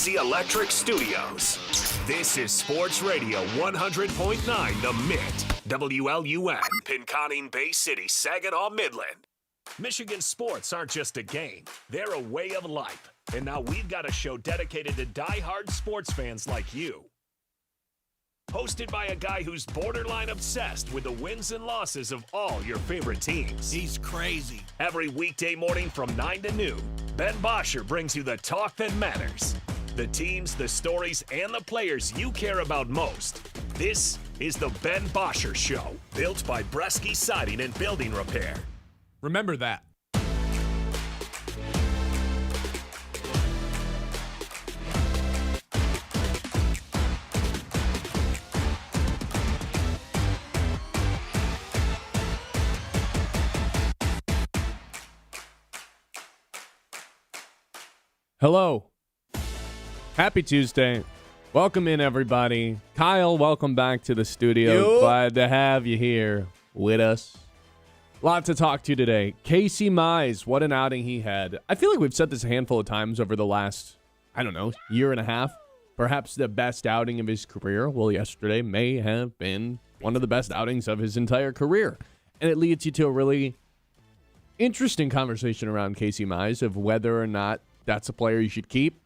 Easy Electric Studios. This is Sports Radio 100.9 The Mitt. WLUN, Pinconning Bay City, Saginaw, Midland. Michigan sports aren't just a game. They're a way of life. And now we've got a show dedicated to die-hard sports fans like you. Hosted by a guy who's borderline obsessed with the wins and losses of all your favorite teams. He's crazy. Every weekday morning from 9 to noon, Ben Bosscher brings you the talk that matters. The teams, the stories, and the players you care about most. This is the Ben Bosscher Show, built by Bresky Siding and Building Repair. Remember that. Hello. Happy Tuesday. Welcome in, everybody. Kyle, welcome back to the studio. Glad to have you here with us. Lot to talk to today. Casey Mize, what an outing he had. I feel like we've said this a handful of times over the last, year and a half. Perhaps the best outing of his career. Well, yesterday may have been one of the best outings of his entire career. And it leads you to a really interesting conversation around Casey Mize of whether or not that's a player you should keep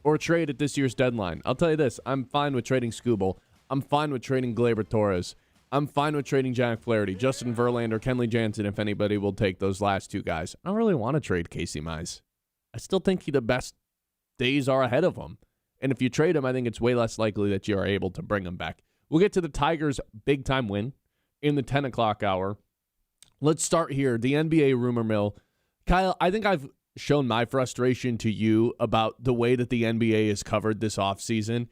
or trade at this year's deadline. I'll tell you this. I'm fine with trading Skubal. I'm fine with trading Gleyber Torres. I'm fine with trading Jack Flaherty, Justin Verlander, Kenley Jansen, if anybody will take those last two guys. I don't really want to trade Casey Mize. I still think the best days are ahead of him. And if you trade him, I think it's way less likely that you are able to bring him back. We'll get to the Tigers' big-time win in the 10 o'clock hour. Let's start here. The NBA rumor mill. Kyle, I think I've shown my frustration to you about the way that the NBA is covered this offseason.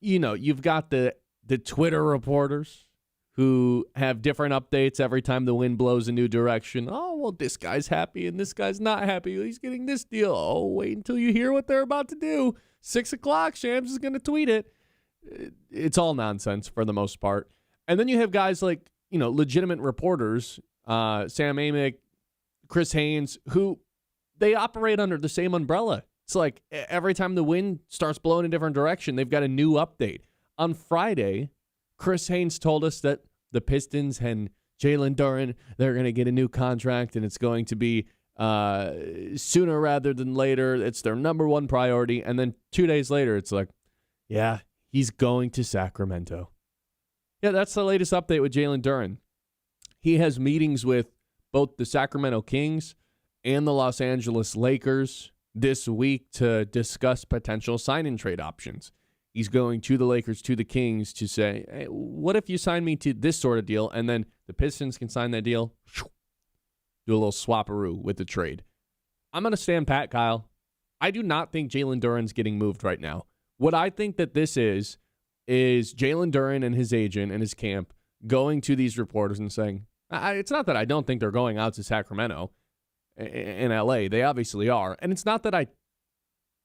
You've got the Twitter reporters who have different updates every time the wind blows a new direction. Oh, well, this guy's happy and this guy's not happy. He's getting this deal. Oh, wait until you hear what they're about to do. 6 o'clock, Shams is going to tweet it. It's all nonsense for the most part. And then you have guys like, legitimate reporters, Sam Amick, Chris Haynes, who they operate under the same umbrella. It's like every time the wind starts blowing a different direction, they've got a new update. On Friday, Chris Haynes told us that the Pistons and Jalen Duren, they're going to get a new contract, and it's going to be sooner rather than later. It's their number one priority. And then 2 days later, it's like, yeah, he's going to Sacramento. Yeah, that's the latest update with Jalen Duren. He has meetings with both the Sacramento Kings and the Los Angeles Lakers this week to discuss potential sign-and trade options. He's going to the Lakers, to the Kings to say, hey, what if you sign me to this sort of deal, and then the Pistons can sign that deal, do a little swapperoo with the trade. I'm going to stand pat, Kyle. I do not think Jalen Duren's getting moved right now. What I think that this is Jalen Duren and his agent and his camp going to these reporters and saying, it's not that I don't think they're going out to Sacramento in LA. They obviously are. And it's not that I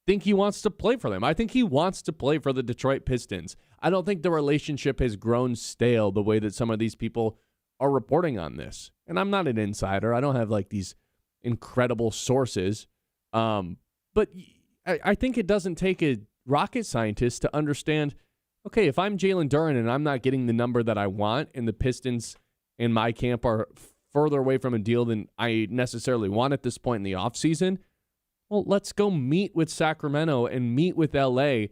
think he wants to play for them. I think he wants to play for the Detroit Pistons. I don't think the relationship has grown stale the way that some of these people are reporting on this. And I'm not an insider. I don't have like these incredible sources. But I think it doesn't take a rocket scientist to understand, okay, if I'm Jalen Duren and I'm not getting the number that I want and the Pistons in my camp are further away from a deal than I necessarily want at this point in the offseason, well, let's go meet with Sacramento and meet with LA,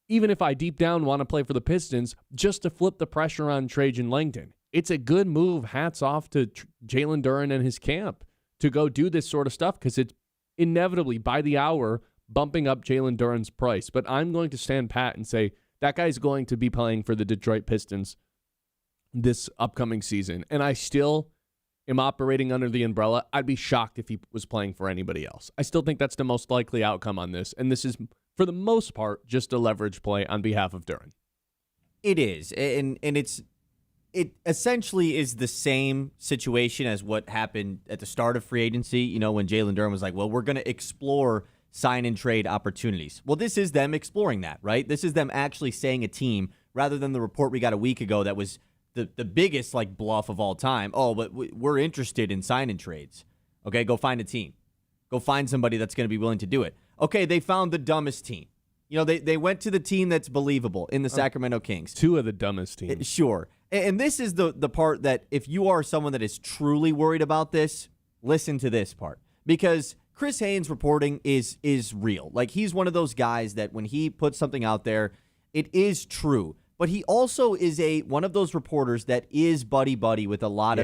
even if I deep down want to play for the Pistons, just to flip the pressure on Trajan Langdon. It's a good move. Hats off to Jalen Duren and his camp to go do this sort of stuff because it's inevitably, by the hour, bumping up Jalen Duren's price. But I'm going to stand pat and say that guy's going to be playing for the Detroit Pistons this upcoming season. And I still am operating under the umbrella. I'd be shocked if he was playing for anybody else. I still think that's the most likely outcome on this. And this is, for the most part, just a leverage play on behalf of Duren. It is. And it essentially is the same situation as what happened at the start of free agency, when Jalen Duren was like, well, we're going to explore sign and trade opportunities. Well, this is them exploring that, right? This is them actually saying a team rather than the report we got a week ago that was the biggest bluff of all time. Oh, but we're interested in sign and trades. Okay, go find a team. Go find somebody that's going to be willing to do it. Okay, they found the dumbest team. They went to the team that's believable in the Sacramento Kings. Two of the dumbest teams. Sure. And this is the part that if you are someone that is truly worried about this, listen to this part. Because Chris Haynes' reporting is real. Like, he's one of those guys that when he puts something out there, it is true. But he also is one of those reporters that is buddy-buddy with a lot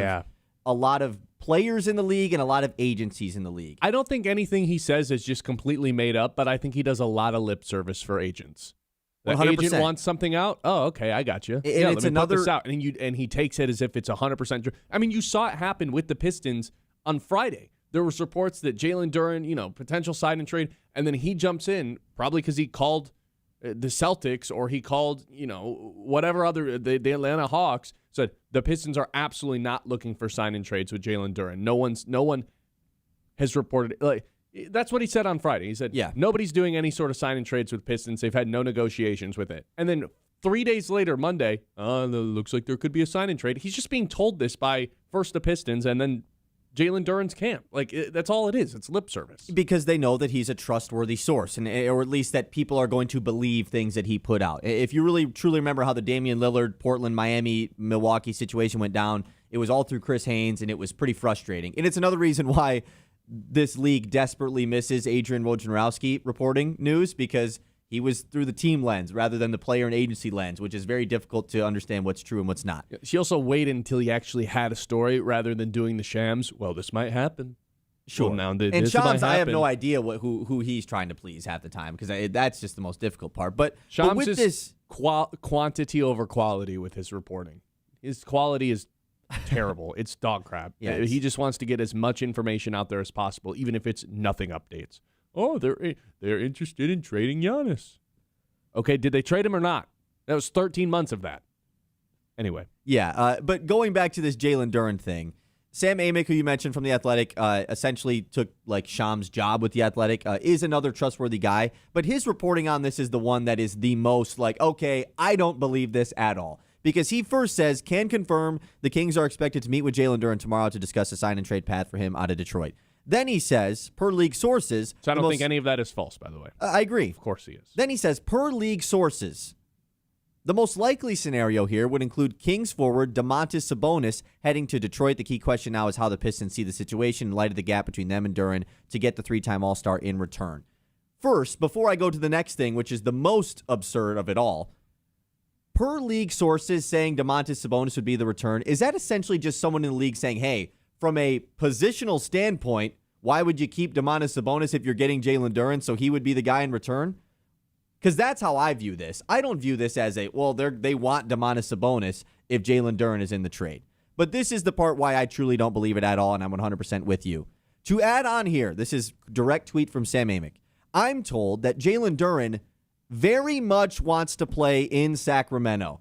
of players in the league and a lot of agencies in the league. I don't think anything he says is just completely made up, but I think he does a lot of lip service for agents. The 100%. agent wants something out. Oh, okay, I got you. And yeah, it's let me put another this out, and he takes it as if it's 100% true. I mean, you saw it happen with the Pistons on Friday. There was reports that Jalen Duren, potential sign and trade, and then he jumps in probably because he called the Celtics or he called, whatever other the Atlanta Hawks. Said the Pistons are absolutely not looking for sign and trades with Jalen Duren. No one has reported that's what he said on Friday. He said, nobody's doing any sort of sign and trades with Pistons. They've had no negotiations with it. And then 3 days later, Monday, looks like there could be a sign and trade. He's just being told this by first the Pistons and then Jalen Duren's camp. That's all it is. It's lip service. Because they know that he's a trustworthy source, or at least that people are going to believe things that he put out. If you really truly remember how the Damian Lillard, Portland, Miami, Milwaukee situation went down, it was all through Chris Haynes, and it was pretty frustrating. And it's another reason why this league desperately misses Adrian Wojnarowski reporting news, because he was through the team lens rather than the player and agency lens, which is very difficult to understand what's true and what's not. She also waited until he actually had a story rather than doing the shams. Well, this might happen. Sure. Well, now and Shams, I have no idea who he's trying to please half the time, because that's just the most difficult part. But Shams with is this quantity over quality with his reporting. His quality is terrible. It's dog crap. Yeah, he just wants to get as much information out there as possible, even if it's nothing updates. Oh, they're interested in trading Giannis. Okay, did they trade him or not? That was 13 months of that. Anyway. Yeah, but going back to this Jalen Duren thing, Sam Amick, who you mentioned from The Athletic, essentially took Shams' job with The Athletic, is another trustworthy guy. But his reporting on this is the one that is the most okay, I don't believe this at all. Because he first says, can confirm the Kings are expected to meet with Jalen Duren tomorrow to discuss a sign and trade path for him out of Detroit. Then he says, per league sources... So I don't think any of that is false, by the way. I agree. Of course he is. Then he says, per league sources, the most likely scenario here would include Kings forward Domantas Sabonis heading to Detroit. The key question now is how the Pistons see the situation in light of the gap between them and Duren to get the three-time All-Star in return. First, before I go to the next thing, which is the most absurd of it all, per league sources saying Domantas Sabonis would be the return, is that essentially just someone in the league saying, hey, from a positional standpoint, why would you keep Domantas Sabonis if you're getting Jalen Duren, so he would be the guy in return? Because that's how I view this. I don't view this as they want Domantas Sabonis if Jalen Duren is in the trade. But this is the part why I truly don't believe it at all, and I'm 100% with you. To add on here, this is direct tweet from Sam Amick. I'm told that Jalen Duren very much wants to play in Sacramento.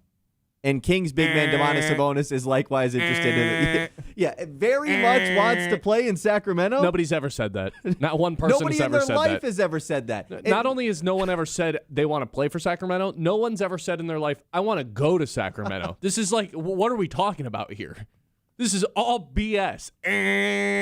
And Kings big man Domantas Sabonis is likewise interested in it. Yeah, very much wants to play in Sacramento. Nobody's ever said that. Not one person has ever said that. Nobody in their life has ever said that. Not only has no one ever said they want to play for Sacramento, no one's ever said in their life, I want to go to Sacramento. This is what are we talking about here? This is all BS.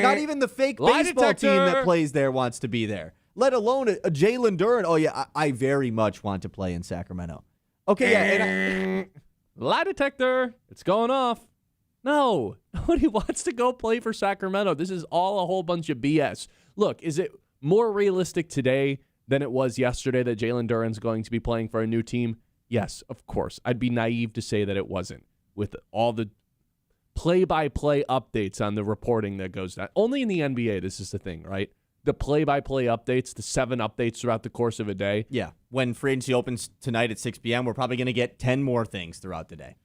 Not even the fake baseball team that plays there wants to be there, let alone a Jalen Duren. Oh, yeah, I very much want to play in Sacramento. Okay, yeah, and lie detector. It's going off. No, nobody wants to go play for Sacramento. This is all a whole bunch of BS. Look, is it more realistic today than it was yesterday that Jalen Duren's going to be playing for a new team? Yes, of course. I'd be naive to say that it wasn't with all the play-by-play updates on the reporting that goes down. Only in the NBA, this is the thing, right? The play-by-play updates, the 7 updates throughout the course of a day. Yeah. When free agency opens tonight at 6 p.m., we're probably going to get 10 more things throughout the day.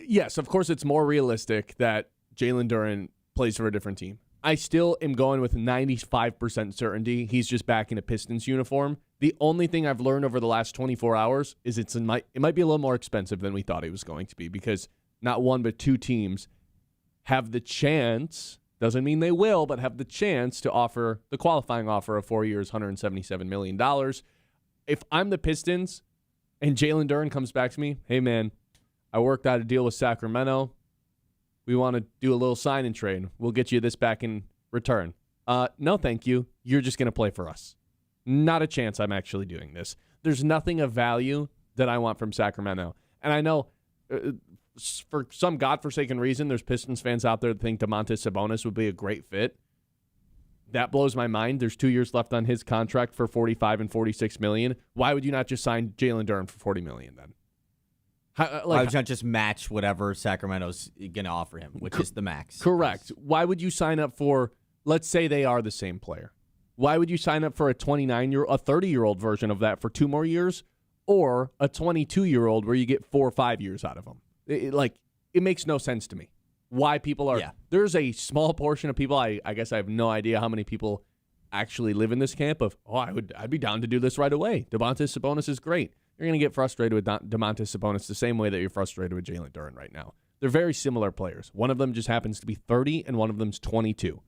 Yes, of course, it's more realistic that Jalen Duren plays for a different team. I still am going with 95% certainty he's just back in a Pistons uniform. The only thing I've learned over the last 24 hours is it might be a little more expensive than we thought it was going to be, because not one but 2 teams have the chance, doesn't mean they will, but have the chance to offer the qualifying offer of 4 years, $177 million. If I'm the Pistons and Jalen Duren comes back to me, hey, man, I worked out a deal with Sacramento. We want to do a little sign and trade. We'll get you this back in return. No, thank you. You're just going to play for us. Not a chance I'm actually doing this. There's nothing of value that I want from Sacramento. And I know for some godforsaken reason, there's Pistons fans out there that think Domantas Sabonis would be a great fit. That blows my mind. There's 2 years left on his contract for $45 and $46 million. Why would you not just sign Jalen Duren for $40 million then? Why would you not just match whatever Sacramento's going to offer him, which is the max? Correct. Why would you sign up for, let's say they are the same player. Why would you sign up for a 30-year-old version of that for 2 more years, or a 22-year-old where you get 4 or 5 years out of them? It makes no sense to me. Why people are There's a small portion of people, I guess I have no idea how many people actually live in this camp of, I'd be down to do this right away. Domantas Sabonis is great. You're going to get frustrated with Domantas Sabonis the same way that you're frustrated with Jalen Duren right now. They're very similar players. One of them just happens to be 30 and one of them's 22.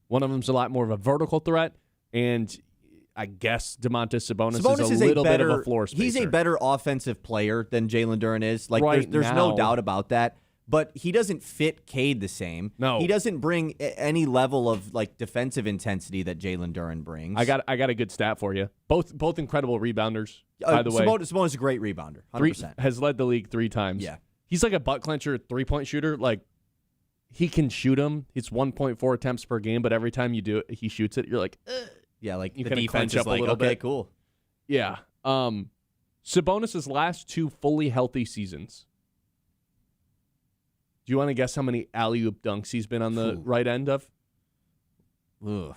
One of them's a lot more of a vertical threat, and I guess Domantas Sabonis is a little bit of a floor spacer. He's a better offensive player than Jalen Duren is. There's no doubt about that. But he doesn't fit Cade the same. No. He doesn't bring any level of defensive intensity that Jalen Duren brings. I got a good stat for you. Both incredible rebounders, by the way. Sabonis is a great rebounder, 100%. Has led the league 3 times. Yeah. He's like a butt clencher 3-point shooter. He can shoot them. It's 1.4 attempts per game, but every time you do it, he shoots it, you're like, yeah, you the kind of defense clench is up a little okay, bit. Cool. Yeah. Sabonis' last 2 fully healthy seasons. Do you want to guess how many alley-oop dunks he's been on the right end of? Ugh. I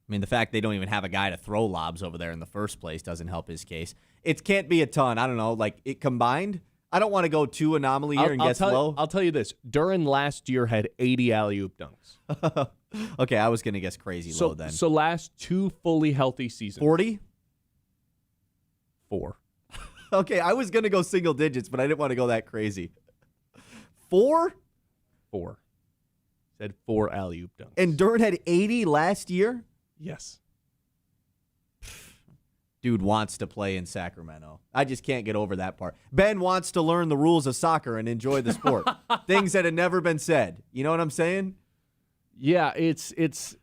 mean, the fact they don't even have a guy to throw lobs over there in the first place doesn't help his case. It can't be a ton. I don't know. It combined, I don't want to go too anomaly here and guess low. I'll tell you this. Duren last year had 80 alley-oop dunks. Okay, I was going to guess crazy low then. So last 2 fully healthy seasons. 40? 4. Okay, I was going to go single digits, but I didn't want to go that crazy. 4? 4. Said 4 alley-oop dunks. And Duren had 80 last year? Yes. Dude wants to play in Sacramento. I just can't get over that part. Ben wants to learn the rules of soccer and enjoy the sport. Things that had never been said. You know what I'm saying? Yeah, it's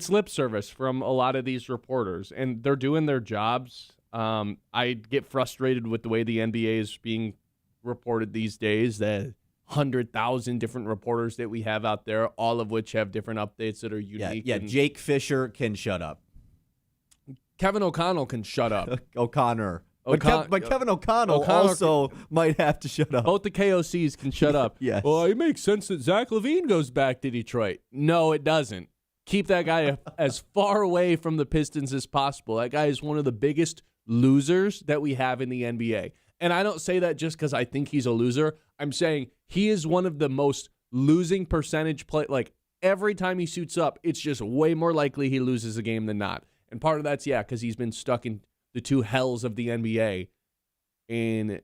lip service from a lot of these reporters, and they're doing their jobs. I get frustrated with the way the NBA is being reported these days, that 100,000 different reporters that we have out there, all of which have different updates that are unique. Yeah, Jake Fisher can shut up. Kevin O'Connell can shut up. O'Connor. But Kevin O'Connell also might have to shut up. Both the KOCs can shut up. Yes. Well, it makes sense that Zach LaVine goes back to Detroit. No, it doesn't. Keep that guy as far away from the Pistons as possible. That guy is one of the biggest losers that we have in the NBA. And I don't say that just because I think he's a loser. I'm saying he is one of the most losing percentage play. Every time he suits up, it's just way more likely he loses a game than not. And part of that's, because he's been stuck in the 2 hells of the NBA in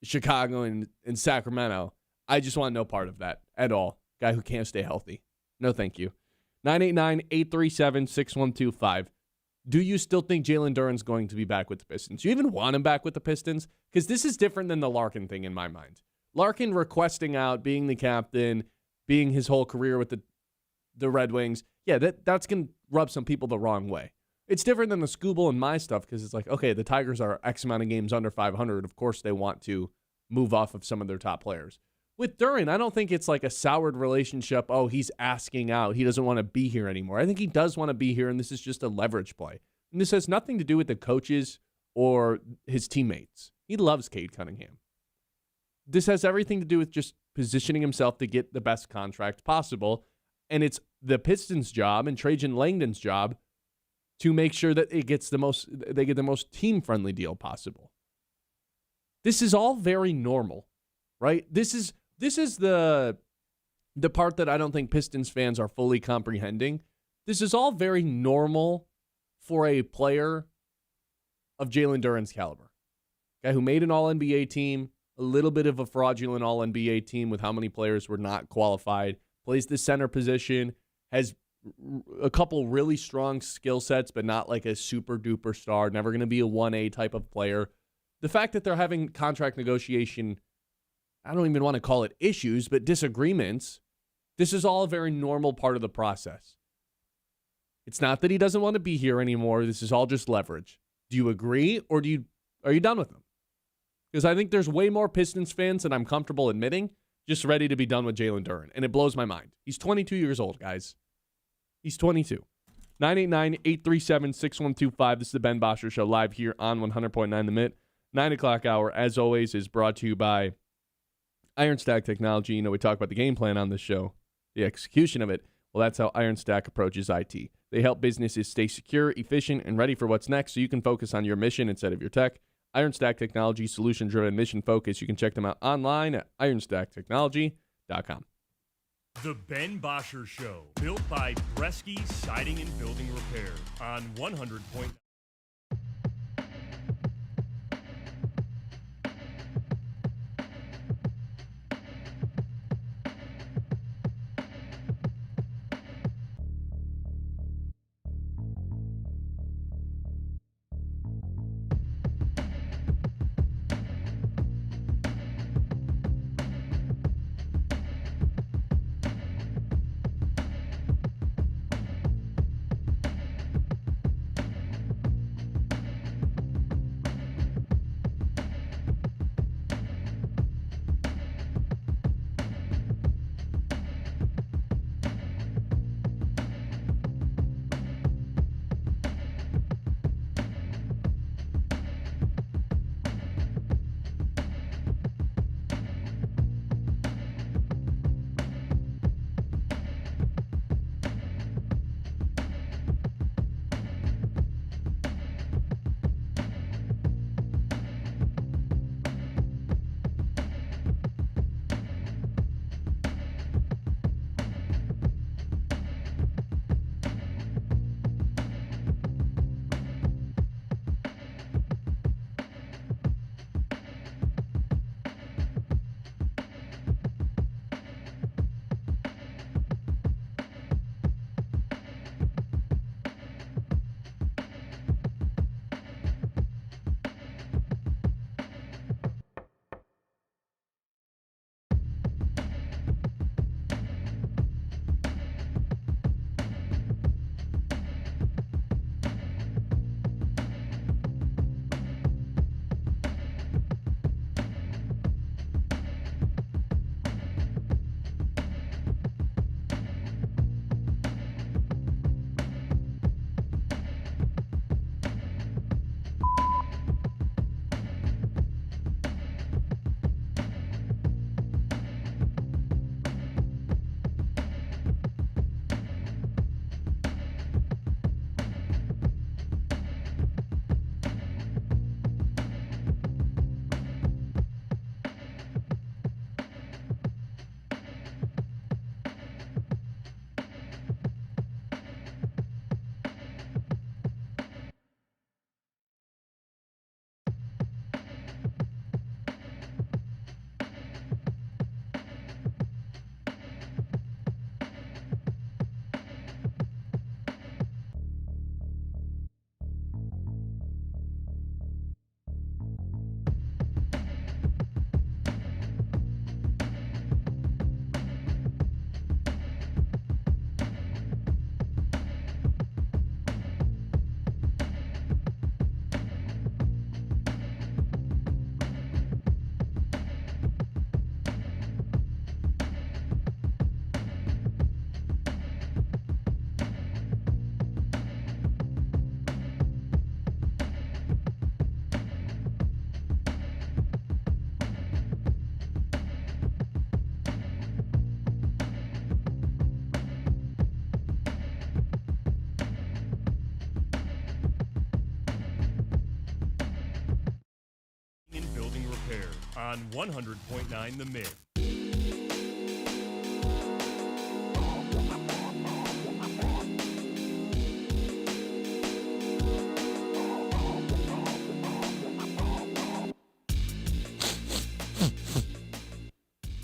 Chicago and Sacramento. I just want no part of that at all. Guy who can't stay healthy. No, thank you. 989-837-6125. Do you still think Jalen Duren's going to be back with the Pistons? Do you even want him back with the Pistons? Because this is different than the Larkin thing in my mind. Larkin requesting out, being the captain, being his whole career with the Red Wings. Yeah, that's going to rub some people the wrong way. It's different than the Scooble and my stuff because it's okay, the Tigers are X amount of games under 500. Of course, they want to move off of some of their top players. With Duren, I don't think it's a soured relationship. Oh, he's asking out. He doesn't want to be here anymore. I think he does want to be here, and this is just a leverage play. And this has nothing to do with the coaches or his teammates. He loves Cade Cunningham. This has everything to do with just positioning himself to get the best contract possible, and it's the Pistons' job and Trajan Langdon's job to make sure that they get the most team-friendly deal possible. This is all very normal, right? This is the part that I don't think Pistons fans are fully comprehending. This is all very normal for a player of Jalen Duren's caliber. Guy who made an All-NBA team, a little bit of a fraudulent All-NBA team with how many players were not qualified, plays the center position, has a couple really strong skill sets, but not a super-duper star, never going to be a 1A type of player. The fact that they're having contract negotiation, I don't even want to call it issues, but disagreements, this is all a very normal part of the process. It's not that he doesn't want to be here anymore. This is all just leverage. Do you agree, or are you done with him? Because I think there's way more Pistons fans than I'm comfortable admitting just ready to be done with Jalen Duren, and it blows my mind. He's 22 years old, guys. He's 22. 989-837-6125. This is the Ben Bosscher Show live here on 100.9 The Mitt. 9 o'clock hour, as always, is brought to you by Iron Stack Technology. You know, we talk about the game plan on this show, the execution of it. Well, that's how Iron Stack approaches IT. They help businesses stay secure, efficient, and ready for what's next so you can focus on your mission instead of your tech. Iron Stack Technology, solution-driven, mission-focused. You can check them out online at ironstacktechnology.com. The Ben Bosscher Show, built by Bresky Siding and Building Repair on 100. On 100.9 The Mid.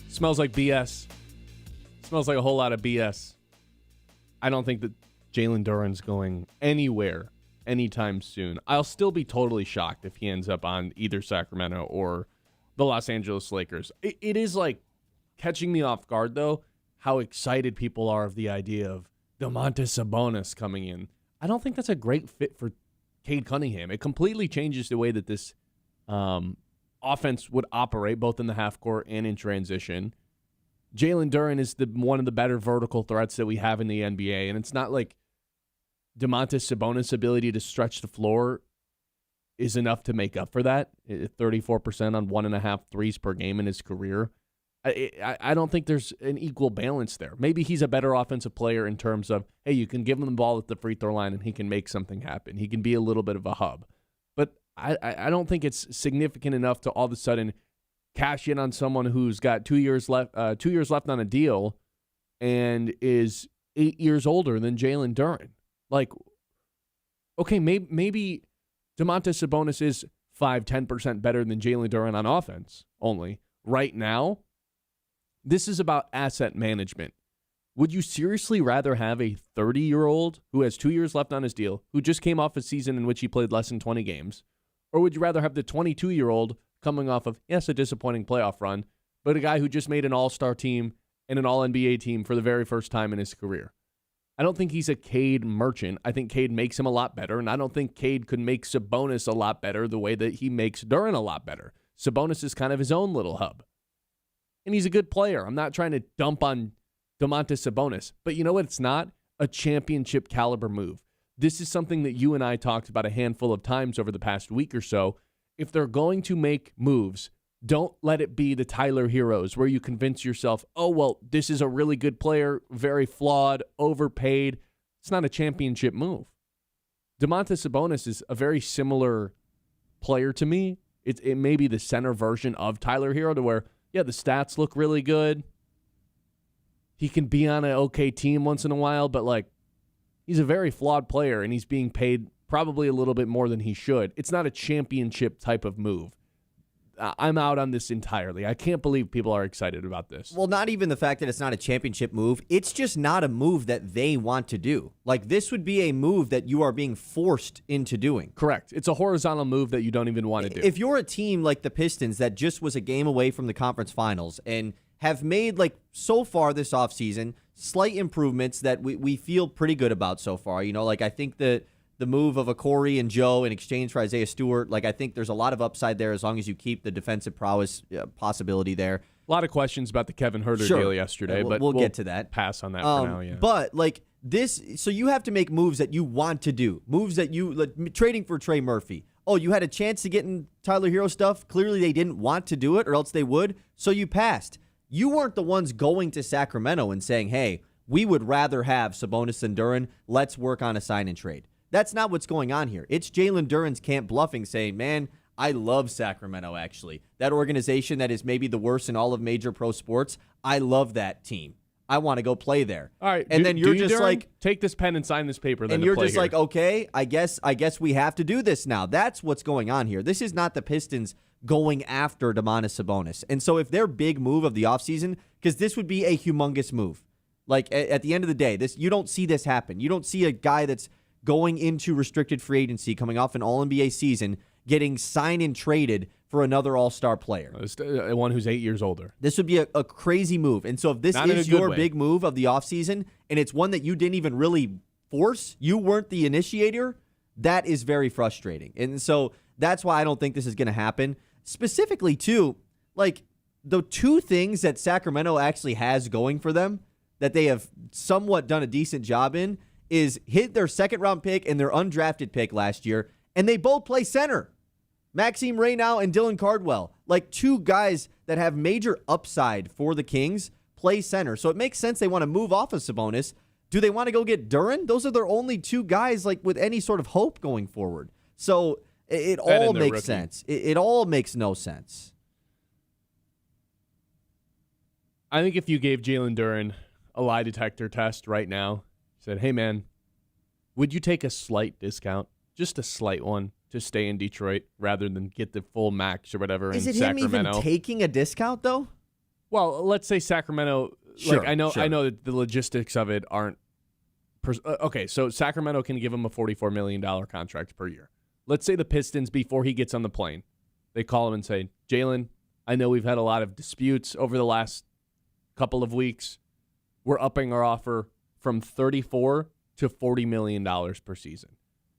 Smells like BS. Smells like a whole lot of BS. I don't think that Jalen Duren's going anywhere anytime soon. I'll still be totally shocked if he ends up on either Sacramento or the Los Angeles Lakers. It is like catching me off guard, though, how excited people are of the idea of Domantas Sabonis coming in. I don't think that's a great fit for Cade Cunningham. It completely changes the way that this offense would operate, both in the half court and in transition. Jalen Duren is one of the better vertical threats that we have in the NBA, and it's not like Domantas Sabonis' ability to stretch the floor is enough to make up for that. 34% on 1.5 threes per game in his career. I don't think there's an equal balance there. Maybe he's a better offensive player in terms of, hey, you can give him the ball at the free throw line and he can make something happen. He can be a little bit of a hub. But I don't think it's significant enough to all of a sudden cash in on someone who's got 2 years left on a deal and is 8 years older than Jalen Duren. Like, okay, maybe Domantas Sabonis is 5-10% better than Jalen Duren on offense only. Right now, this is about asset management. Would you seriously rather have a 30-year-old who has 2 years left on his deal, who just came off a season in which he played less than 20 games? Or would you rather have the 22-year-old coming off of, yes, a disappointing playoff run, but a guy who just made an all-star team and an all-NBA team for the very first time in his career? I don't think he's a Cade merchant. I think Cade makes him a lot better, and I don't think Cade could make Sabonis a lot better the way that he makes Duren a lot better. Sabonis is kind of his own little hub. And he's a good player. I'm not trying to dump on Domantas Sabonis, but you know what? It's not a championship caliber move. This is something that you and I talked about a handful of times over the past week or so. If they're going to make moves, don't let it be the Tyler Heroes where you convince yourself, oh, well, this is a really good player, very flawed, overpaid. It's not a championship move. Domantas Sabonis is a very similar player to me. It may be the center version of Tyler Hero to where, yeah, the stats look really good. He can be on an okay team once in a while, but like he's a very flawed player and he's being paid probably a little bit more than he should. It's not a championship type of move. I'm out on this entirely. I can't believe people are excited about this. Well, not even the fact that it's not a championship move. It's just not a move that they want to do. Like, this would be a move that you are being forced into doing. Correct. It's a horizontal move that you don't even want to do. If you're a team like the Pistons that just was a game away from the conference finals and have made, like, so far this offseason, slight improvements that we feel pretty good about so far. You know, like, I think that the move of a Corey and Joe in exchange for Isaiah Stewart, like I think there's a lot of upside there as long as you keep the defensive prowess possibility there. A lot of questions about the Kevin Huerter deal yesterday, but we'll get to that. Pass on that for now, yeah. But like this, so you have to make moves that you want to do, moves that you like, trading for Trey Murphy. Oh, you had a chance to get in Tyler Hero stuff. Clearly, they didn't want to do it, or else they would. So you passed. You weren't the ones going to Sacramento and saying, "Hey, we would rather have Sabonis and Duren. Let's work on a sign and trade." That's not what's going on here. It's Jalen Duren's camp bluffing, saying, man, I love Sacramento, actually. That organization that is maybe the worst in all of major pro sports, I love that team. I want to go play there. All right. And then you're just Duren? like, take this pen and sign this paper. Then and you're play just here. like, okay, I guess we have to do this now. That's what's going on here. This is not the Pistons going after Domantas Sabonis. And so if their big move of the offseason, because this would be a humongous move. Like, at the end of the day, you don't see this happen. You don't see a guy that's going into restricted free agency, coming off an All-NBA season, getting signed and traded for another All-Star player. One who's 8 years older. This would be a crazy move. And so if this is your big move of the offseason, and it's one that you didn't even really force, you weren't the initiator, that is very frustrating. And so that's why I don't think this is going to happen. Specifically, too, like the two things that Sacramento actually has going for them that they have somewhat done a decent job in is hit their second-round pick and their undrafted pick last year, and they both play center. Maxime Reynaud and Dylan Cardwell, like two guys that have major upside for the Kings, play center. So it makes sense they want to move off of Sabonis. Do they want to go get Duren? Those are their only two guys like with any sort of hope going forward. So it all makes sense. It all makes no sense. I think if you gave Jalen Duren a lie detector test right now, said, hey, man, would you take a slight discount, just a slight one, to stay in Detroit rather than get the full max or whatever in Sacramento? Is it him even taking a discount, though? Well, let's say Sacramento. Sure, I know that the logistics of it aren't. Okay, so Sacramento can give him a $44 million contract per year. Let's say the Pistons, before he gets on the plane, they call him and say, Jalen, I know we've had a lot of disputes over the last couple of weeks. We're upping our offer from $34 to $40 million per season.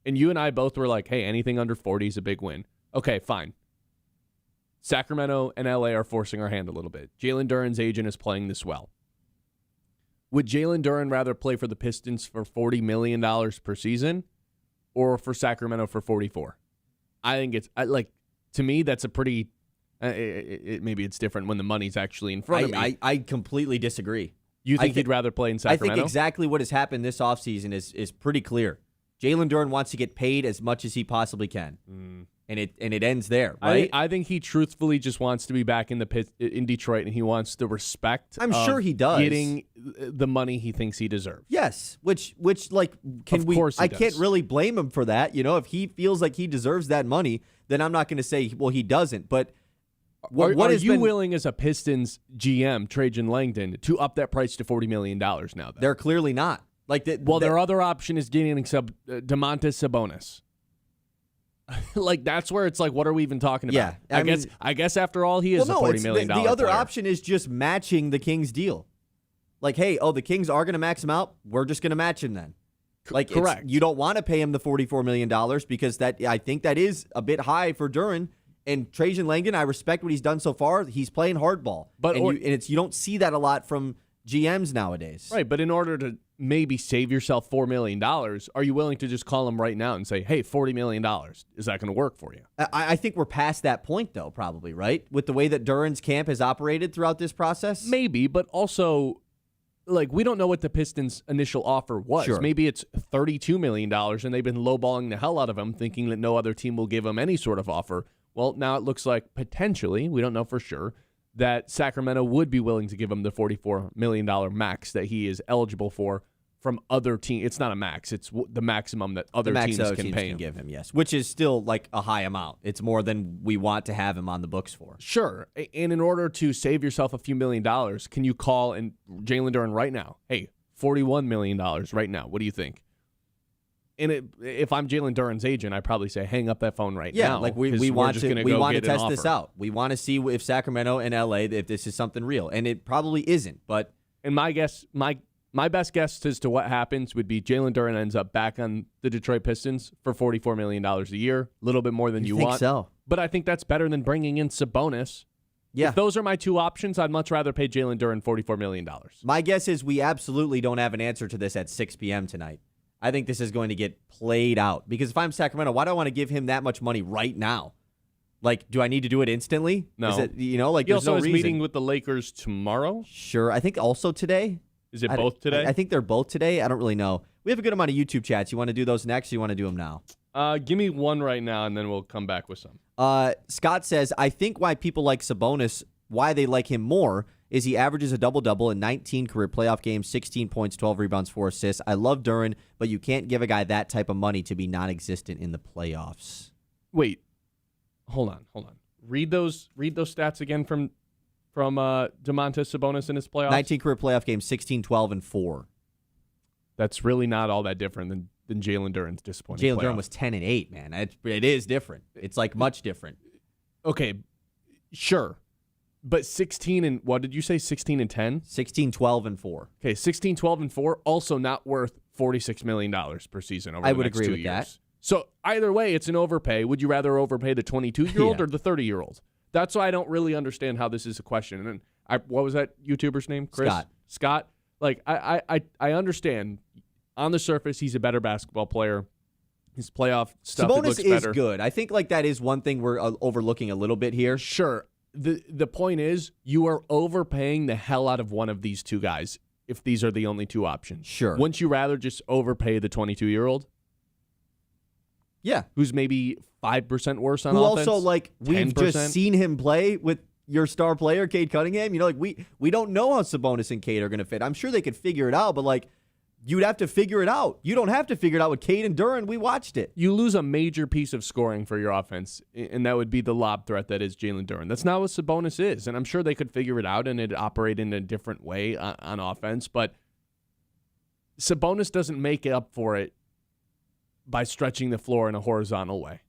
And you and I both were like, hey, anything under 40 is a big win. Okay, fine. Sacramento and LA are forcing our hand a little bit. Jalen Duren's agent is playing this well. Would Jalen Duren rather play for the Pistons for $40 million per season or for Sacramento for 44? I think it's to me, that's a pretty, maybe it's different when the money's actually in front of me. I completely disagree. You think he'd rather play in Sacramento? I think exactly what has happened this offseason is pretty clear. Jalen Duren wants to get paid as much as he possibly can. And it ends there, right? I think he truthfully just wants to be back in in Detroit, and he wants the respect. I'm sure he does. Getting the money he thinks he deserves. Yes, which like I can't really blame him for that. You know, if he feels like he deserves that money, then I'm not going to say, well, he doesn't. But are you willing as a Pistons GM, Trajan Langdon, to up that price to $40 million now? Though? They're clearly not. Their other option is getting Domantas Sabonis. Like, that's where it's like, what are we even talking about? Yeah, I guess after all, he is a $40 million the other player. option is just matching the Kings deal. Like, hey, the Kings are going to max him out. We're just going to match him then. Like, correct. You don't want to pay him the $44 million because I think that is a bit high for Duren. And Trajan Langdon, I respect what he's done so far. He's playing hardball. You don't see that a lot from GMs nowadays. Right, but in order to maybe save yourself $4 million, are you willing to just call him right now and say, hey, $40 million, is that going to work for you? I think we're past that point, though, probably, right? With the way that Duren's camp has operated throughout this process? Maybe, but also, like, we don't know what the Pistons' initial offer was. Sure. Maybe it's $32 million, and they've been lowballing the hell out of him, thinking that no other team will give him any sort of offer. Well, now it looks like potentially, we don't know for sure, that Sacramento would be willing to give him the $44 million max that he is eligible for from other teams. It's not a max. It's the maximum that other teams can pay him. Give him, yes, which is still like a high amount. It's more than we want to have him on the books for. Sure. And in order to save yourself a few $1 million, can you call Jalen Duren right now? Hey, $41 million right now. What do you think? And if I'm Jalen Duren's agent, I'd probably say, hang up that phone right now. Yeah, like we want to test this out. We want to see if Sacramento and LA, if this is something real. And it probably isn't. But my best guess as to what happens would be Jalen Duren ends up back on the Detroit Pistons for $44 million a year, a little bit more than you want. So. But I think that's better than bringing in Sabonis. Yeah. If those are my two options, I'd much rather pay Jalen Duren $44 million. My guess is we absolutely don't have an answer to this at 6 p.m. tonight. I think this is going to get played out. Because if I'm Sacramento, why do I want to give him that much money right now? Like, do I need to do it instantly? No. Is it, he also no is reason. meeting with the Lakers tomorrow? Sure. I think also today. Is it both today? I think they're both today. I don't really know. We have a good amount of YouTube chats. You want to do those next or you want to do them now? Give me one right now, and then we'll come back with some. Scott says, I think why people like Sabonis, why they like him more, is he averages a double-double in 19 career playoff games, 16 points, 12 rebounds, 4 assists. I love Duren, but you can't give a guy that type of money to be non-existent in the playoffs. Wait. Hold on. Read those stats again from Domantas Sabonis in his playoffs. 19 career playoff games, 16, 12, and 4. That's really not all that different than Jalen Duren's disappointing Jalen Duren was 10 and 8, man. It is different. It's like much different. Okay, sure. But 16 and, what did you say, 16 and 10? 16, 12, and 4. Okay, 16, 12, and 4, also not worth $46 million per season over the next 2 years. I would agree with that. So either way, it's an overpay. Would you rather overpay the 22-year-old or the 30-year-old? That's why I don't really understand how this is a question. And what was that YouTuber's name? Chris? Scott. Like, I understand. On the surface, he's a better basketball player. His playoff stuff Sabonis looks better. is good. I think like that is one thing we're overlooking a little bit here. Sure. The point is, you are overpaying the hell out of one of these two guys if these are the only two options. Sure. Wouldn't you rather just overpay the 22-year-old? Yeah. Who's maybe 5% worse on offense? Who offense? also, like, we've 10%? just seen him play with your star player, Cade Cunningham. You know, like, we don't know how Sabonis and Cade are going to fit. I'm sure they could figure it out, but, like, you'd have to figure it out. You don't have to figure it out with Cade and Duren. We watched it. You lose a major piece of scoring for your offense, and that would be the lob threat that is Jalen Duren. That's not what Sabonis is, and I'm sure they could figure it out and it'd operate in a different way on offense, but Sabonis doesn't make up for it by stretching the floor in a horizontal way.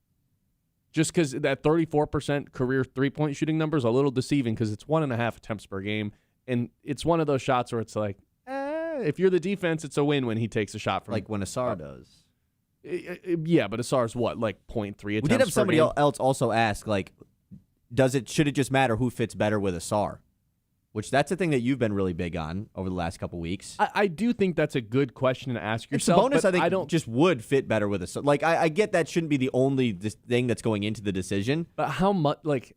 Just because that 34% career three-point shooting number is a little deceiving because it's 1.5 attempts per game, and it's one of those shots where it's like, If you're the defense, it's a win when he takes a shot from Like when Asar does. Yeah, but Asar's what, like 0.3 attempts. We did have somebody per game? else also ask, like, should it just matter who fits better with Asar? Which that's a thing that you've been really big on over the last couple weeks. I do think that's a good question to ask It's yourself. bonus, but I think, don't just would fit better with Asar. Like, I get that shouldn't be the only thing that's going into the decision. But how much, like,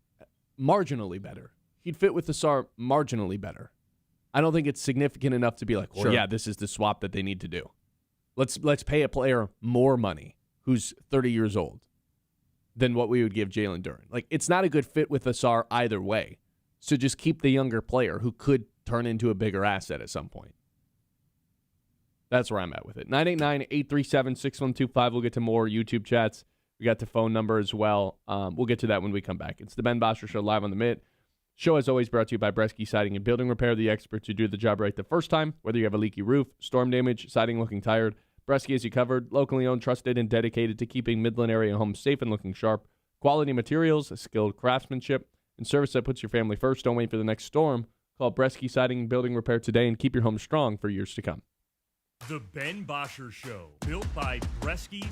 marginally better? He'd fit with Asar marginally better. I don't think it's significant enough to be like, well, Sure. yeah, this is the swap that they need to do. Let's pay a player more money who's 30 years old than what we would give Jalen Duren. Like, it's not a good fit with Asar either way. So just keep the younger player who could turn into a bigger asset at some point. That's where I'm at with it. 989-837-6125. We'll get to more YouTube chats. We got the phone number as well. We'll get to that when we come back. It's the Ben Bosscher Show live on the Mitt. Show, as always, brought to you by Bresky Siding and Building Repair, the experts who do the job right the first time. Whether you have a leaky roof, storm damage, siding looking tired, Bresky has you covered. Locally owned, trusted, and dedicated to keeping Midland area homes safe and looking sharp. Quality materials, skilled craftsmanship, and service that puts your family first. Don't wait for the next storm. Call Bresky Siding and Building Repair today and keep your home strong for years to come. The Ben Bosscher Show, built by Bresky.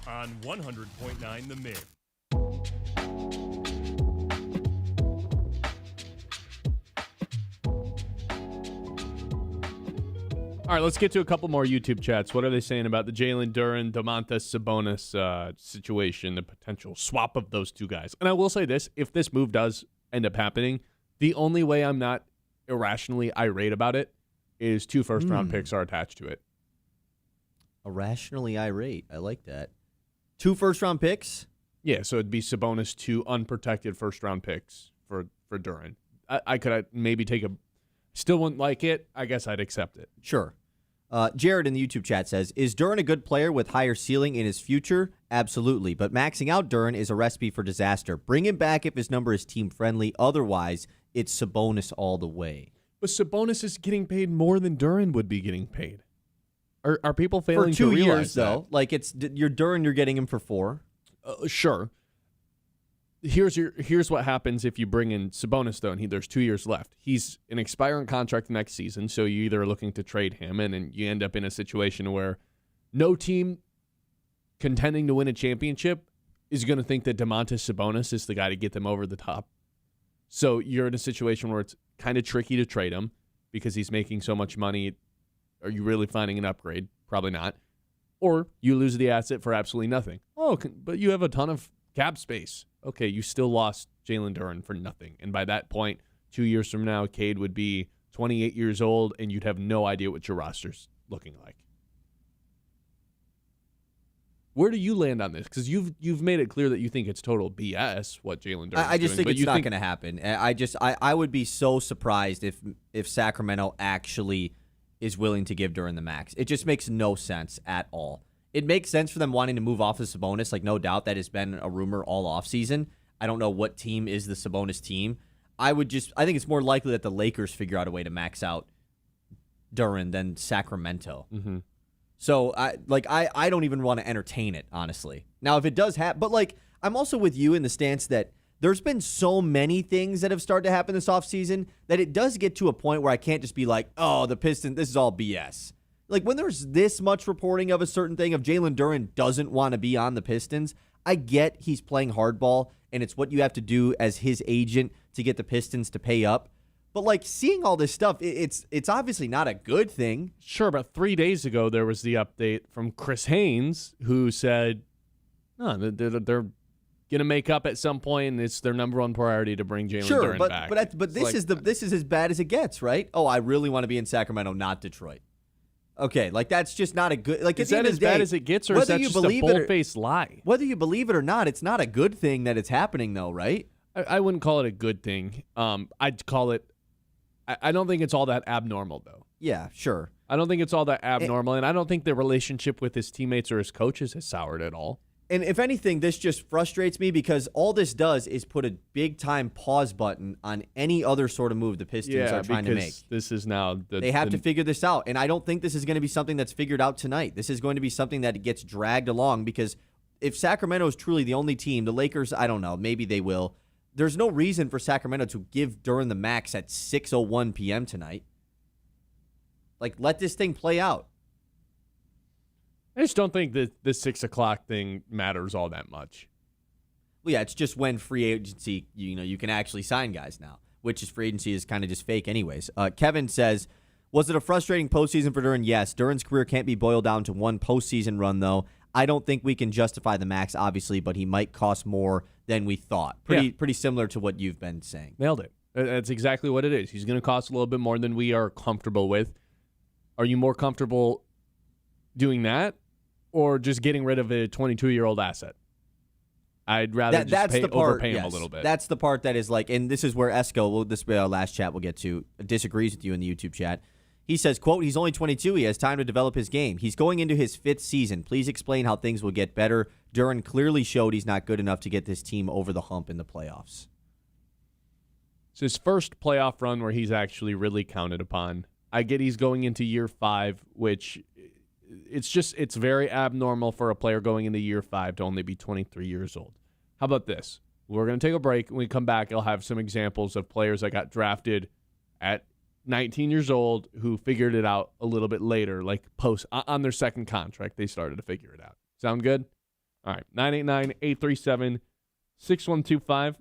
on 100.9 The Mid. All right, let's get to a couple more YouTube chats. What are they saying about the Jalen Duren, Domantas Sabonis situation, the potential swap of those two guys? And I will say this, if this move does end up happening, the only way I'm not irrationally irate about it is 2 first-round picks are attached to it. Irrationally irate. I like that. 2 first-round picks? Yeah, so it'd be Sabonis, 2 unprotected first-round picks for Duren. I could maybe take a... Still wouldn't like it. I guess I'd accept it. Sure. Jared in the YouTube chat says, is Duren a good player with higher ceiling in his future? Absolutely. But maxing out Duren is a recipe for disaster. Bring him back if his number is team-friendly. Otherwise, it's Sabonis all the way. But Sabonis is getting paid more than Duren would be getting paid. Are people failing for 2 to realize years, that? though? Like, it's your Duren, you're getting him for 4. Sure. Here's what happens if you bring in Sabonis, though, and there's 2 years left. He's an expiring contract next season, so you either are looking to trade him, and then you end up in a situation where no team contending to win a championship is going to think that Domantas Sabonis is the guy to get them over the top. So you're in a situation where it's kind of tricky to trade him because he's making so much money. Are you really finding an upgrade? Probably not. Or you lose the asset for absolutely nothing. Oh, but you have a ton of cap space. Okay, you still lost Jalen Duren for nothing. And by that point, 2 years from now, Cade would be 28 years old, and you'd have no idea what your roster's looking like. Where do you land on this? Because you've made it clear that you think it's total BS what Jalen Duren. I just think it's not going to happen. I would be so surprised if Sacramento actually is willing to give Duren the max. It just makes no sense at all. It makes sense for them wanting to move off of Sabonis. Like, no doubt that has been a rumor all offseason. I don't know what team is the Sabonis team. I think it's more likely that the Lakers figure out a way to max out Duren than Sacramento. Mm-hmm. So, I don't even want to entertain it, honestly. Now, if it does happen, but, like, I'm also with you in the stance that there's been so many things that have started to happen this offseason that it does get to a point where I can't just be like, oh, the Pistons, this is all BS. Like, when there's this much reporting of a certain thing, of Jalen Duren doesn't want to be on the Pistons, I get he's playing hardball, and it's what you have to do as his agent to get the Pistons to pay up. But, like, seeing all this stuff, it's obviously not a good thing. Sure, but 3 days ago, there was the update from Chris Haynes, who said, no, they're going to make up at some point, and it's their number one priority to bring Jalen Duren back. But this is as bad as it gets, right? Oh, I really want to be in Sacramento, not Detroit. Okay, like, that's just not a good... Like, is that as bad as it gets, or is that just a bold-faced lie? Whether you believe it or not, it's not a good thing that it's happening, though, right? I wouldn't call it a good thing. I'd call it... I don't think it's all that abnormal, though. Yeah, sure. I don't think it's all that abnormal, and I don't think the relationship with his teammates or his coaches has soured at all. And if anything, this just frustrates me because all this does is put a big-time pause button on any other sort of move the Pistons are trying to make. This is now... They have to figure this out, and I don't think this is going to be something that's figured out tonight. This is going to be something that gets dragged along because if Sacramento is truly the only team, the Lakers, I don't know, maybe they will. There's no reason for Sacramento to give Duren the max at 6:01 p.m. tonight. Like, let this thing play out. I just don't think that the 6 o'clock thing matters all that much. Well, yeah, it's just when free agency, you can actually sign guys now, which is free agency is kind of just fake anyways. Kevin says, was it a frustrating postseason for Duren? Yes. Duren's career can't be boiled down to one postseason run, though. I don't think we can justify the max, obviously, but he might cost more than we thought. Pretty similar to what you've been saying. Nailed it. That's exactly what it is. He's going to cost a little bit more than we are comfortable with. Are you more comfortable doing that or just getting rid of a 22-year-old asset? I'd rather overpay him a little bit. That's the part that is like, and this is where Esco, this last chat we'll get to, disagrees with you in the YouTube chat. He says, quote, he's only 22. He has time to develop his game. He's going into his 5th season. Please explain how things will get better. Duren clearly showed he's not good enough to get this team over the hump in the playoffs. It's his first playoff run where he's actually really counted upon. I get he's going into year 5, which it's very abnormal for a player going into year 5 to only be 23 years old. How about this? We're going to take a break. When we come back, I'll have some examples of players that got drafted at 19 years old who figured it out a little bit later, like post on their second contract, they started to figure it out. Sound good? All right, 989-837-6125.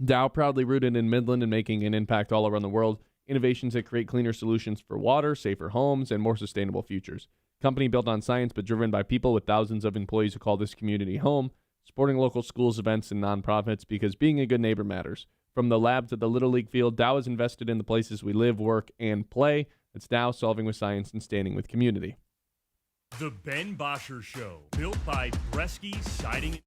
Dow, proudly rooted in Midland and making an impact all around the world. Innovations that create cleaner solutions for water, safer homes, and more sustainable futures. Company built on science but driven by people with thousands of employees who call this community home, supporting local schools, events, and nonprofits because being a good neighbor matters. From the lab to the Little League field, Dow is invested in the places we live, work, and play. It's Dow, solving with science and standing with community. The Ben Bosscher Show, built by Bresky Siding.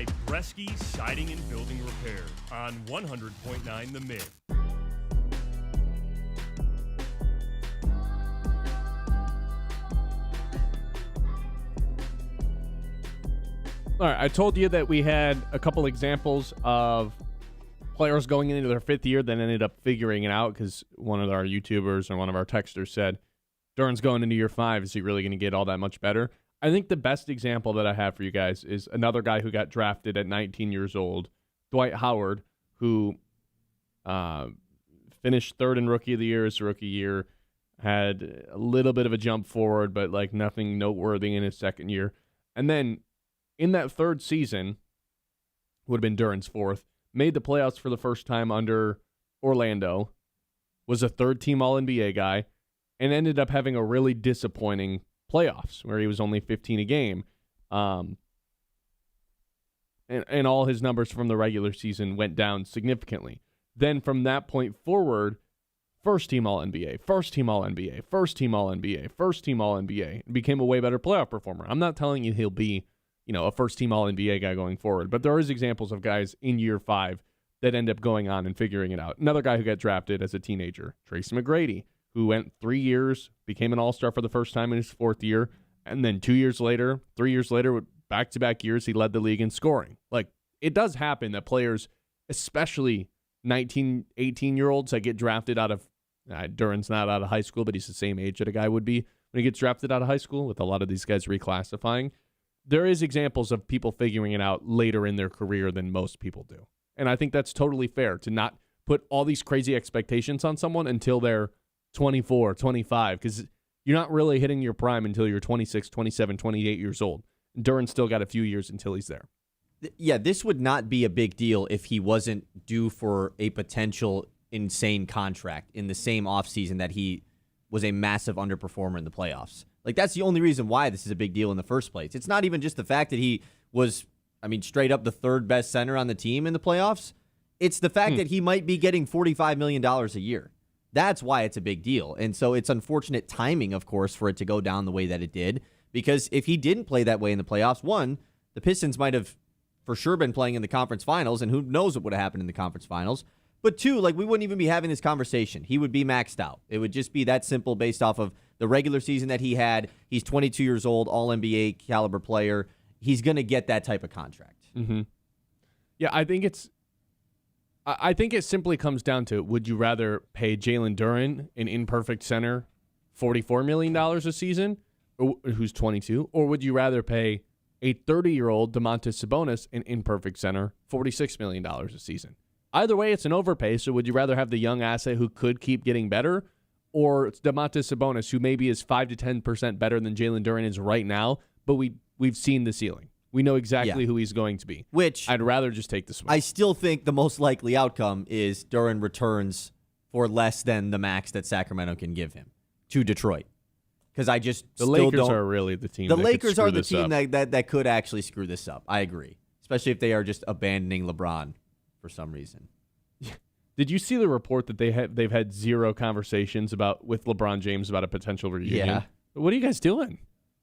by Bresky Siding and Building Repair on 100.9 The Mid. All right, I told you that we had a couple examples of players going into their fifth year that ended up figuring it out because one of our YouTubers or one of our texters said, Duren's going into year 5. Is he really going to get all that much better? I think the best example that I have for you guys is another guy who got drafted at 19 years old, Dwight Howard, who finished third in Rookie of the Year his rookie year, had a little bit of a jump forward, but like nothing noteworthy in his second year. And then in that third season, would have been Duren's fourth, made the playoffs for the first time under Orlando, was a third-team All-NBA guy, and ended up having a really disappointing playoffs where he was only 15 a game. And all his numbers from the regular season went down significantly. Then from that point forward, first-team All-NBA, first-team All-NBA, first-team All-NBA, first-team All-NBA, and became a way better playoff performer. I'm not telling you he'll be a first-team All-NBA guy going forward. But there is examples of guys in year 5 that end up going on and figuring it out. Another guy who got drafted as a teenager, Tracy McGrady, who went 3 years, became an all-star for the first time in his 4th year, and then 3 years later, with back-to-back years, he led the league in scoring. Like, it does happen that players, especially 19, 18-year-olds that get drafted out of, Duren's not out of high school, but he's the same age that a guy would be when he gets drafted out of high school, with a lot of these guys reclassifying. There is examples of people figuring it out later in their career than most people do. And I think that's totally fair to not put all these crazy expectations on someone until they're 24, 25, because you're not really hitting your prime until you're 26, 27, 28 years old. Duren still got a few years until he's there. Yeah, this would not be a big deal if he wasn't due for a potential insane contract in the same offseason that he was a massive underperformer in the playoffs. Like, that's the only reason why this is a big deal in the first place. It's not even just the fact that he was, straight up the third best center on the team in the playoffs. It's the fact that he might be getting $45 million a year. That's why it's a big deal. And so it's unfortunate timing, of course, for it to go down the way that it did. Because if he didn't play that way in the playoffs, one, the Pistons might have for sure been playing in the conference finals, and who knows what would have happened in the conference finals. But two, we wouldn't even be having this conversation. He would be maxed out. It would just be that simple based off of the regular season that he had. He's 22 years old, All-NBA caliber player. He's going to get that type of contract. Mm-hmm. Yeah, I think it simply comes down to, would you rather pay Jalen Duren, an imperfect center, $44 million a season, who's 22, or would you rather pay a 30-year-old Domantas Sabonis, an imperfect center, $46 million a season? Either way, it's an overpay, so would you rather have the young asset who could keep getting better, or it's Domantas Sabonis, who maybe is 5 to 10% better than Jalen Duren is right now, but we've seen the ceiling. We know exactly who he's going to be. Which I'd rather just take the swing. I still think the most likely outcome is Duren returns for less than the max that Sacramento can give him to Detroit. Because I just the Lakers are really the team. The Lakers are the team that could actually screw this up. I agree, especially if they are just abandoning LeBron for some reason. Did you see the report that they've had zero conversations with LeBron James about a potential reunion? Yeah. What are you guys doing?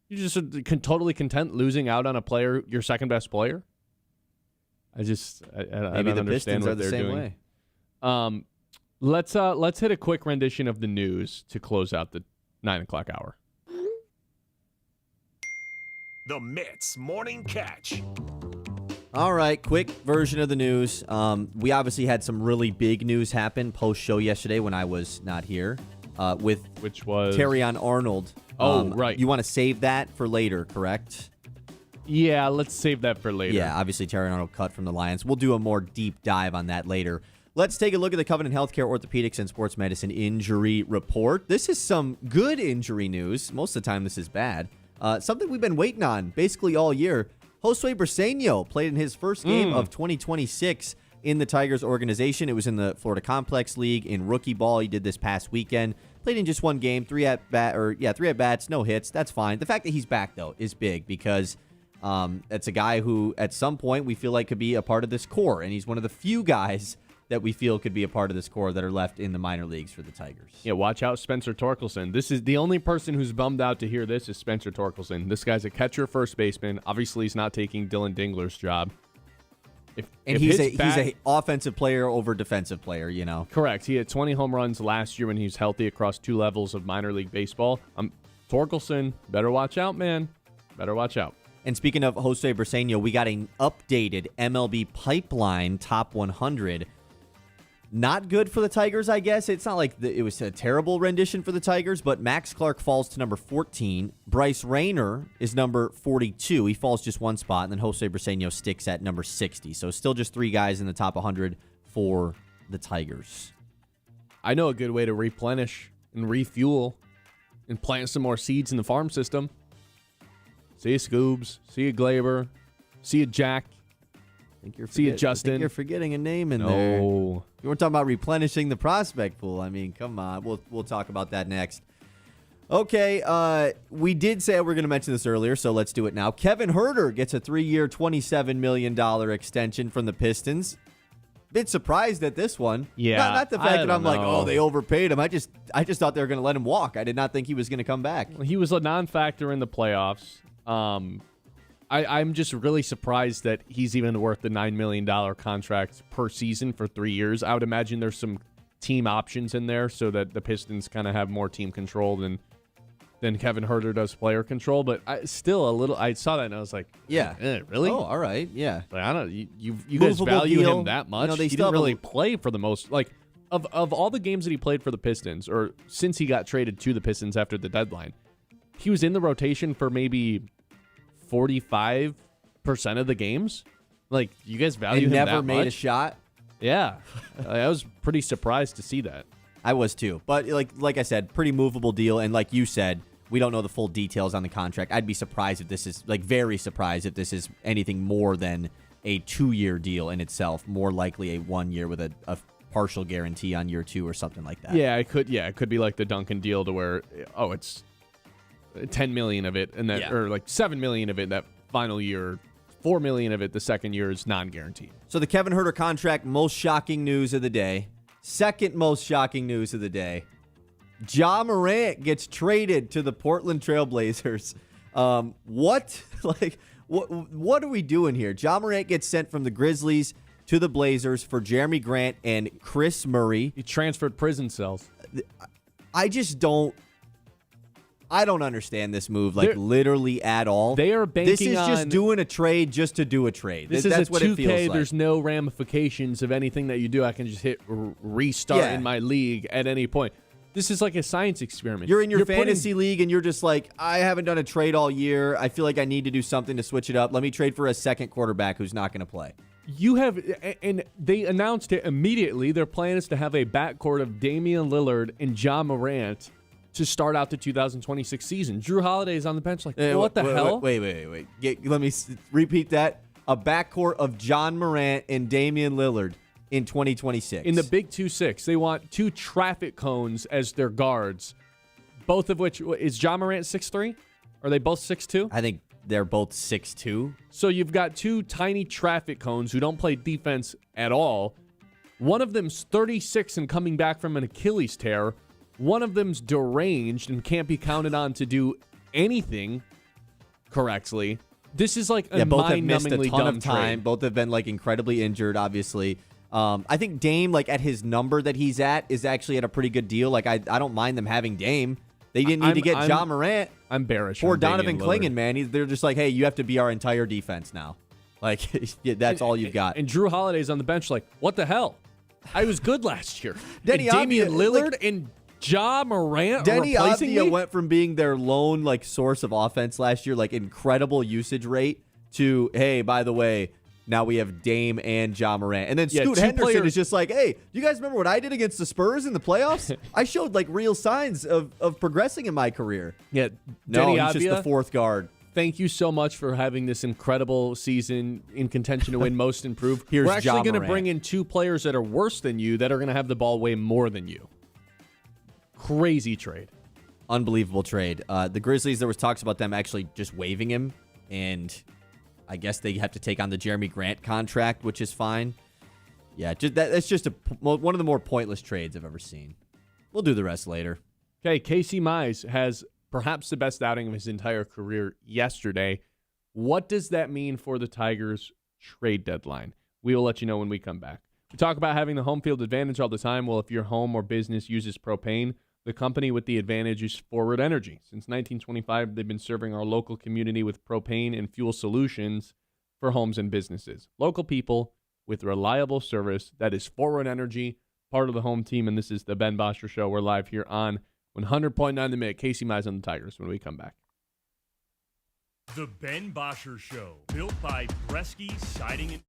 You're just totally content losing out on a player, your second best player? I don't understand what they're doing. Way. Let's hit a quick rendition of the news to close out the 9 o'clock hour. The Mitts Morning Catch. All right, quick version of the news. We obviously had some really big news happen post-show yesterday when I was not here. Which was Terrion Arnold. Right. You want to save that for later, correct? Yeah, let's save that for later. Yeah, obviously Terrion Arnold cut from the Lions. We'll do a more deep dive on that later. Let's take a look at the Covenant Healthcare Orthopedics and Sports Medicine injury report. This is some good injury news. Most of the time this is bad. Something we've been waiting on basically all year. Josue Briseño played in his first game of 2026 in the Tigers organization. It was in the Florida Complex League in rookie ball. He did this past weekend. Played in just one game, 3 at-bats, no hits. That's fine. The fact that he's back, though, is big because it's a guy who, at some point, we feel like could be a part of this core, and he's one of the few guys that we feel could be a part of this core that are left in the minor leagues for the Tigers. Yeah, watch out, Spencer Torkelson. This is the only person who's bummed out to hear this is Spencer Torkelson. This guy's a catcher, first baseman. Obviously, he's not taking Dylan Dingler's job. He's a offensive player over defensive player, you know. Correct. He had 20 home runs last year when he was healthy across 2 levels of minor league baseball. Torkelson, better watch out, man. Better watch out. And speaking of Jose Briseño, we got an updated MLB pipeline top 100. Not good for the Tigers, I guess. It's not like it was a terrible rendition for the Tigers, but Max Clark falls to number 14. Bryce Rayner is number 42. He falls just 1 spot, and then Jose Briseño sticks at number 60. So still just 3 guys in the top 100 for the Tigers. I know a good way to replenish and refuel and plant some more seeds in the farm system. See you, Scoobs. See you, Glaber. See you, Jack. See you, Justin. I think you're forgetting a name in there. You weren't talking about replenishing the prospect pool. I mean, come on. We'll talk about that next. Okay, we did say we're going to mention this earlier, so let's do it now. Kevin Huerter gets a 3-year, $27 million extension from the Pistons. Bit surprised at this one. Yeah. Not the fact that I'm like, oh, they overpaid him. I just thought they were going to let him walk. I did not think he was going to come back. He was a non-factor in the playoffs. I'm just really surprised that he's even worth the $9 million contract per season for 3 years. I would imagine there's some team options in there so that the Pistons kind of have more team control than Kevin Huerter does player control. But I saw that and I was like, really? Oh, all right, yeah. Like, I don't. You guys value him that much? He didn't really play for the most. Like of all the games that he played for the Pistons, or since he got traded to the Pistons after the deadline, he was in the rotation for maybe 45% of the games. Like, you guys value him that much? Never made a shot? Yeah. I was pretty surprised to see that. I was too. But like I said, pretty movable deal. And like you said, we don't know the full details on the contract. I'd be surprised if this is, very surprised if this is anything more than a 2-year deal in itself. More likely a 1 year with a partial guarantee on year 2 or something like that. Yeah, it could be like the Duncan deal to where, it's 10 million of it, and that, or like 7 million of it that final year, 4 million of it the second year is non-guaranteed. So the Kevin Huerter contract, most shocking news of the day. Second most shocking news of the day. Ja Morant gets traded to the Portland Trailblazers. What? What are we doing here? Ja Morant gets sent from the Grizzlies to the Blazers for Jeremy Grant and Chris Murray. He transferred prison cells. I don't understand this move, literally at all. They are banking on... This is just doing a trade just to do a trade. That's what 2K, it feels like. There's no ramifications of anything that you do. I can just hit restart in my league at any point. This is like a science experiment. You're in your fantasy league, and you're just like, I haven't done a trade all year. I feel like I need to do something to switch it up. Let me trade for a second quarterback who's not going to play. You have, and they announced it immediately. Their plan is to have a backcourt of Damian Lillard and Ja Morant to start out the 2026 season. Drew Holiday's on the bench like, what the hell? Wait. Let me repeat that. A backcourt of John Morant and Damian Lillard in 2026. In the Big 2-6, they want 2 traffic cones as their guards, both of which, is John Morant 6'3"? Are they both 6'2"? I think they're both 6'2". So you've got 2 tiny traffic cones who don't play defense at all. One of them's 36 and coming back from an Achilles tear. One of them's deranged and can't be counted on to do anything correctly. This is like a both have missed a mind-numbingly ton dumb of time. trade. Both have been incredibly injured, obviously. I think Dame, at his number that he's at, is actually at a pretty good deal. I don't mind them having Dame. They didn't need to get Ja Morant. I'm bearish. Poor Donovan Clingan, man. They're just like, hey, you have to be our entire defense now. That's all you've got. And Drew Holiday's on the bench like, what the hell? I was good last year. Damian Lillard and Ja Morant Denny replacing Avdia me? went from being their lone source of offense last year, incredible usage rate, to, hey, by the way, now we have Dame and Ja Morant. And then Scoot Henderson is just like, hey, do you guys remember what I did against the Spurs in the playoffs? I showed real signs of progressing in my career. Yeah, no, Denny he's Avdia, just the fourth guard. Thank you so much for having this incredible season in contention to win Most Improved. Here's We're actually Ja going to Morant. bring in 2 players that are worse than you that are going to have the ball way more than you. Crazy trade. Unbelievable trade. The Grizzlies, there was talks about them actually just waiving him, and I guess they have to take on the Jeremy Grant contract, which is fine. Yeah, that's just one of the more pointless trades I've ever seen. We'll do the rest later. Okay, Casey Mize has perhaps the best outing of his entire career yesterday. What does that mean for the Tigers trade deadline? We will let you know when we come back. We talk about having the home field advantage all the time. Well, if your home or business uses propane, the company with the advantage is Forward Energy. Since 1925, they've been serving our local community with propane and fuel solutions for homes and businesses. Local people with reliable service. That is Forward Energy, part of the home team, and this is the Ben Bosscher Show. We're live here on 100.9 The Minute. Casey Mize on the Tigers when we come back. The Ben Bosscher Show, built by Bresky Siding and...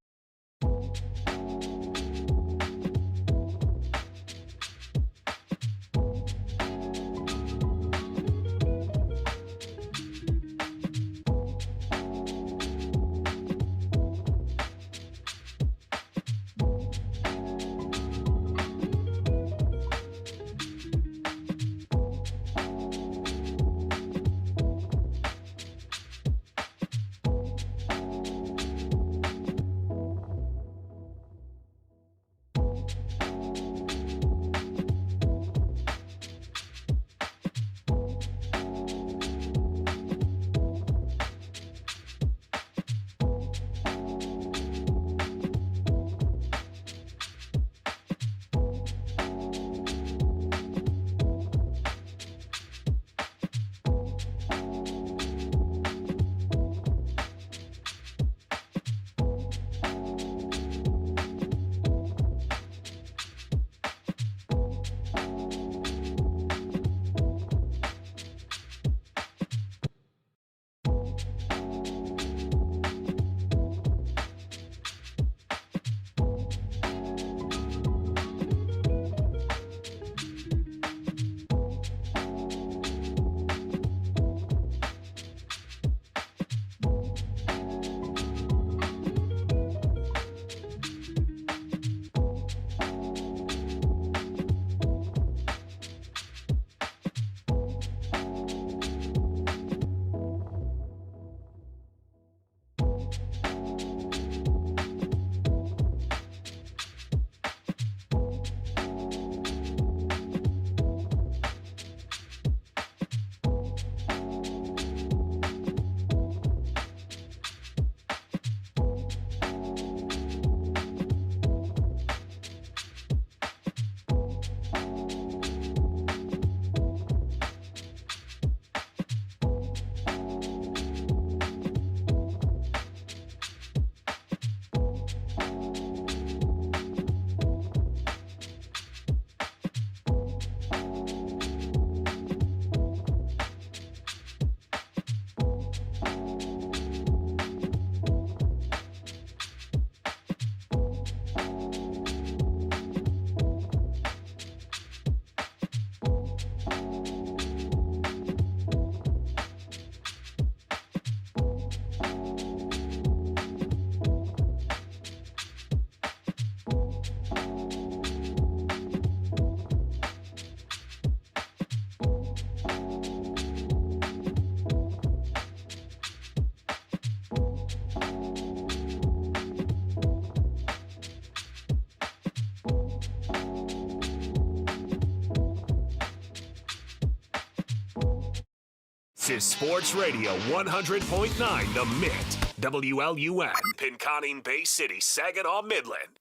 This is Sports Radio 100.9 The Mid. WLUN, Pinconning Bay City, Saginaw, Midland.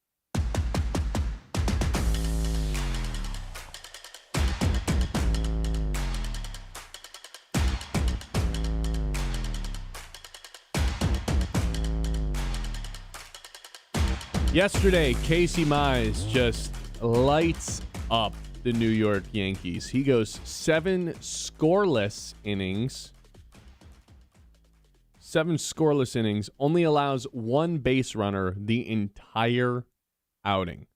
Yesterday, Casey Mize just lights up the New York Yankees. He goes 7 scoreless innings. 7 scoreless innings. Only allows 1 base runner the entire outing.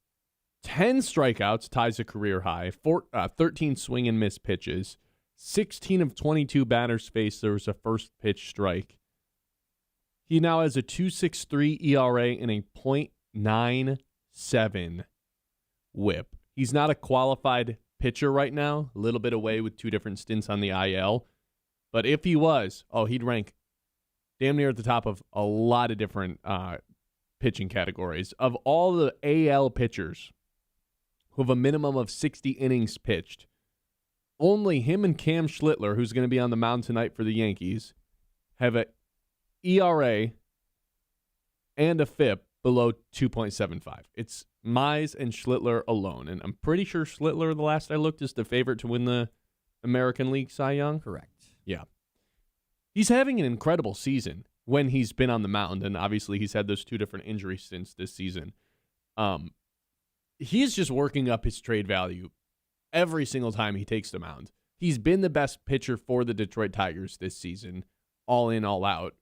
10 strikeouts, ties a career high. 13 swing and miss pitches. 16 of 22 batters faced, there was a first pitch strike. He now has a 2.63 ERA and a .97 whip. He's not a qualified pitcher right now, a little bit away with 2 different stints on the IL. But if he was, he'd rank damn near at the top of a lot of different pitching categories. Of all the AL pitchers who have a minimum of 60 innings pitched, only him and Cam Schlittler, who's going to be on the mound tonight for the Yankees, have an ERA and a FIP below 2.75. It's Mize and Schlittler alone. And I'm pretty sure Schlittler, the last I looked, is the favorite to win the American League Cy Young. Correct. Yeah. He's having an incredible season when he's been on the mound. And obviously he's had those 2 different injuries since this season. He's just working up his trade value every single time he takes the mound. He's been the best pitcher for the Detroit Tigers this season, all in, all out,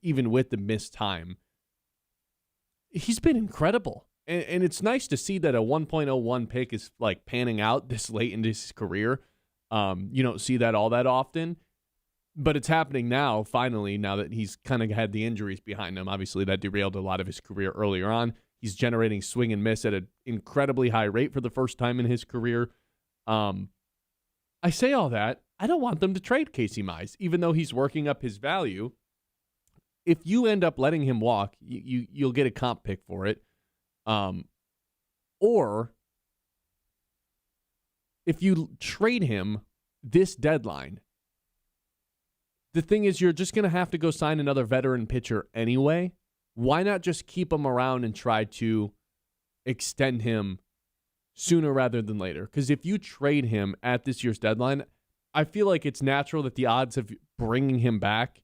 even with the missed time. He's been incredible. And it's nice to see that a 1.01 pick is like panning out this late into his career. You don't see that all that often, but it's happening now, finally, now that he's kind of had the injuries behind him. Obviously, that derailed a lot of his career earlier on. He's generating swing and miss at an incredibly high rate for the first time in his career. I say all that. I don't want them to trade Casey Mize, even though he's working up his value. If you end up letting him walk, you'll get a comp pick for it. Or if you trade him this deadline, the thing is you're just going to have to go sign another veteran pitcher anyway. Why not just keep him around and try to extend him sooner rather than later? Because if you trade him at this year's deadline, I feel like it's natural that the odds of bringing him back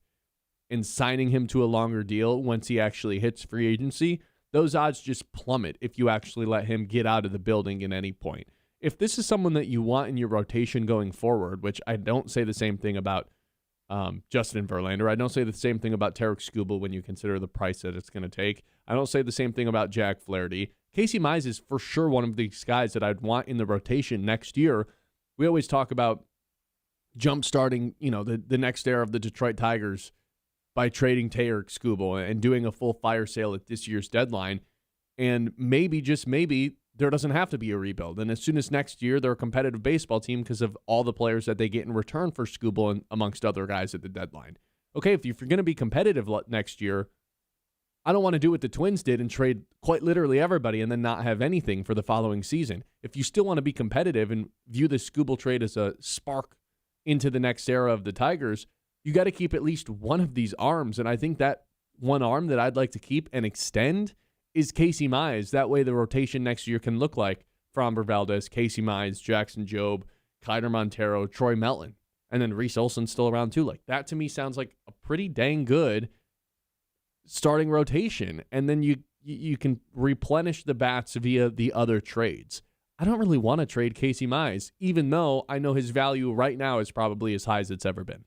and signing him to a longer deal once he actually hits free agency, those odds just plummet if you actually let him get out of the building at any point. If this is someone that you want in your rotation going forward, which I don't say the same thing about Justin Verlander. I don't say the same thing about Tarek Skubal when you consider the price that it's going to take. I don't say the same thing about Jack Flaherty. Casey Mize is for sure one of these guys that I'd want in the rotation next year. We always talk about jump-starting, the next era of the Detroit Tigers by trading Tarek Skubal and doing a full fire sale at this year's deadline. And maybe, just maybe, there doesn't have to be a rebuild. And as soon as next year, they're a competitive baseball team because of all the players that they get in return for Skubal and amongst other guys at the deadline. Okay, if you're going to be competitive next year, I don't want to do what the Twins did and trade quite literally everybody and then not have anything for the following season. If you still want to be competitive and view the Skubal trade as a spark into the next era of the Tigers, you got to keep at least one of these arms. And I think that one arm that I'd like to keep and extend is Casey Mize. That way the rotation next year can look like Framber Valdez, Casey Mize, Jackson Jobe, Kiner Montero, Troy Melton, and then Reese Olson's still around too. Like, that to me sounds like a pretty dang good starting rotation. And then you can replenish the bats via the other trades. I don't really want to trade Casey Mize, even though I know his value right now is probably as high as it's ever been.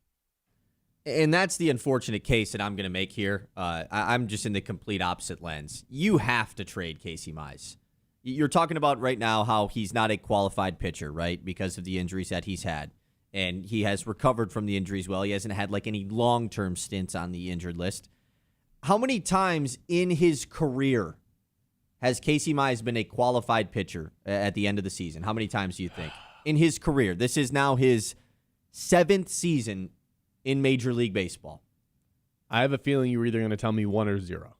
And that's the unfortunate case that I'm going to make here. I'm just in the complete opposite lens. You have to trade Casey Mize. You're talking about right now how he's not a qualified pitcher, right, because of the injuries that he's had. And he has recovered from the injuries well. He hasn't had like any long-term stints on the injured list. How many times in his career has Casey Mize been a qualified pitcher at the end of the season? How many times do you think? In his career. This is now his 7th season in Major League Baseball. I have a feeling you were either going to tell me 1 or 0.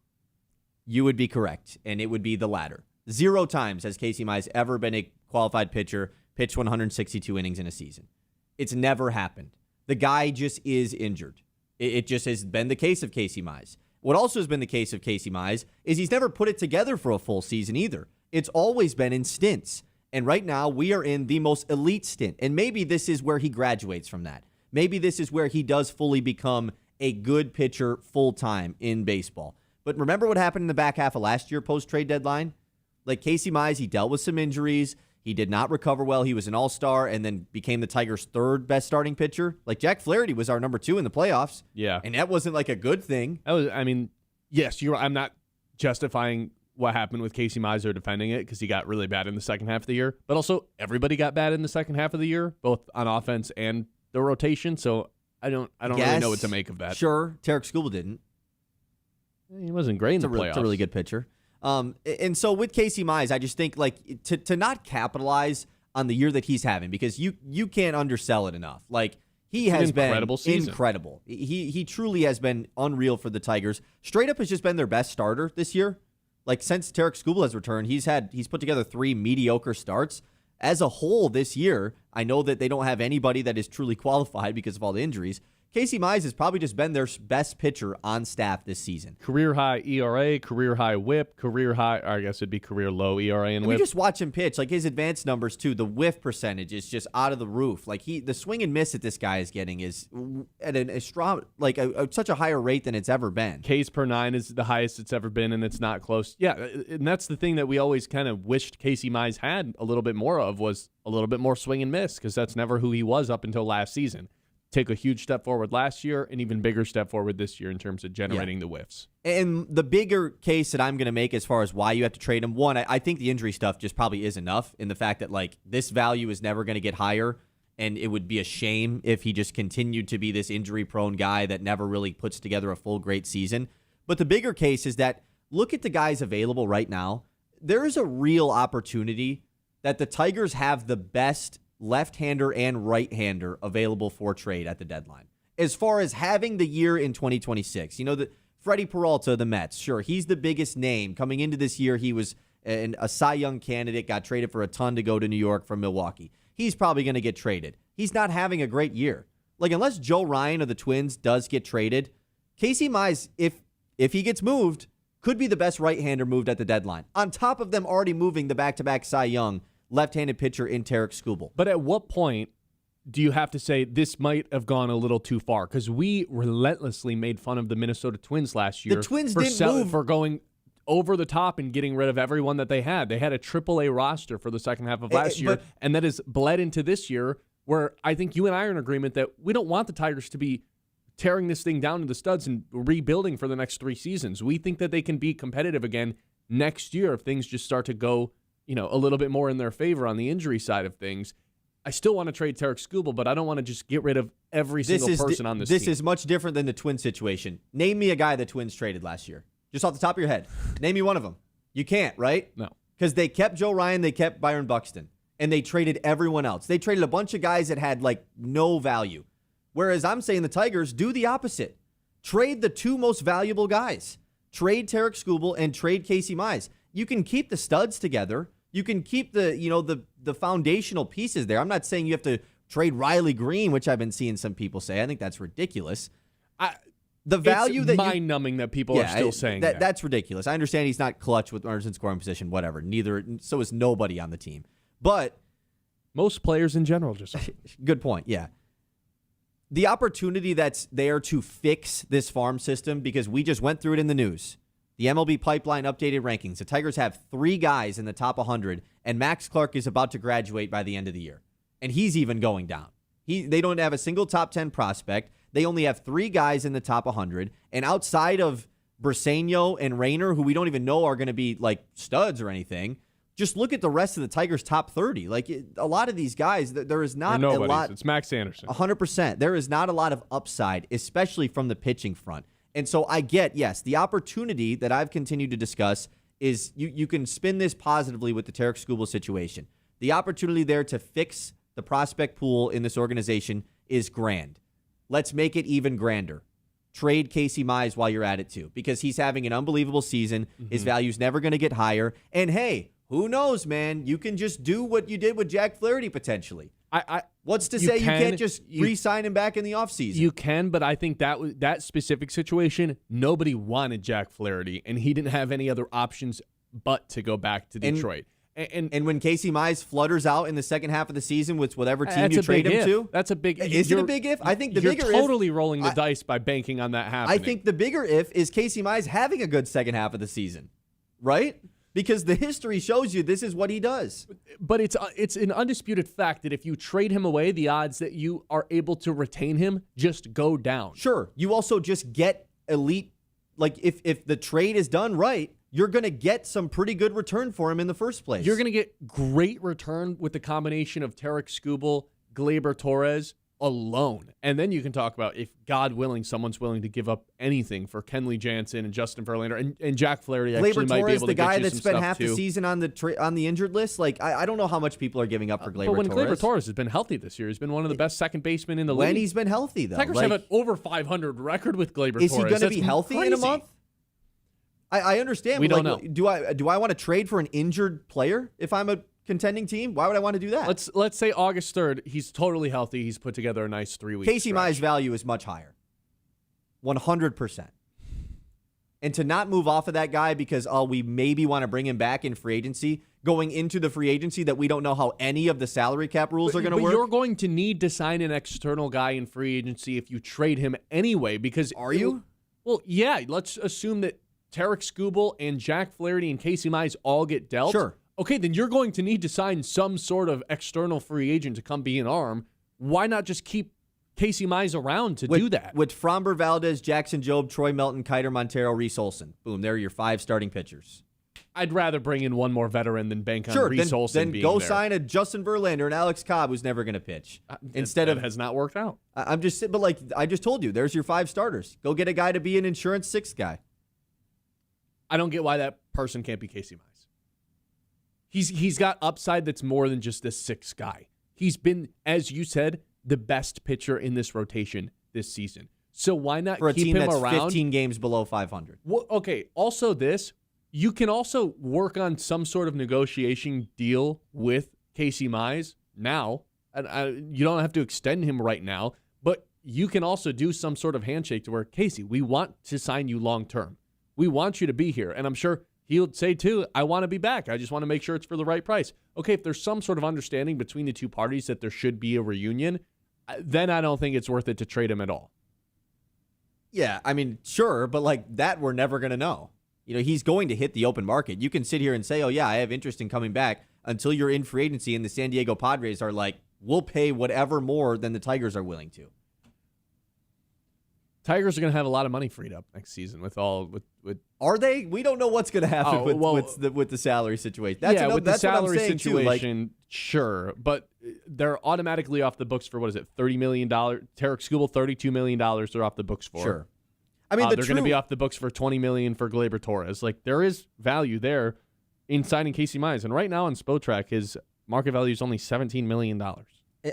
You would be correct, and it would be the latter. 0 times has Casey Mize ever been a qualified pitcher, pitched 162 innings in a season. It's never happened. The guy just is injured. It just has been the case of Casey Mize. What also has been the case of Casey Mize is he's never put it together for a full season either. It's always been in stints. And right now, we are in the most elite stint. And maybe this is where he graduates from that. Maybe this is where he does fully become a good pitcher full-time in baseball. But remember what happened in the back half of last year post-trade deadline? Like Casey Mize, he dealt with some injuries. He did not recover well. He was an all-star and then became the Tigers' 3rd best starting pitcher. Like Jack Flaherty was our number 2 in the playoffs. Yeah. And that wasn't like a good thing. Yes, I'm not justifying what happened with Casey Mize or defending it because he got really bad in the second half of the year. But also, everybody got bad in the second half of the year, both on offense and the rotation. So I don't really know what to make of that. Sure, Tarek Skubal didn't. He wasn't great in the playoffs. It's a really good pitcher. And so with Casey Mize, I just think like to not capitalize on the year that he's having, because you can't undersell it enough. Like, he has been incredible. He truly has been unreal for the Tigers. Straight up has just been their best starter this year. Like, since Tarek Skubal has returned, he's put together 3 mediocre starts. As a whole this year, I know that they don't have anybody that is truly qualified because of all the injuries. Casey Mize has probably just been their best pitcher on staff this season. Career high ERA, career high whip, career high, or I guess it'd be career low ERA and We whip. just watch him pitch. Like, his advanced numbers, too, the whiff percentage is just out of the roof. Like, the swing and miss that this guy is getting is at such a higher rate than it's ever been. Ks per 9 is the highest it's ever been, and it's not close. Yeah, and that's the thing that we always kind of wished Casey Mize had a little bit more of, was a little bit more swing and miss, because that's never who he was up until last season. Take a huge step forward last year, an even bigger step forward this year in terms of generating the whiffs. And the bigger case that I'm going to make as far as why you have to trade him, one, I think the injury stuff just probably is enough, in the fact that, like, this value is never going to get higher, and it would be a shame if he just continued to be this injury-prone guy that never really puts together a full great season. But the bigger case is that, look at the guys available right now. There is a real opportunity that the Tigers have the best left-hander and right-hander available for trade at the deadline. As far as having the year in 2026, Freddie Peralta of the Mets, sure, he's the biggest name. Coming into this year, he was a Cy Young candidate, got traded for a ton to go to New York from Milwaukee. He's probably going to get traded. He's not having a great year. Like, unless Joe Ryan of the Twins does get traded, Casey Mize, if he gets moved, could be the best right-hander moved at the deadline. On top of them already moving the back-to-back Cy Young left-handed pitcher in Terrion Skubal. But at what point do you have to say this might have gone a little too far? Because we relentlessly made fun of the Minnesota Twins last year. The Twins didn't move for going over the top and getting rid of everyone that they had. They had a AAA roster for the second half of last year, and that has bled into this year, where I think you and I are in agreement that we don't want the Tigers to be tearing this thing down to the studs and rebuilding for the next 3 seasons. We think that they can be competitive again next year if things just start to go a little bit more in their favor on the injury side of things. I still want to trade Terrion Skubal, but I don't want to just get rid of every single person on this team. This is much different than the Twins situation. Name me a guy the Twins traded last year. Just off the top of your head. Name me one of them. You can't, right? No. Because they kept Joe Ryan, they kept Byron Buxton, and they traded everyone else. They traded a bunch of guys that had, like, no value. Whereas I'm saying the Tigers do the opposite. Trade the 2 most valuable guys. Trade Terrion Skubal and trade Casey Mize. You can keep the studs together. You can keep the foundational pieces there. I'm not saying you have to trade Riley Green, which I've been seeing some people say. I think that's ridiculous. The value it's that mind-numbing that people are still saying that. That's ridiculous. I understand he's not clutch with runners in scoring position, whatever. So is nobody on the team. But most players in general just are. Good point, yeah. The opportunity that's there to fix this farm system, because we just went through it in the news. The MLB Pipeline updated rankings. The Tigers have 3 guys in the top 100, and Max Clark is about to graduate by the end of the year. And he's even going down. They don't have a single top 10 prospect. They only have 3 guys in the top 100. And outside of Briseño and Rayner, who we don't even know are going to be like studs or anything, just look at the rest of the Tigers' top 30. Like, a lot of these guys, there is not a lot. It's Max Anderson. 100%. There is not a lot of upside, especially from the pitching front. And so I get, yes, the opportunity that I've continued to discuss is you can spin this positively with the Terrion Skubal situation. The opportunity there to fix the prospect pool in this organization is grand. Let's make it even grander. Trade Casey Mize while you're at it, too, because he's having an unbelievable season. Mm-hmm. His value's never going to get higher. And, hey, who knows, man? You can just do what you did with Jack Flaherty, potentially. What's to say you can't just re-sign him back in the offseason? You can, but I think that specific situation, nobody wanted Jack Flaherty, and he didn't have any other options but to go back to Detroit. And when Casey Mize flutters out in the second half of the season with whatever team you trade him to, that's a big. Is it a big if? I think the bigger if. You're totally rolling the dice by banking on that happening. I think the bigger if is Casey Mize having a good second half of the season, right? Because the history shows you this is what he does. But it's an undisputed fact that if you trade him away, the odds that you are able to retain him just go down. Sure. You also just get elite. Like, if the trade is done right, you're going to get some pretty good return for him in the first place. You're going to get great return with the combination of Terrion Skubal, Gleyber Torres alone. And then you can talk about if, God willing, someone's willing to give up anything for Kenley Jansen and Justin Verlander and Jack Flaherty actually Gleyber might Torres, be able to get you some stuff, the guy that spent half the season on the injured list. Like, I don't know how much people are giving up for Gleyber Torres. But when Gleyber Torres has been healthy this year, he's been one of the best second basemen in the league. When he's been healthy, though. Tigers have an over 500 record with Gleyber Torres. Is he going to be healthy in a month? I understand. We don't know. Do I want to trade for an injured player if I'm a contending team? Why would I want to do that? Let's say August 3rd, he's totally healthy. He's put together a nice 3-week Casey stretch. Mize value is much higher. 100%. And to not move off of that guy because, we maybe want to bring him back in free agency, going into the free agency that we don't know how any of the salary cap rules are going to work. But you're going to need to sign an external guy in free agency if you trade him anyway. Because Are you? Well, yeah. Let's assume that Tarek Skubal and Jack Flaherty and Casey Mize all get dealt. Sure. Okay, then you're going to need to sign some sort of external free agent to come be an arm. Why not just keep Casey Mize around to do that? With Framber Valdez, Jackson Jobe, Troy Melton, Kiter Montero, Reese Olson. Boom, there are your 5 starting pitchers. I'd rather bring in one more veteran than bank on Reese Olson then being go there. sign a Justin Verlander and Alex Cobb who's never going to pitch. Instead that of has not worked out. I'm just but like I just told you, there's your 5 starters. Go get a guy to be an insurance 6 guy. I don't get why that person can't be Casey Mize. He's got upside that's more than just this 6 guy. He's been, as you said, the best pitcher in this rotation this season. So why not For a keep team him that's around? 15 games below 500. Well, okay, also this, you can also work on some sort of negotiation deal with Casey Mize now. You don't have to extend him right now, but you can also do some sort of handshake to where, Casey, we want to sign you long term. We want you to be here. And I'm sure he'll say, too, I want to be back. I just want to make sure it's for the right price. Okay, if there's some sort of understanding between the two parties that there should be a reunion, then I don't think it's worth it to trade him at all. Yeah, I mean, sure, but like that we're never going to know. You know, he's going to hit the open market. You can sit here and say, oh, yeah, I have interest in coming back until you're in free agency and the San Diego Padres are like, we'll pay whatever more than the Tigers are willing to. Tigers are going to have a lot of money freed up next season with Are they? We don't know what's going to happen with the salary situation. With the that's salary what I'm saying situation, too. sure, but they're automatically off the books for, what is it, $30 million? Tarek Skubal, $32 million they're off the books for. Sure. I mean, they're going to be off the books for $20 million for Gleyber Torres. Like, there is value there in signing Casey Mize. And right now on Spotrac, his market value is only $17 million.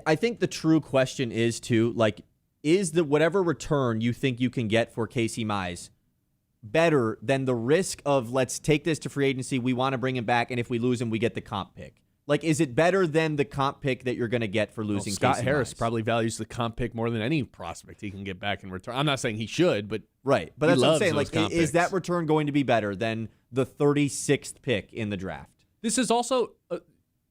I think the true question is, too, like, is the whatever return you think you can get for Casey Mize better than the risk of, let's take this to free agency, we want to bring him back, and if we lose him, we get the comp pick? Like, is it better than the comp pick that you're going to get for losing Scott Casey Harris Mize? probably values the comp pick more than any prospect he can get back in return. I'm not saying he should, but right. But that's what I'm saying. Like, comp is picks. that return going to be better than the 36th pick in the draft? This is also,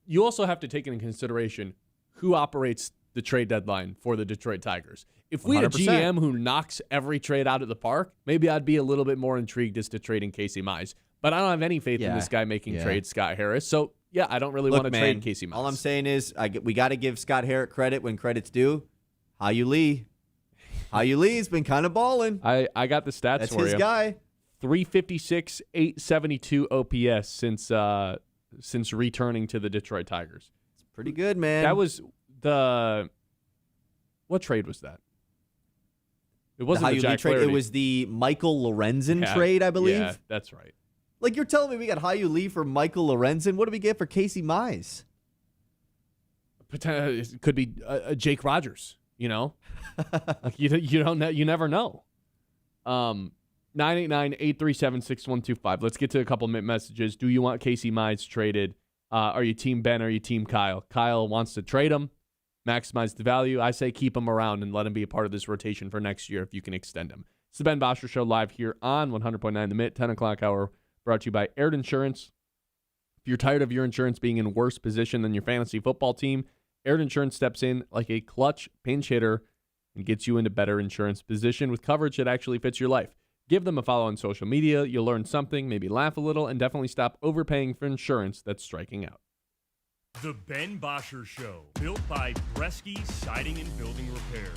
you also have to take into consideration who operates the trade deadline for the Detroit Tigers. If we had a 100%. GM who knocks every trade out of the park, maybe I'd be a little bit more intrigued as to trading Casey Mize. But I don't have any faith in this guy making trades, Scott Harris. So, yeah, I don't really want to trade Casey Mize. All I'm saying is we got to give Scott Harris credit when credit's due. How-Yu Lee has been kind of balling. I got the stats That's for you. his guy. 356, 872 OPS since returning to the Detroit Tigers. It's pretty good, man. That was what trade was that? It wasn't the Jack trade. Flaherty. It was the Michael Lorenzen trade, I believe. Yeah, that's right. Like, you're telling me we got How-Yu Lee for Michael Lorenzen? What do we get for Casey Mize? It could be Jake Rogers, you know? Like you don't know, you never know. 989-837-6125. Let's get to a couple messages. Do you want Casey Mize traded? Are you team Ben or are you team Kyle? Kyle wants to trade him, maximize the value. I say keep him around and let him be a part of this rotation for next year if you can extend him. It's the Ben Bosscher Show live here on 100.9 The Mitt, 10 o'clock hour, brought to you by Aired Insurance. If you're tired of your insurance being in worse position than your fantasy football team, Aired Insurance steps in like a clutch pinch hitter and gets you into better insurance position with coverage that actually fits your life. Give them a follow on social media. You'll learn something, maybe laugh a little, and definitely stop overpaying for insurance that's striking out. The Ben Bosscher Show, built by Bresky Siding and Building Repair.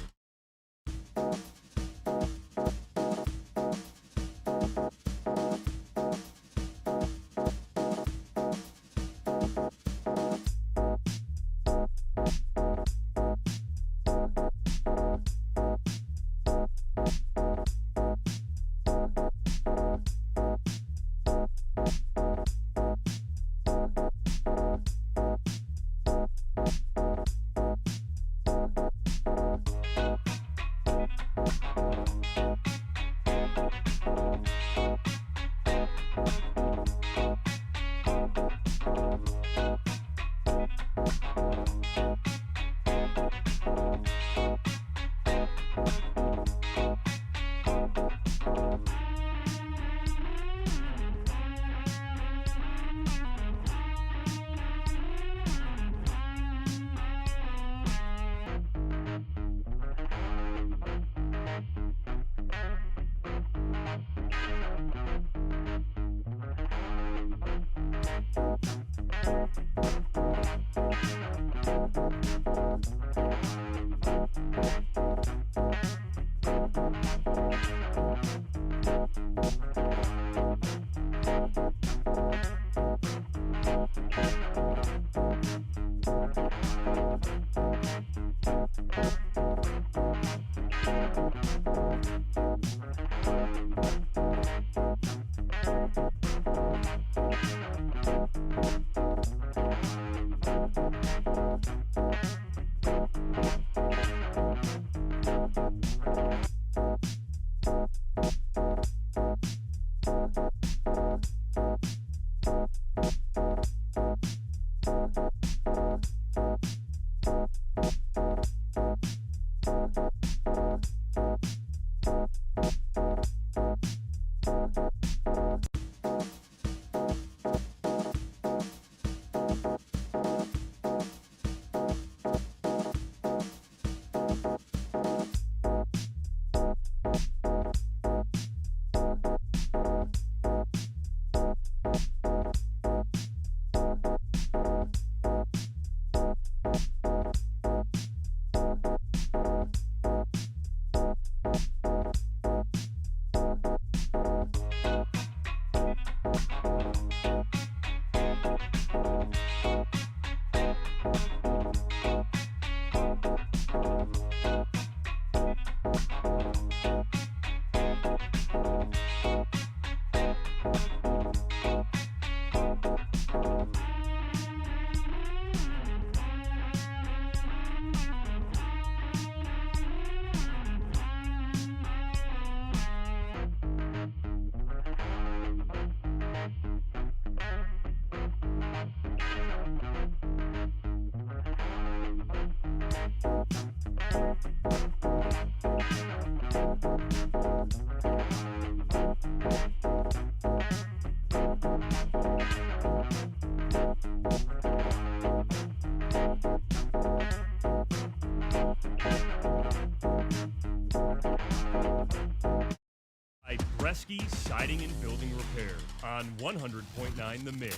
Bresky Siding and Building Repair on 100.9 The Mid.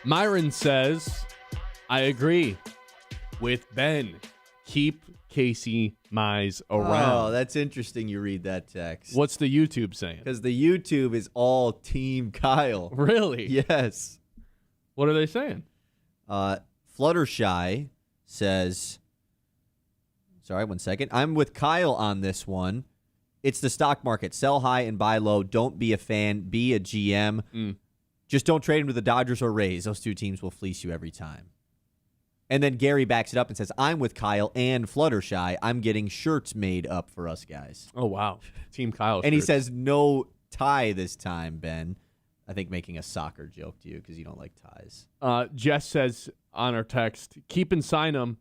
Myron says, I agree with Ben. Keep Casey Mize around. Oh, that's interesting you read that text. What's the YouTube saying? Because the YouTube is all Team Kyle. Really? Yes. What are they saying? Fluttershy says, sorry, 1 second. I'm with Kyle on this one. It's the stock market. Sell high and buy low. Don't be a fan. Be a GM. Just don't trade him to the Dodgers or Rays. Those two teams will fleece you every time. And then Gary backs it up and says, I'm with Kyle and Fluttershy. I'm getting shirts made up for us guys. Oh, wow. Team Kyle And he shirts. says, no tie this time, Ben. I think making a soccer joke to you because you don't like ties. Jess says on our text, keep and sign him.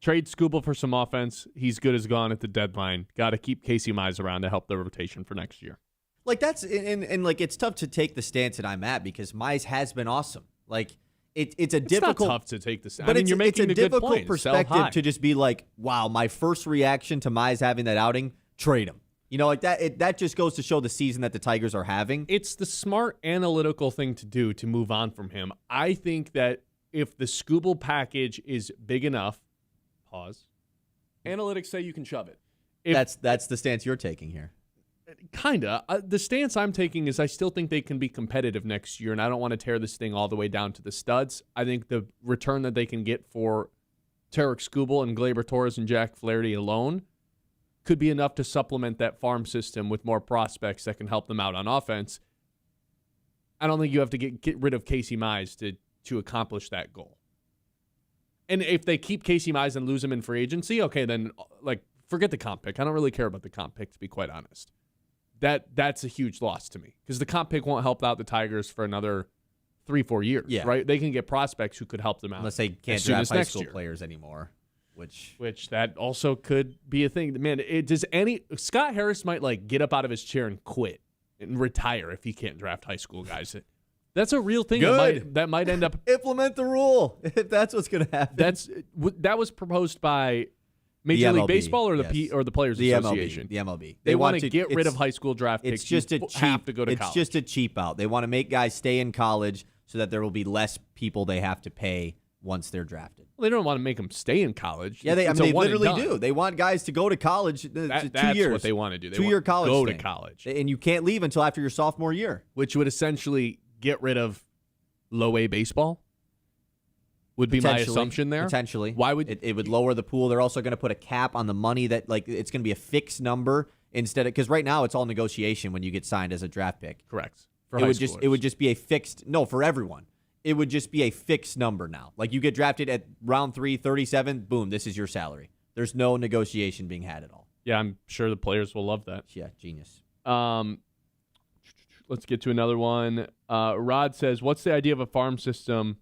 Trade Scooble for some offense. He's good as gone at the deadline. Got to keep Casey Mize around to help the rotation for next year. Like that's and like it's tough to take the stance that I'm at because Mize has been awesome. Like it's a difficult. Not tough to take the stance. But I mean, you're making it's a a good difficult point. perspective to just be like, wow, my first reaction to Mize having that outing, trade him. You know, like that. That just goes to show the season that the Tigers are having. It's the smart analytical thing to do to move on from him. I think that if the Scooble package is big enough, pause. Analytics say you can shove it. That's the stance you're taking here. Kinda. The stance I'm taking is I still think they can be competitive next year, and I don't want to tear this thing all the way down to the studs. I think the return that they can get for Tarek Skubal and Gleyber Torres and Jack Flaherty alone could be enough to supplement that farm system with more prospects that can help them out on offense. I don't think you have to get rid of Casey Mize to accomplish that goal. And if they keep Casey Mize and lose him in free agency, okay, then like forget the comp pick. I don't really care about the comp pick, to be quite honest. That's a huge loss to me because the comp pick won't help out the Tigers for another 3-4 years, right? They can get prospects who could help them out. Unless they can't draft high school players anymore, which that also could be a thing. Man, Scott Harris might like get up out of his chair and quit and retire if he can't draft high school guys. That's a real thing. That might end up implement the rule if that's what's going to happen. That was proposed by Major League Baseball or the Players Association. The MLB. They want to get rid of high school draft picks. It's just have to go to college. It's just a cheap out. They want to make guys stay in college so that there will be less people they have to pay once they're drafted. Well, they don't want to make them stay in college. Yeah, they literally do. They want guys to go to college. 2 that's years. What they want to do. They 2-year college. Go thing. to college, and you can't leave until after your sophomore year, which would essentially get rid of low A baseball. Would be my assumption there. Potentially, why would it would lower the pool? They're also going to put a cap on the money that it's going to be a fixed number instead of because right now it's all negotiation when you get signed as a draft pick. Correct. It would just be a fixed for everyone. It would just be a fixed number now. Like you get drafted at round 3, 37, boom, this is your salary. There's no negotiation being had at all. Yeah, I'm sure the players will love that. Yeah, genius. Let's get to another one. Rod says, what's the idea of a farm system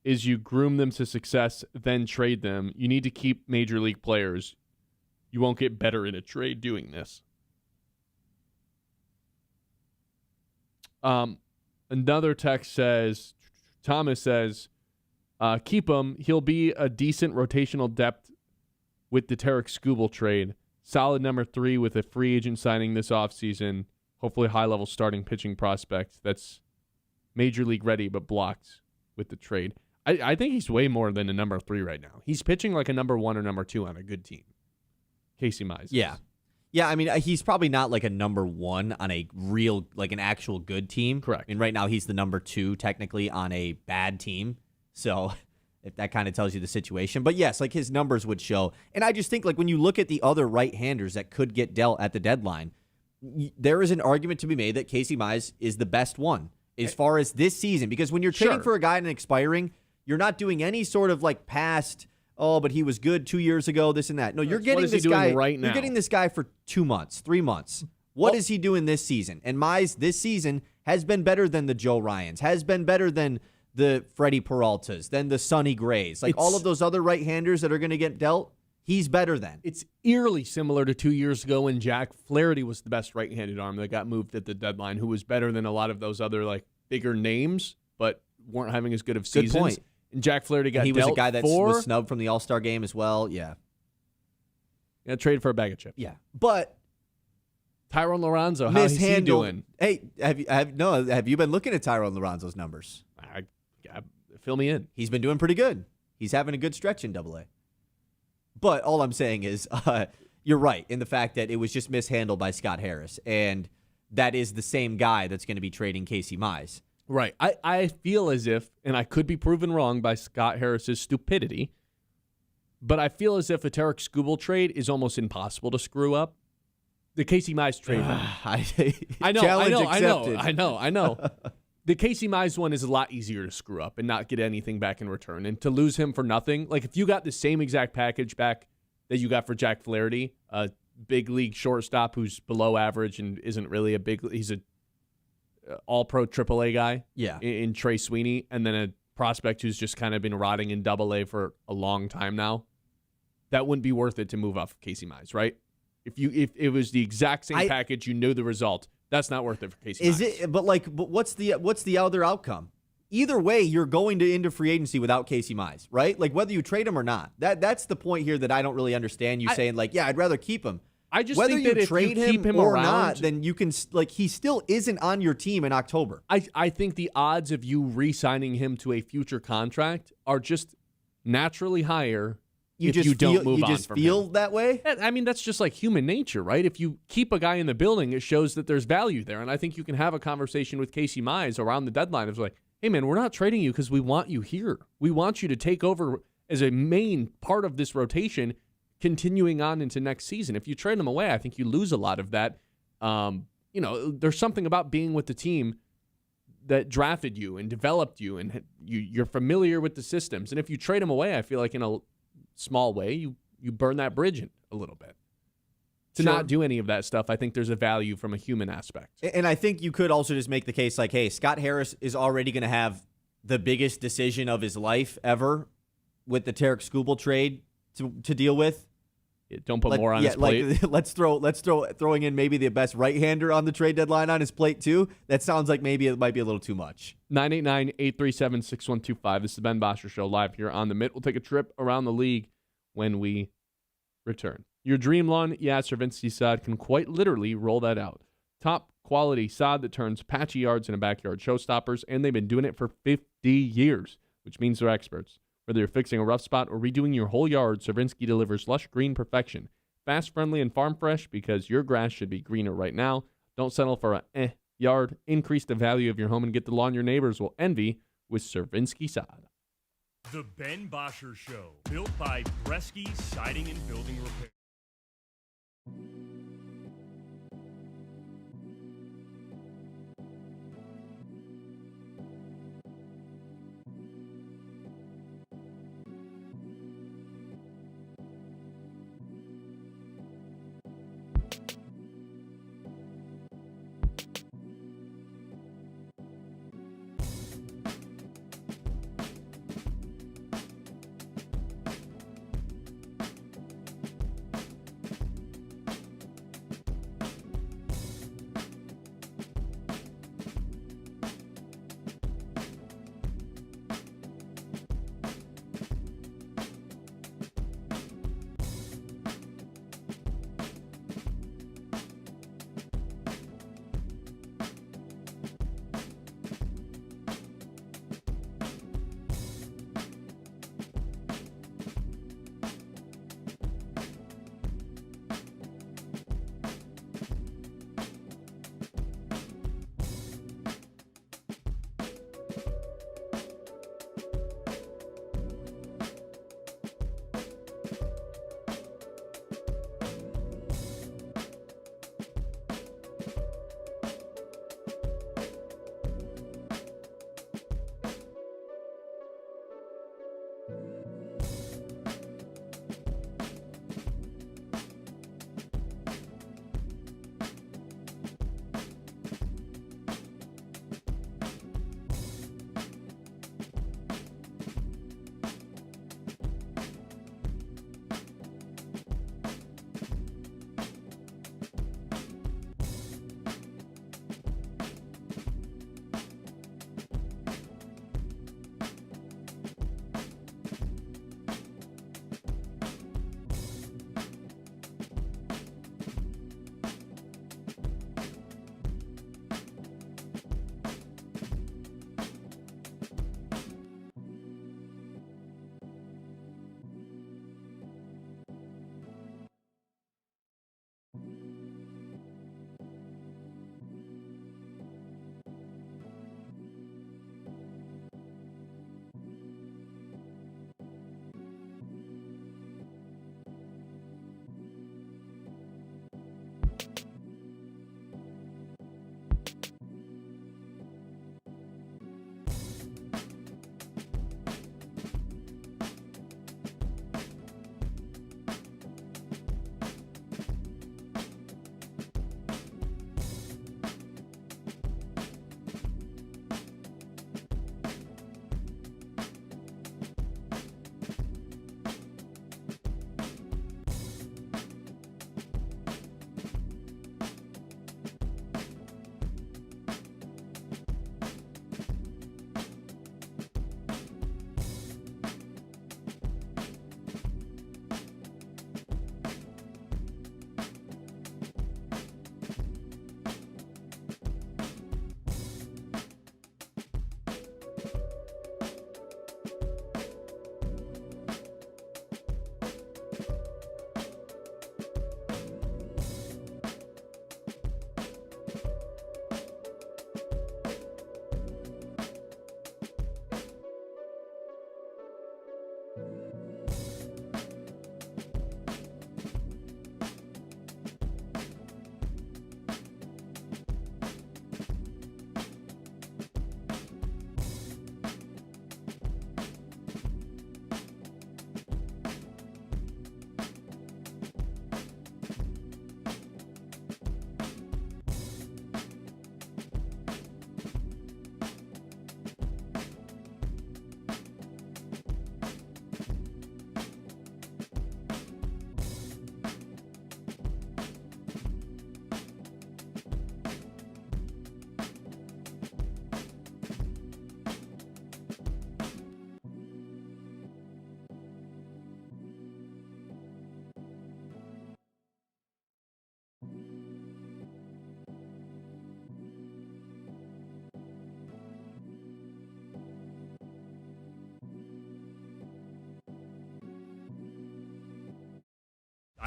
is you groom them to success, then trade them. You need to keep major league players. You won't get better in a trade doing this. Another text says, Thomas says, keep him. He'll be a decent rotational depth with the Tarek Skubal trade. Solid number 3 with a free agent signing this offseason. Hopefully high-level starting pitching prospect that's major league ready but blocked with the trade. I think he's way more than a number 3 right now. He's pitching like a number 1 or number 2 on a good team. Casey Mize. Yeah. Yeah, I mean, he's probably not like a number 1 on a real, like an actual good team. Correct. I mean, right now he's the number 2 technically on a bad team. So if that kind of tells you the situation. But yes, like his numbers would show. And I just think like when you look at the other right-handers that could get dealt at the deadline, there is an argument to be made that Casey Mize is the best one as far as this season. Because when you're trading for a guy and expiring, you're not doing any sort of like past, oh, but he was good 2 years ago, this and that. No, you're getting this guy right now. You're getting this guy for 2 months, 3 months. What is he doing this season? And Mize this season has been better than the Joe Ryans, has been better than the Freddie Peraltas, than the Sonny Grays. Like all of those other right-handers that are going to get dealt, he's better than. It's eerily similar to 2 years ago when Jack Flaherty was the best right-handed arm that got moved at the deadline, who was better than a lot of those other like bigger names, but weren't having as good of seasons. Good point. And Jack Flaherty got he dealt was a guy that for, was snubbed from the All-Star game as well. Yeah. Got traded for a bag of chips. Yeah. But Tyrone Lorenzo, how's he doing? Hey, have you been looking at Tyrone Lorenzo's numbers? Fill me in. He's been doing pretty good. He's having a good stretch in AA. But all I'm saying is you're right in the fact that it was just mishandled by Scott Harris, and that is the same guy that's going to be trading Casey Mize. Right. I feel as if, and I could be proven wrong by Scott Harris's stupidity, but I feel as if a Tarek Skubal trade is almost impossible to screw up. The Casey Mize trade. I know. The Casey Mize one is a lot easier to screw up and not get anything back in return. And to lose him for nothing, like if you got the same exact package back that you got for Jack Flaherty, a big league shortstop who's below average and isn't really he's a all-pro AAA guy in Trey Sweeney, and then a prospect who's just kind of been rotting in AA for a long time now, that wouldn't be worth it to move off Casey Mize, right? If it was the exact same package, you knew the result, that's not worth it for Casey Mize. Is it? But what's the other outcome? Either way, you're going into free agency without Casey Mize, right? Like whether you trade him or not. That's the point here that I don't really understand you saying like, yeah, I'd rather keep him. I just whether think you that trade if you keep him or around, not, then you can like he still isn't on your team in October. I think the odds of you re-signing him to a future contract are just naturally higher. You just feel that way? I mean, that's just like human nature, right? If you keep a guy in the building, it shows that there's value there. And I think you can have a conversation with Casey Mize around the deadline. It's like, hey, man, we're not trading you because we want you here. We want you to take over as a main part of this rotation continuing on into next season. If you trade him away, I think you lose a lot of that. There's something about being with the team that drafted you and developed you, and you're familiar with the systems. And if you trade him away, I feel like in a small way, you burn that bridge in a little bit. To not do any of that stuff, I think there's a value from a human aspect. And I think you could also just make the case like, hey, Scott Harris is already going to have the biggest decision of his life ever with the Tarek Skubal trade to deal with. Don't put more on his plate. Let's throwing in maybe the best right-hander on the trade deadline on his plate too. That sounds like maybe it might be a little too much. 989-837-6125. This is the Ben Bosscher Show live here on the Mitt. We'll take a trip around the league when we return. Your dream lawn, Stravinsky sod can quite literally roll that out. Top quality sod that turns patchy yards into backyard showstoppers, and they've been doing it for 50 years. which means they're experts. Whether you're fixing a rough spot or redoing your whole yard, Cervinsky delivers lush green perfection. Fast, friendly, and farm fresh because your grass should be greener right now. Don't settle for a yard. Increase the value of your home and get the lawn your neighbors will envy with Cervinsky sod. The Ben Bosscher Show, built by Bresky Siding and Building Repair.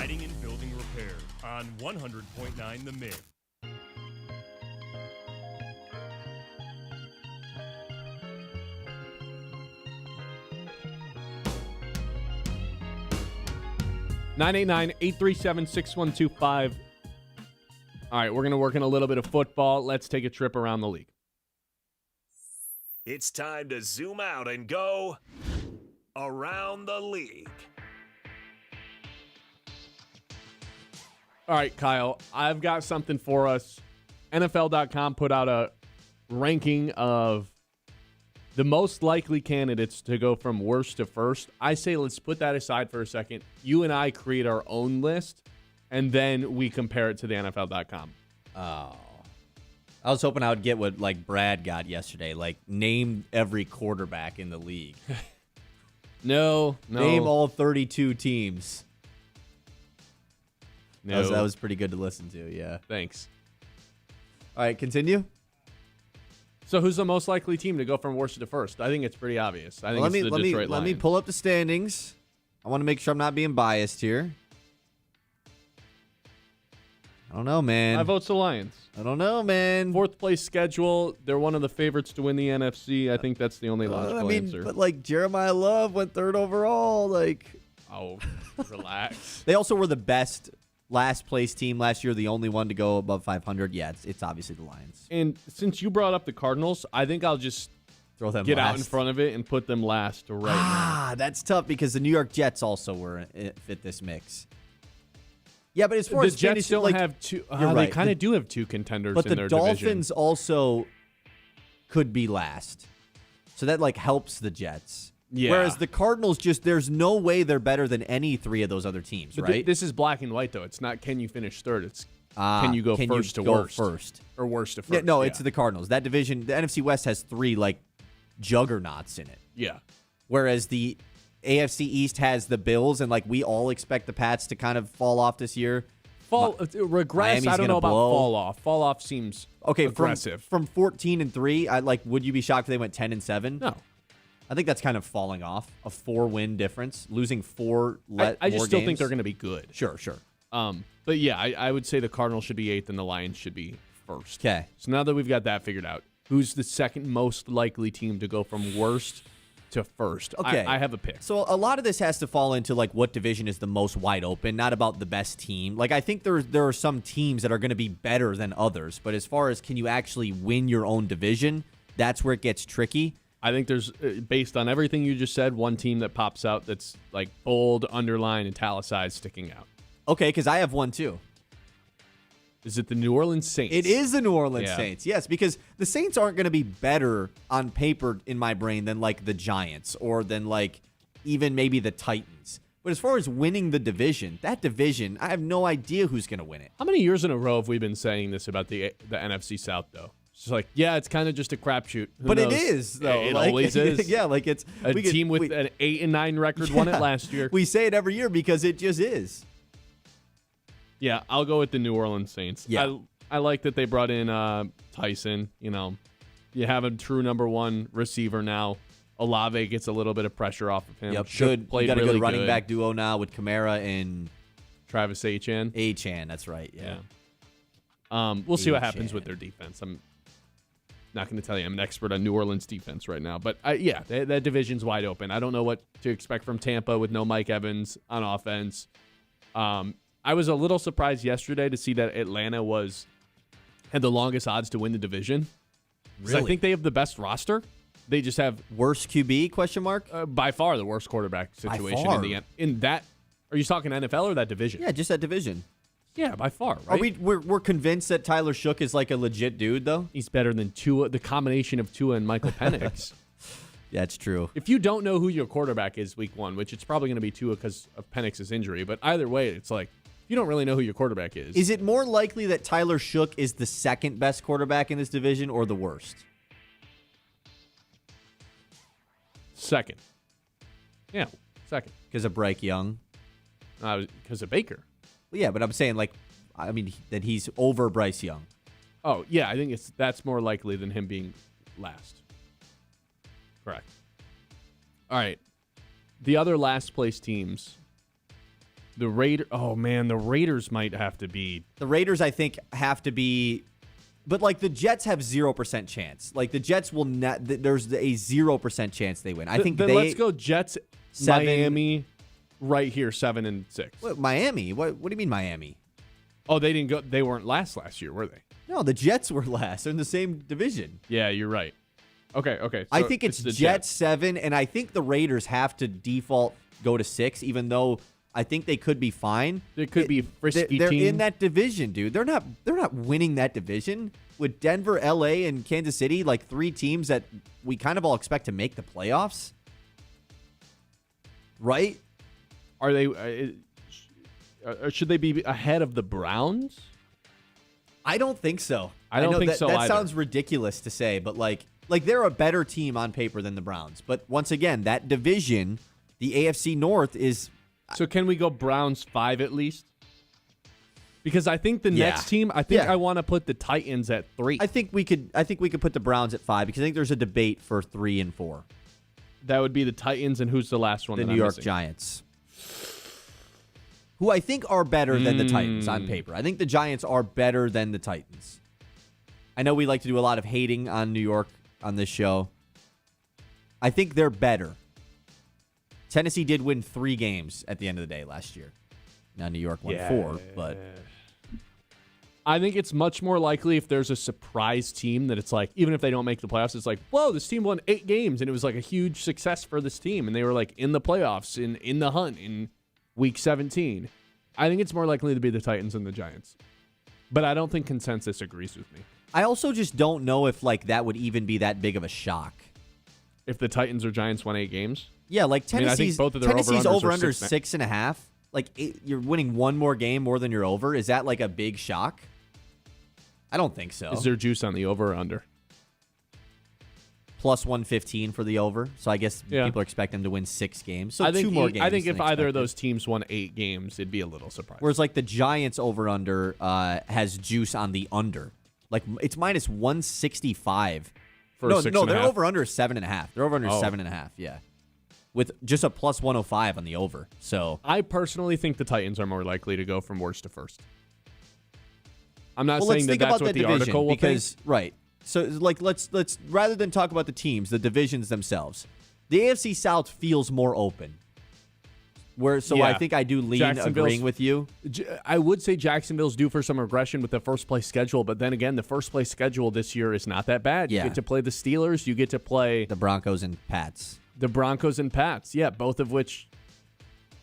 Siding and Building Repair on 100.9 The Mid. (989) 837-6125. All right, we're going to work in a little bit of football. Let's take a trip around the league. It's time to zoom out and go around the league. All right, Kyle, I've got something for us. NFL.com put out a ranking of the most likely candidates to go from worst to first. I say let's put that aside for a second. You and I create our own list, and then we compare it to the NFL.com. Oh. I was hoping I would get what, like, Brad got yesterday. Like, name every quarterback in the league. No. Name all 32 teams. No. That was pretty good to listen to, yeah. Thanks. All right, continue. So who's the most likely team to go from worst to first? I think it's pretty obvious. I think it's the Detroit Lions. Let me pull up the standings. I want to make sure I'm not being biased here. I don't know, man. I vote the Lions. I don't know, man. Fourth place schedule. They're one of the favorites to win the NFC. I think that's the only logical answer. But like Jeremiah Love went third overall. Like, oh, relax. They also were the best last place team last year, the only one to go above 500. Yeah, it's obviously the Lions. And since you brought up the Cardinals, I think I'll just throw them get last. out in front of it and put them last right now. That's tough because the New York Jets also were fit this mix. Yeah, but as far as the Jets don't have two. You're right. They kind of do have two contenders in their division. But the Dolphins also could be last, so that like helps the Jets. Yeah. Whereas the Cardinals, there's no way they're better than any three of those other teams, but right? This is black and white though. It's not can you finish third. It's can you go first to worst or worst to first. Yeah, no, it's the Cardinals. That division, the NFC West has three like juggernauts in it. Yeah. Whereas the AFC East has the Bills, and like we all expect the Pats to kind of fall off this year. Regress. Miami's I don't know about blow. fall off. Fall off seems aggressive. From 14-3. Would you be shocked if they went 10-7? No. I think that's kind of falling off. A 4-win difference, losing four. I just still games. think they're going to be good. Sure. But yeah, I would say the Cardinals should be 8th and the Lions should be first. Okay. So now that we've got that figured out, who's the second most likely team to go from worst to first? Okay. I have a pick. So a lot of this has to fall into like what division is the most wide open, not about the best team. Like I think there are some teams that are going to be better than others, but as far as can you actually win your own division, that's where it gets tricky. I think there's, based on everything you just said, one team that pops out that's like bold, underlined, italicized, sticking out. Okay, because I have one too. Is it the New Orleans Saints? It is the New Orleans Saints, yes, because the Saints aren't going to be better on paper in my brain than like the Giants or than like even maybe the Titans. But as far as winning the division, I have no idea who's going to win it. How many years in a row have we been saying this about the NFC South, though? It's like, yeah, it's kind of just a crapshoot. But knows? It is, though. It always is. Yeah, like it's a team with an 8-9 record won it last year. We say it every year because it just is. Yeah, I'll go with the New Orleans Saints. Yeah. I like that they brought in Tyson. You know, you have a true number one receiver now. Olave gets a little bit of pressure off of him. Yep, played you got a really good running back duo now with Kamara and Travis Etienne. That's right. Yeah. We'll see what happens with their defense. I'm not going to tell you I'm an expert on New Orleans defense right now, but that division's wide open. I don't know what to expect from Tampa with no Mike Evans on offense. I was a little surprised yesterday to see that Atlanta had the longest odds to win the division. Really? I think they have the best roster. They just have worst QB ? By far the worst quarterback situation in that. Are you talking NFL or that division? Yeah, just that division. Yeah, by far. Right? We're convinced that Tyler Shook is like a legit dude though? He's better than Tua, the combination of Tua and Michael Penix. That's true. If you don't know who your quarterback is week one, which it's probably going to be Tua because of Penix's injury, but either way, it's like you don't really know who your quarterback is. Is it more likely that Tyler Shook is the second best quarterback in this division or the worst? Second. Yeah, second. Because of Bryce Young? Because of Baker. Well, yeah, but I'm saying that he's over Bryce Young. Oh, yeah, I think that's more likely than him being last. Correct. All right. The other last place teams The Raiders might have to be. The Raiders, I think, have to be. But, like, the Jets have 0% chance. Like, the Jets will not. There's a 0% chance they win. I think then let's go Jets, 7, Miami, right here, 7-6. What, Miami? What do you mean Miami? Oh, they didn't go. They weren't last year, were they? No, the Jets were last. They're in the same division. Yeah, you're right. Okay. So I think it's the Jets 7, and I think the Raiders have to default go to 6, even though I think they could be fine. It could be a frisky They're team. in that division, dude. They're not winning that division with Denver, LA, and Kansas City, like 3 teams that we kind of all expect to make the playoffs. Right? Are they? Should they be ahead of the Browns? I don't think so. I don't think so That either. sounds ridiculous to say, but like they're a better team on paper than the Browns. But once again, that division, the AFC North is. So can we go Browns 5 at least? Because I think the next team, I want to put the Titans at 3. I think we could put the Browns at 5 because I think there's a debate for 3 and 4. That would be the Titans, and who's the last one? The that New I'm York missing? Giants, who I think are better than the Titans on paper. I think the Giants are better than the Titans. I know we like to do a lot of hating on New York on this show. I think they're better. Tennessee did win 3 games at the end of the day last year. Now New York won 4, but I think it's much more likely if there's a surprise team that it's like, even if they don't make the playoffs, it's like, whoa, this team won 8 games, and it was like a huge success for this team, and they were like in the playoffs, in the hunt in week 17. I think it's more likely to be the Titans and the Giants. But I don't think consensus agrees with me. I also just don't know if like that would even be that big of a shock. If the Titans or Giants won 8 games? Yeah, like I think both of their Tennessee's over-under is over-unders are 6.5. Like, you're winning one more game more than you're over. Is that like a big shock? I don't think so. Is there juice on the over or under? Plus 115 for the over. So I guess people expect them to win 6 games. So 2 more games. I think if than either of expected. those teams won 8 games, it'd be a little surprising. Whereas like the Giants over-under has juice on the under. Like it's minus 165. For no, 6.5? their over-under is 7.5. Their over-under is 7.5, yeah. With just a plus 105 on the over. So I personally think the Titans are more likely to go from worst to first. I'm not saying that that's what the article will think. Right. So like let's rather than talk about the teams, the divisions themselves. The AFC South feels more open. I think I do lean agreeing with you. I would say Jacksonville's due for some regression with the first place schedule, but then again, the first place schedule this year is not that bad. Yeah. You get to play the Steelers, you get to play The Broncos and Pats. the Broncos and Pats. Yeah, both of which,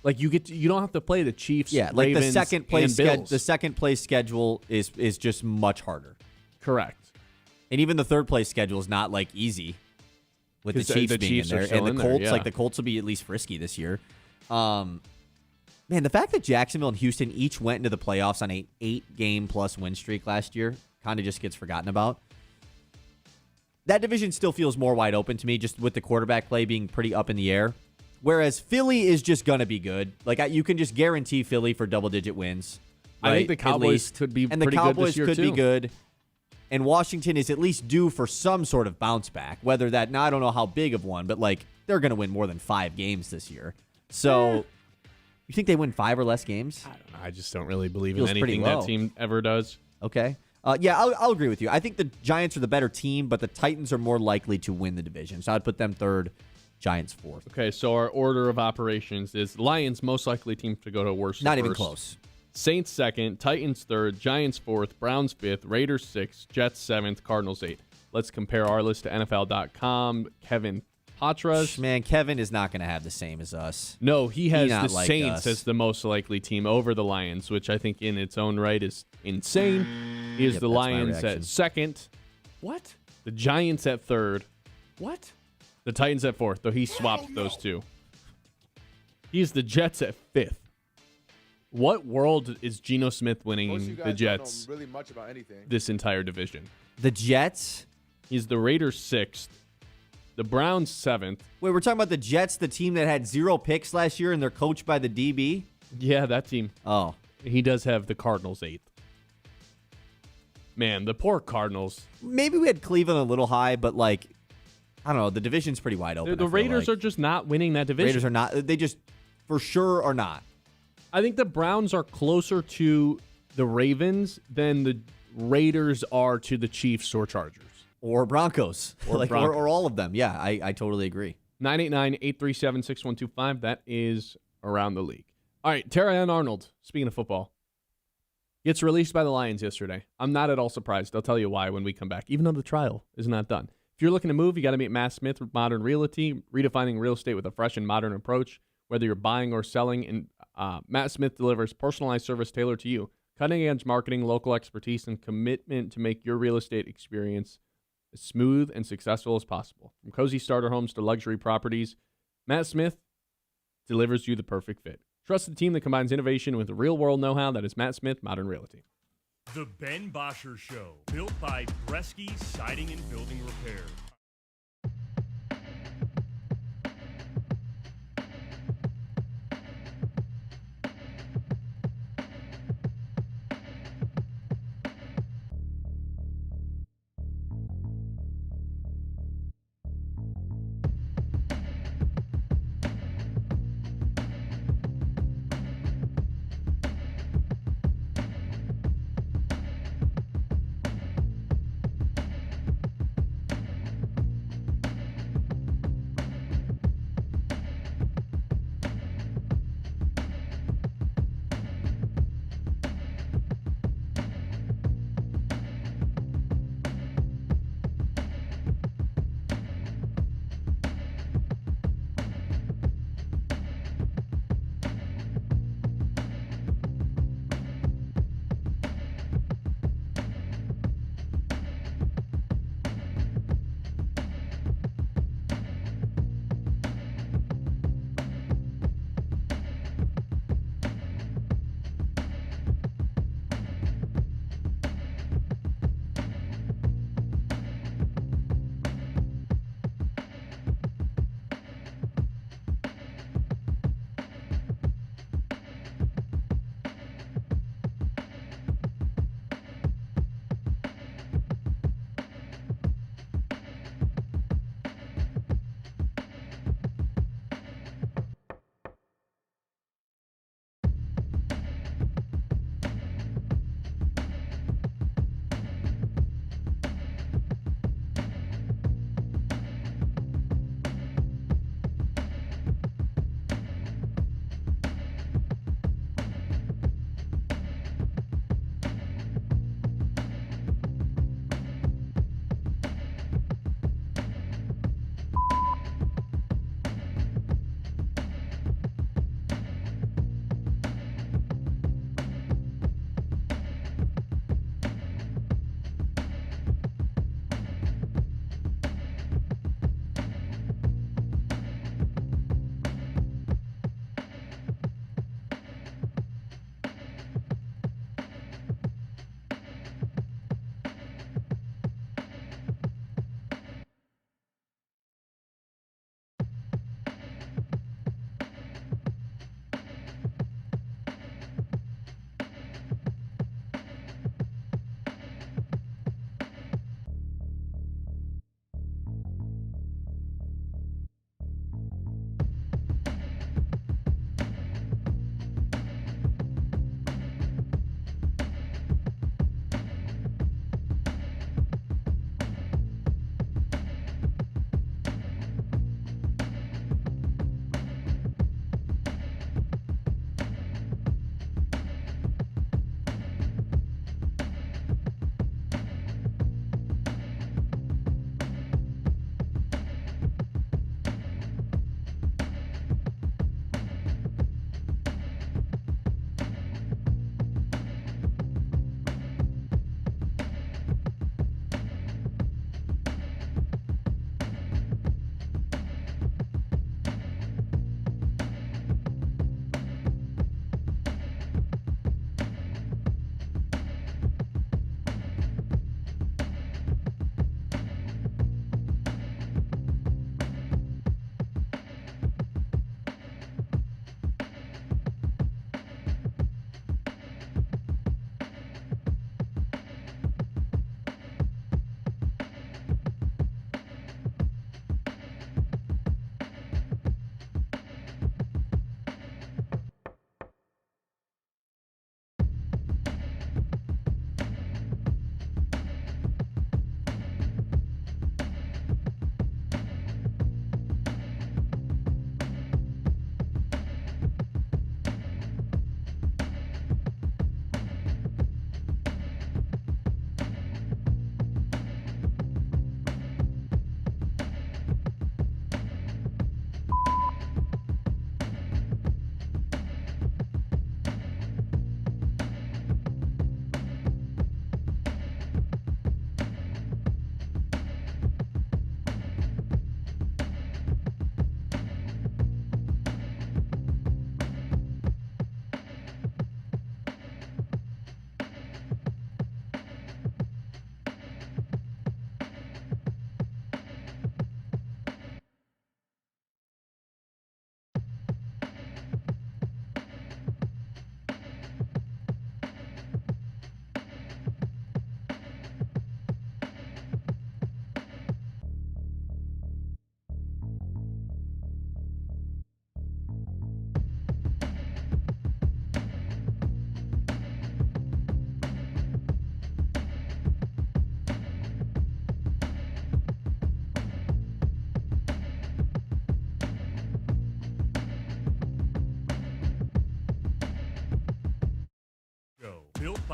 like you don't have to play the Chiefs. Yeah, like Ravens, the second place schedule is just much harder. Correct. And even the third place schedule is not like easy with the 'Cause Chiefs the being Chiefs in are there. still And in the there, Colts, yeah. like the Colts will be at least frisky this year. Man, the fact that Jacksonville and Houston each went into the playoffs on a 8-game plus win streak last year kind of just gets forgotten about. That division still feels more wide open to me, just with the quarterback play being pretty up in the air. Whereas Philly is just going to be good. Like you can just guarantee Philly for double-digit wins. I think the Cowboys could be and the pretty Cowboys good this year could too. be good. And Washington is at least due for some sort of bounce back. Whether that, now I don't know how big of one, but like they're going to win more than 5 games this year. So you think they win 5 or less games? I don't know. I just don't really believe in Feels pretty anything low. that team ever does. Okay. Yeah, I'll agree with you. I think the Giants are the better team, but the Titans are more likely to win the division. So I'd put them 3rd, Giants 4th. Okay, so our order of operations is Lions most likely team to go to worst. Not to even first. close. Saints 2nd, Titans 3rd, Giants 4th, Browns 5th, Raiders 6th, Jets 7th, Cardinals 8th. Let's compare our list to NFL.com. Kevin Patras. Man, Kevin is not going to have the same as us. No, he has not the like Saints us. as the most likely team over the Lions, which I think in its own right is insane. He has Yep, the that's my Lions at reaction. 2nd. What? The Giants at 3rd. What? The Titans at 4th, though he swapped those two. He's the Jets at 5th. What world is Geno Smith Most of you winning guys the don't Jets know really much about anything. this entire division? The Jets? He's the Raiders 6th. The Browns 7th. Wait, we're talking about the Jets, the team that had 0 picks last year, and they're coached by the DB? Yeah, that team. Oh. He does have the Cardinals 8th. Man, the poor Cardinals. Maybe we had Cleveland a little high, but like, I don't know. The division's pretty wide open. The Raiders are just not winning that division. Raiders are not. They just for sure are not. I think the Browns are closer to the Ravens than the Raiders are to the Chiefs or Chargers. Or Broncos. Or all of them. Yeah, I totally agree. 989-837-6125. That is around the league. All right, Terrion Arnold, speaking of football, gets released by the Lions yesterday. I'm not at all surprised. I'll tell you why when we come back, even though the trial is not done. If you're looking to move, you got to meet Matt Smith with Modern Realty, redefining real estate with a fresh and modern approach. Whether you're buying or selling, and Matt Smith delivers personalized service tailored to you. Cutting-edge marketing, local expertise, and commitment to make your real estate experience as smooth and successful as possible. From cozy starter homes to luxury properties, Matt Smith delivers you the perfect fit. Trust the team that combines innovation with real-world know-how. That is Matt Smith, Modern Realty. The Ben Bosscher Show, built by Bresky Siding and Building Repair.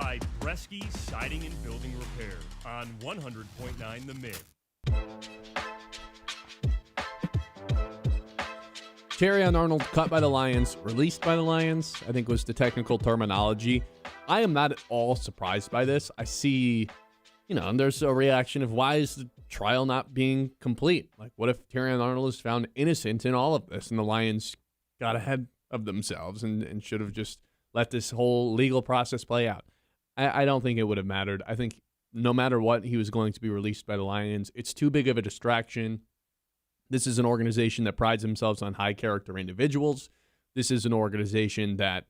by Bresky Siding and Building Repair on 100.9 The Mid. Terrion Arnold cut by the Lions, released by the Lions, I think was the technical terminology. I am not at all surprised by this. I see, and there's a reaction of why is the trial not being complete? Like, what if Terrion Arnold is found innocent in all of this and the Lions got ahead of themselves and should have just let this whole legal process play out? I don't think it would have mattered. I think no matter what, he was going to be released by the Lions. It's too big of a distraction. This is an organization that prides themselves on high-character individuals. This is an organization that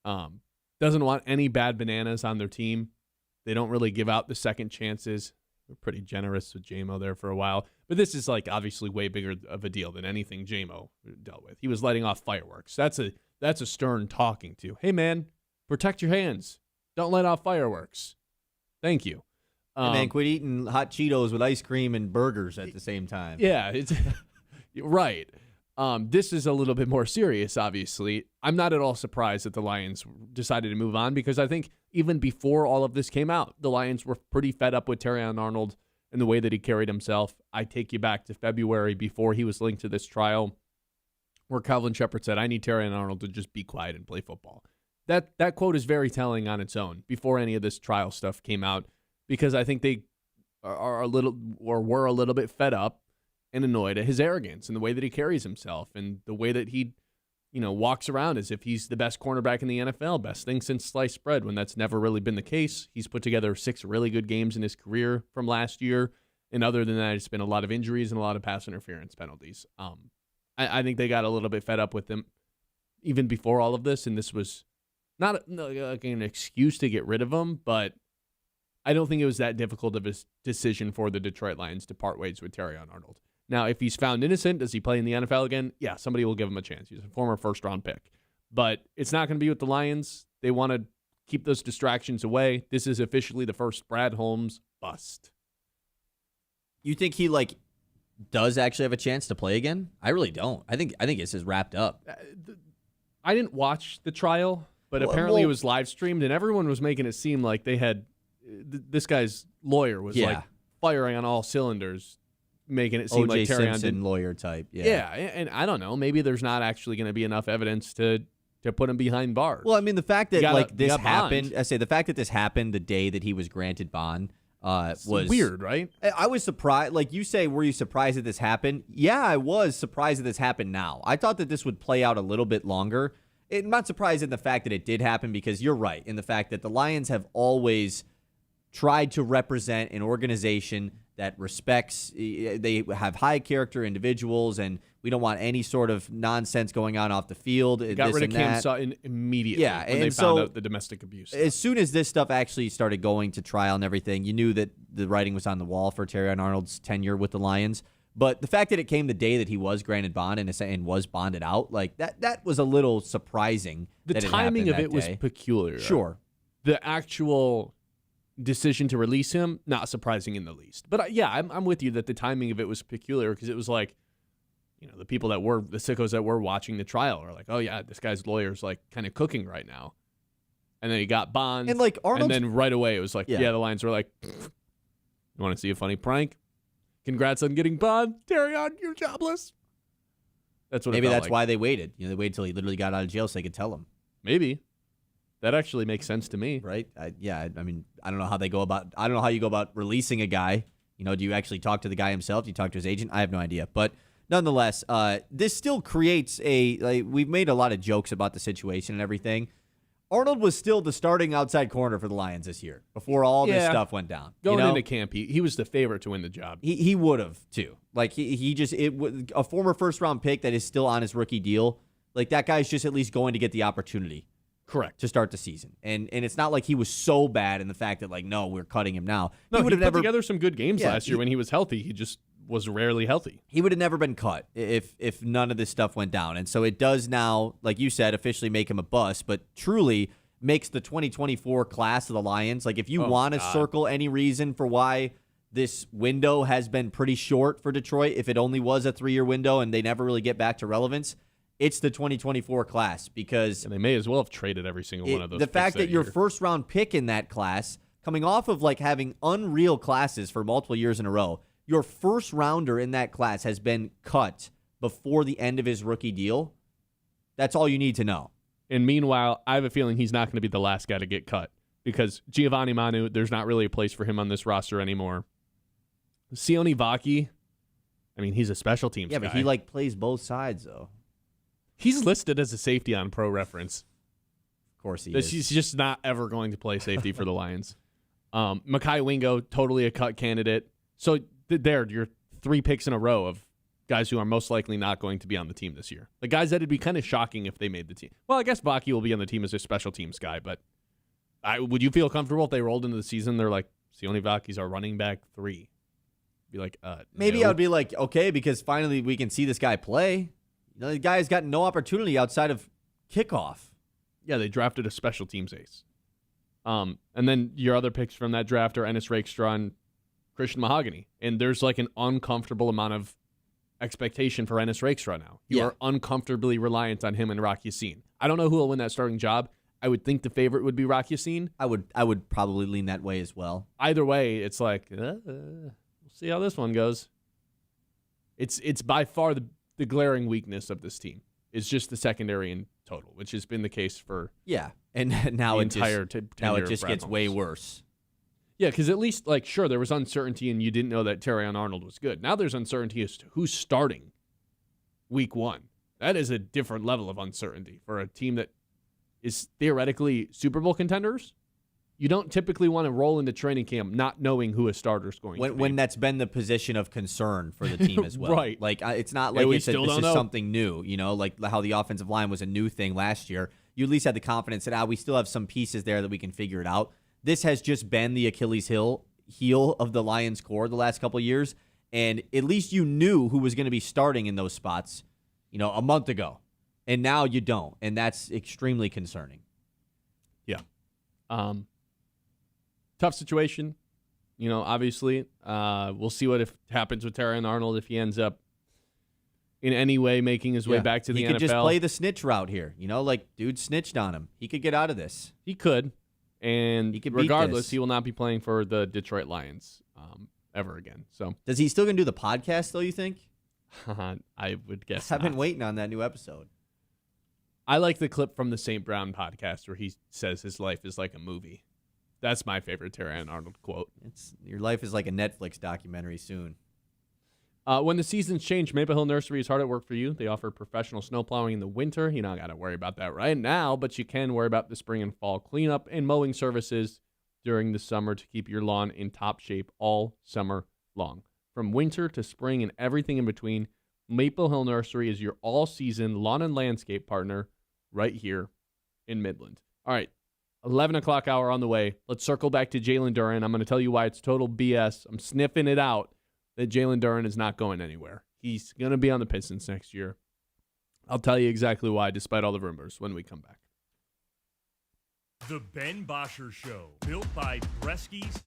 doesn't want any bad bananas on their team. They don't really give out the second chances. They're pretty generous with JMO there for a while. But this is, obviously way bigger of a deal than anything JMO dealt with. He was letting off fireworks. That's a stern talking to. Hey, man, protect your hands. Don't let off fireworks. Thank you. Hey man, quit eating hot Cheetos with ice cream and burgers at the same time. Yeah, it's right. This is a little bit more serious, obviously. I'm not at all surprised that the Lions decided to move on because I think even before all of this came out, the Lions were pretty fed up with Terrion Arnold and the way that he carried himself. I take you back to February before he was linked to this trial where Calvin Shepard said, I need Terrion Arnold to just be quiet and play football. That quote is very telling on its own before any of this trial stuff came out. Because I think they were a little bit fed up and annoyed at his arrogance and the way that he carries himself and the way that he, walks around as if he's the best cornerback in the NFL, best thing since sliced bread, when that's never really been the case. He's put together 6 really good games in his career from last year, and other than that, it's been a lot of injuries and a lot of pass interference penalties. I think they got a little bit fed up with him even before all of this, and this was not an excuse to get rid of him, but I don't think it was that difficult of a decision for the Detroit Lions to part ways with Terrion Arnold. Now, if he's found innocent, does he play in the NFL again? Yeah, somebody will give him a chance. He's a former first-round pick. But it's not going to be with the Lions. They want to keep those distractions away. This is officially the first Brad Holmes bust. You think he, does actually have a chance to play again? I really don't. I think this is wrapped up. I didn't watch the trial, but apparently it was live streamed, and everyone was making it seem like they had this guy's lawyer was firing on all cylinders, making it seem like Terrion Simpson lawyer type. Yeah, and I don't know. Maybe there's not actually going to be enough evidence to put him behind bars. Well, I mean, the fact that this happened, the fact that this happened the day that he was granted bond was weird, right? I was surprised. Like you say, were you surprised that this happened? Yeah, I was surprised that this happened now. I thought that this would play out a little bit longer. I'm not surprised in the fact that it did happen because you're right in the fact that the Lions have always tried to represent an organization that respects, they have high character individuals, and we don't want any sort of nonsense going on off the field. Got rid of Cam Sutton immediately when they found out the domestic abuse stuff. As soon as this stuff actually started going to trial and everything, you knew that the writing was on the wall for Terrion Arnold's tenure with the Lions. But the fact that it came the day that he was granted bond and was bonded out, that was a little surprising. The timing of it was peculiar. Sure. The actual decision to release him, not surprising in the least. But I'm with you that the timing of it was peculiar because it was the people the sickos that were watching the trial are like, oh yeah, this guy's lawyer's kind of cooking right now. And then he got bond. And Arnold. And then right away it was the Lions were like, you want to see a funny prank? Congrats on getting bond. Terrion, you're jobless. That's what maybe it felt that's why they waited. They waited until he literally got out of jail so they could tell him. Maybe. That actually makes sense to me. Right? I mean, I don't know how you go about releasing a guy. Do you actually talk to the guy himself? Do you talk to his agent? I have no idea. But nonetheless, this still creates we've made a lot of jokes about the situation and everything. Arnold was still the starting outside corner for the Lions this year before all this stuff went down. Going into camp, he was the favorite to win the job. He would have, too. A former first-round pick that is still on his rookie deal, that guy's just at least going to get the opportunity. Correct. To start the season. And it's not like he was so bad in the fact that, no, we're cutting him now. No, he put together some good games last year when he was healthy. He just was rarely healthy. He would have never been cut if none of this stuff went down. And so it does now, like you said, officially make him a bust, but truly makes the 2024 class of the Lions. If you want to circle any reason for why this window has been pretty short for Detroit, if it only was a 3-year window and they never really get back to relevance, it's the 2024 class because And they may as well have traded every single one of those. The fact that your year. first-round pick in that class, coming off of like having unreal classes for multiple years in a row, your first rounder in that class has been cut before the end of his rookie deal. That's all you need to know. And meanwhile, I have a feeling he's not going to be the last guy to get cut because Giovanni Manu, there's not really a place for him on this roster anymore. Sione Vaki, I mean, he's a special teams guy. Yeah, but he like plays both sides though. He's listed as a safety on Pro Reference. Of course he is. He's just not ever going to play safety for the Lions. Mekhi Wingo, totally a cut candidate. So there, you're 3 picks in a row of guys who are most likely not going to be on the team this year. The guys that would be kind of shocking if they made the team. Well, I guess Vaki will be on the team as a special teams guy, but would you feel comfortable if they rolled into the season? They're like, Sione Vaki's our running back 3. Be like, maybe no. I would be like, okay, because finally we can see this guy play. You know, the guy's got no opportunity outside of kickoff. Yeah, they drafted a special teams ace. And then your other picks from that draft are Ennis Rakestraw and Christian Mahogany. And there's like an uncomfortable amount of expectation for Ennis Rakestraw now. You are uncomfortably reliant on him and Rock Yassin. I don't know who will win that starting job. I would think the favorite would be Rock Yassin. I would probably lean that way as well. Either way, it's like, we'll see how this one goes. It's by far the glaring weakness of this team. It's just the secondary in total, which has been the case for and now the it just gets way worse. Yeah, because at least, like, sure, there was uncertainty and you didn't know that Terrion Arnold was good. Now there's uncertainty as to who's starting week 1. That is a different level of uncertainty for a team that is theoretically Super Bowl contenders. You don't typically want to roll into training camp not knowing who a starter is going to be. When that's been the position of concern for the team as well. Right. Like, it's not like this is know. something new, you know, like how the offensive line was a new thing last year. You at least had the confidence that, we still have some pieces there that we can figure it out. This has just been the Achilles heel of the Lions core the last couple of years, and at least you knew who was going to be starting in those spots, you know, a month ago. And now you don't, and that's extremely concerning. Yeah. Tough situation. You know, obviously, we'll see what happens with Terrion Arnold if he ends up in any way making his way back to the NFL. He could just play the snitch route here. You know, like, dude snitched on him. He could get out of this. He could. And he could regardless, he will not be playing for the Detroit Lions ever again. So, does he still going to do the podcast, though, you think? I would guess I've been waiting on that new episode. I like the clip from the St. Brown podcast where he says his life is like a movie. That's my favorite Terrion Arnold quote. Your life is like a Netflix documentary soon. When the seasons change, Maple Hill Nursery is hard at work for you. They offer professional snow plowing in the winter. You don't got to worry about that right now, but you can worry about the spring and fall cleanup and mowing services during the summer to keep your lawn in top shape all summer long. From winter to spring and everything in between, Maple Hill Nursery is your all-season lawn and landscape partner right here in Midland. All right, 11 o'clock hour on the way. Let's circle back to Jalen Duren. I'm going to tell you why it's total BS. I'm sniffing it out that Jalen Duren is not going anywhere. He's going to be on the Pistons next year. I'll tell you exactly why, despite all the rumors, when we come back. The Ben Bosscher Show, built by Bresky's.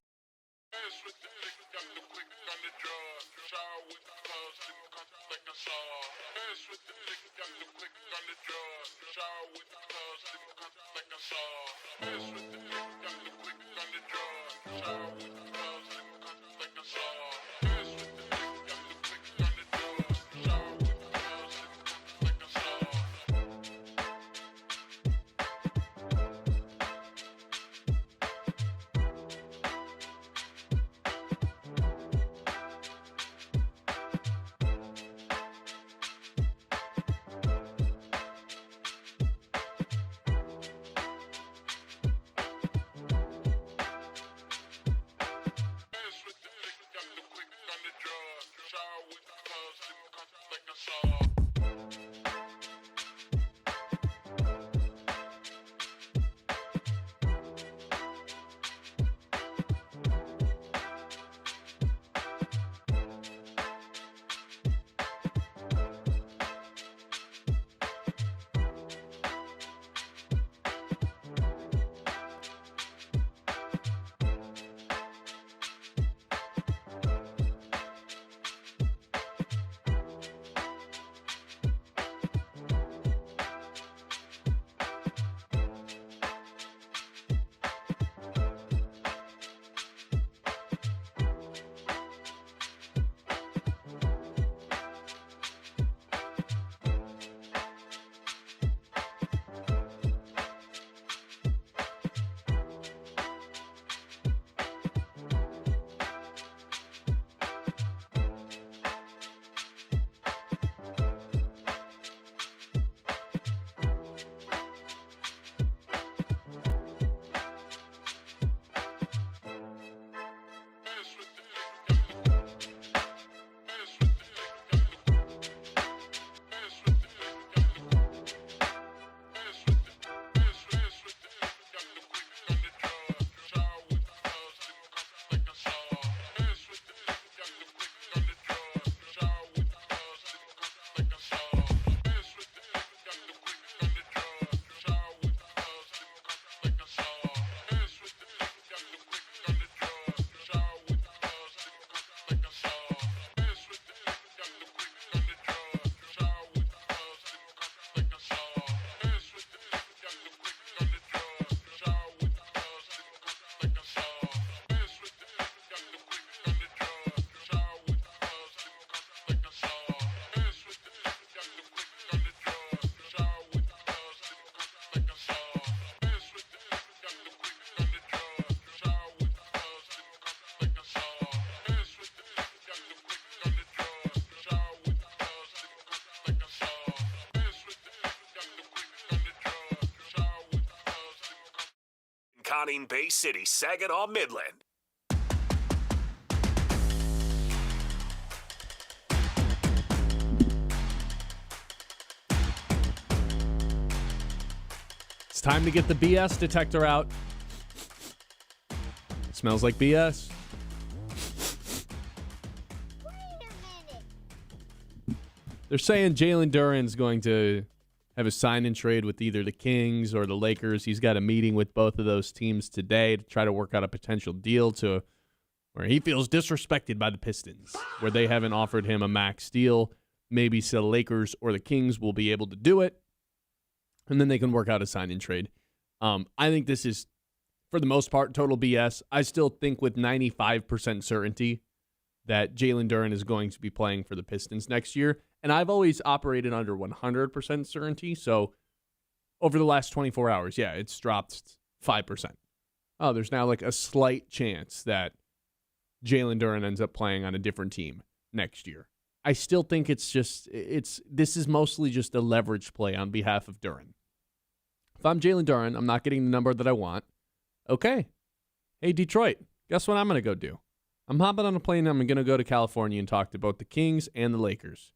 Pinconning, Bay City, Saginaw, Midland. It's time to get the BS detector out. Smells like BS. They're saying Jalen Duren's going to have a sign-and trade with either the Kings or the Lakers. He's got a meeting with both of those teams today to try to work out a potential deal to where he feels disrespected by the Pistons, where they haven't offered him a max deal. Maybe so the Lakers or the Kings will be able to do it, and then they can work out a sign-and trade. I think this is, for the most part, total BS. I still think with 95% certainty that Jalen Duren is going to be playing for the Pistons next year. And I've always operated under 100% certainty. So over the last 24 hours, yeah, it's dropped 5%. Oh, there's now like a slight chance that Jalen Duren ends up playing on a different team next year. I still think this is mostly just a leverage play on behalf of Duren. If I'm Jalen Duren, I'm not getting the number that I want. Okay. Hey, Detroit, guess what I'm going to go do? I'm hopping on a plane. I'm going to go to California and talk to both the Kings and the Lakers.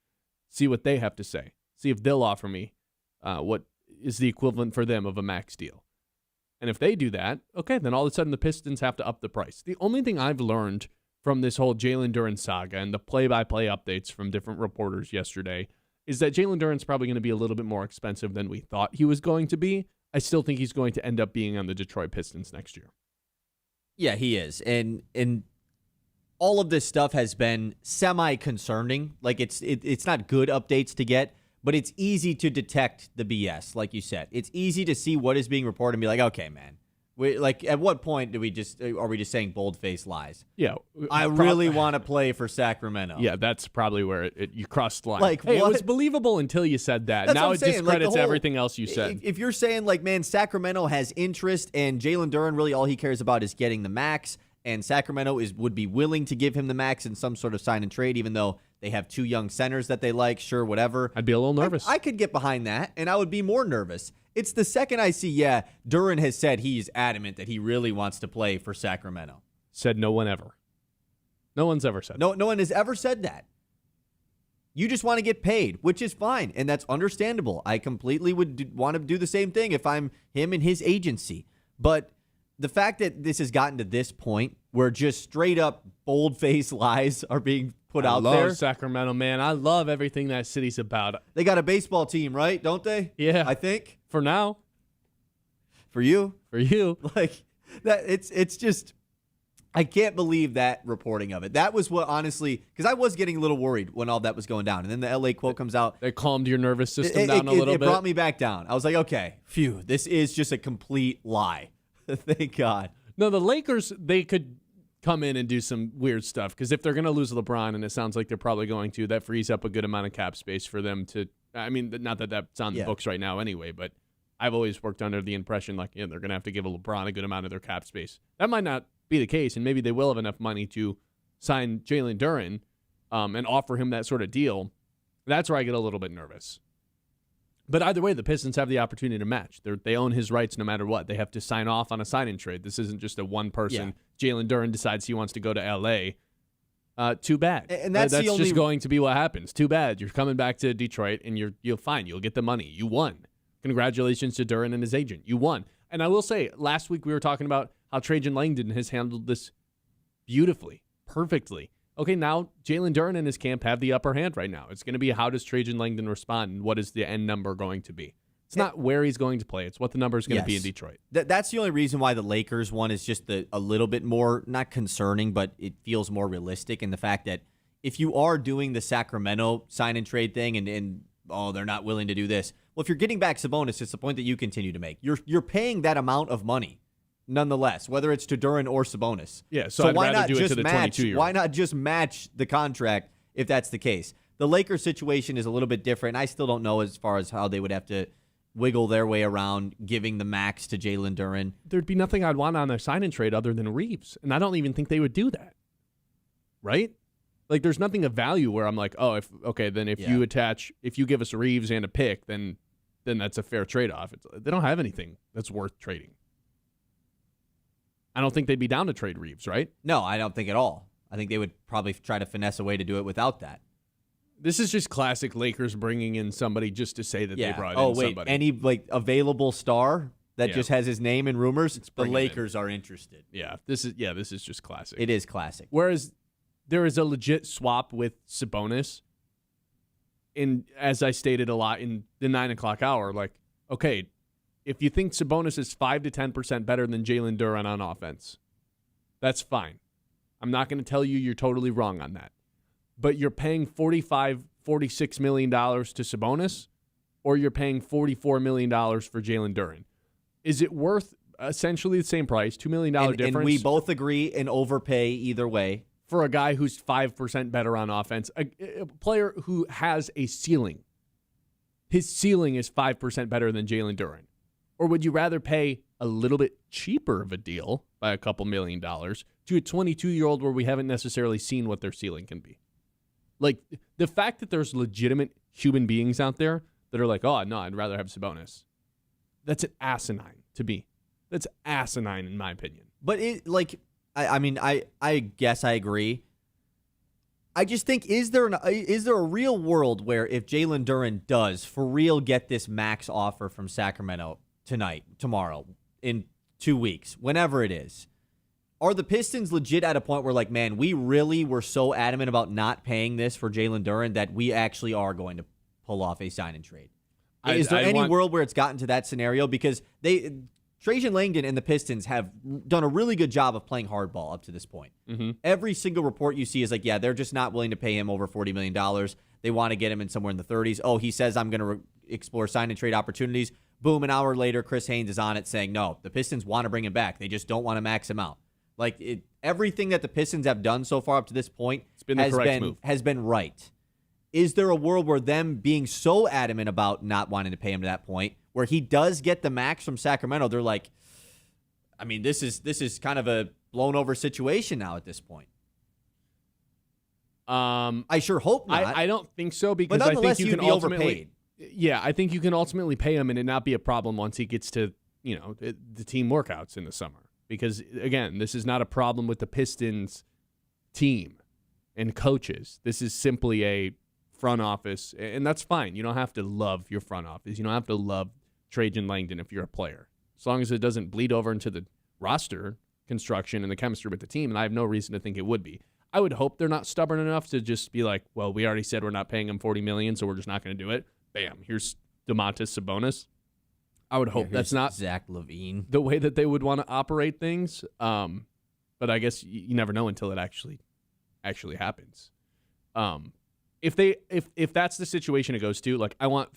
See what they have to say. See if they'll offer me what is the equivalent for them of a max deal. And if they do that, okay, then all of a sudden the Pistons have to up the price. The only thing I've learned from this whole Jalen Duren saga and the play-by-play updates from different reporters yesterday is that Jalen Duren's probably going to be a little bit more expensive than we thought he was going to be. I still think he's going to end up being on the Detroit Pistons next year. Yeah, he is. And all of this stuff has been semi-concerning. Like, it's not good updates to get, but it's easy to detect the BS, like you said. It's easy to see what is being reported and be like, okay, man. At what point are we just saying bold-faced lies? Yeah. I really want to play for Sacramento. Yeah, that's probably where you crossed the line. Like, hey, what? it was believable until you said that. That's now what it I'm saying. discredits Like, everything else you said. If you're saying, like, man, Sacramento has interest and Jalen Duren, really all he cares about is getting the max, and Sacramento would be willing to give him the max in some sort of sign and trade, even though they have two young centers that they like, sure, whatever. I'd be a little nervous. I could get behind that, and I would be more nervous. It's the second I see, Duren has said he's adamant that he really wants to play for Sacramento. Said no one ever. No one's ever said that. No one has ever said that. You just want to get paid, which is fine, and that's understandable. I completely would want to do the same thing if I'm him and his agency. But the fact that this has gotten to this point where just straight up bold-faced lies are being put out there. I love Sacramento, man. I love everything that city's about. They got a baseball team, right? Don't they? Yeah. I think. For now. For you. Like, that it's just, I can't believe that reporting of it. That was what, honestly, because I was getting a little worried when all that was going down. And then the LA quote comes out. They calmed your nervous system down a little bit. It brought me back down. I was like, okay, phew, this is just a complete lie. Thank God. No, the Lakers, they could come in and do some weird stuff, because if they're going to lose LeBron, and it sounds like they're probably going to, that frees up a good amount of cap space for them to, I mean, not that that's on the books right now anyway, but I've always worked under the impression like, they're going to have to give LeBron a good amount of their cap space. That might not be the case, and maybe they will have enough money to sign Jalen Duren and offer him that sort of deal. That's where I get a little bit nervous. But either way, the Pistons have the opportunity to match. They own his rights no matter what. They have to sign off on a sign-in trade. This isn't just a one-person. Yeah. Jalen Duren decides he wants to go to L.A. Too bad. And that's just going to be what happens. Too bad. You're coming back to Detroit, and you'll fine. You'll get the money. You won. Congratulations to Duren and his agent. You won. And I will say, last week we were talking about how Trajan Langdon has handled this beautifully, perfectly. Okay, now Jalen Duren and his camp have the upper hand right now. It's going to be, how does Trajan Langdon respond, and what is the end number going to be? It's not where he's going to play. It's what the number is going to be in Detroit. That's the only reason why the Lakers one is just a little bit more, not concerning, but it feels more realistic in the fact that if you are doing the Sacramento sign-and-trade thing and they're not willing to do this, well, if you're getting back Sabonis, it's the point that you continue to make. You're paying that amount of money. Nonetheless, whether it's to Duren or Sabonis. Yeah, so I'd why rather not do it just to the match? 22-year-old. Why not just match the contract if that's the case? The Lakers situation is a little bit different. I still don't know as far as how they would have to wiggle their way around giving the max to Jalen Duren. There'd be nothing I'd want on their sign-in trade other than Reeves, and I don't even think they would do that. Right? Like, there's nothing of value where I'm like, if you give us Reeves and a pick, then that's a fair trade-off. They don't have anything that's worth trading. I don't think they'd be down to trade Reeves, right? No, I don't think at all. I think they would probably try to finesse a way to do it without that. This is just classic Lakers bringing in somebody just to say that they brought in somebody. Any available star that just has his name in rumors, the Lakers are interested. Yeah, this is just classic. It is classic. Whereas there is a legit swap with Sabonis. And as I stated a lot in the 9 o'clock hour, like, okay, if you think Sabonis is 5 to 10% better than Jalen Duren on offense, that's fine. I'm not going to tell you you're totally wrong on that. But you're paying $46 million to Sabonis, or you're paying $44 million for Jalen Duren. Is it worth essentially the same price, $2 million difference? And we both agree and overpay either way. For a guy who's 5% better on offense, a player who has a ceiling. His ceiling is 5% better than Jalen Duren. Or would you rather pay a little bit cheaper of a deal by a couple $1 million to a 22-year-old where we haven't necessarily seen what their ceiling can be? Like, the fact that there's legitimate human beings out there that are like, oh, no, I'd rather have Sabonis. That's an asinine to me. That's asinine in my opinion. But I guess I agree. I just think, is there a real world where if Jalen Duren does for real get this max offer from Sacramento tonight, tomorrow, in 2 weeks, whenever it is, are the Pistons legit at a point where, like, man, we really were so adamant about not paying this for Jalen Duren that we actually are going to pull off a sign and trade? Is there any world where it's gotten to that scenario? Because Trajan Langdon and the Pistons have done a really good job of playing hardball up to this point. Mm-hmm. Every single report you see is like, yeah, they're just not willing to pay him over $40 million. They want to get him in somewhere in the 30s. Oh, he says I'm going to explore sign and trade opportunities. Boom, an hour later, Chris Haynes is on it saying, no, the Pistons want to bring him back. They just don't want to max him out. Like, everything that the Pistons have done so far up to this point has been right. Is there a world where them being so adamant about not wanting to pay him to that point, where he does get the max from Sacramento, they're like, I mean, this is kind of a blown over situation now at this point? I sure hope not. I don't think so, because but I think you can ultimately overpaid. Yeah, I think you can ultimately pay him and it not be a problem once he gets to, the team workouts in the summer. Because again, this is not a problem with the Pistons team and coaches. This is simply a front office, and that's fine. You don't have to love your front office. You don't have to love Trajan Langdon if you're a player. As long as it doesn't bleed over into the roster construction and the chemistry with the team, and I have no reason to think it would be. I would hope they're not stubborn enough to just be like, well, we already said we're not paying him $40 million, so we're just not going to do it. Bam, here's Domantas Sabonis. I would hope that's not Zach LaVine, the way that they would want to operate things. But I guess you never know until it actually happens. If that's the situation it goes to, like, I want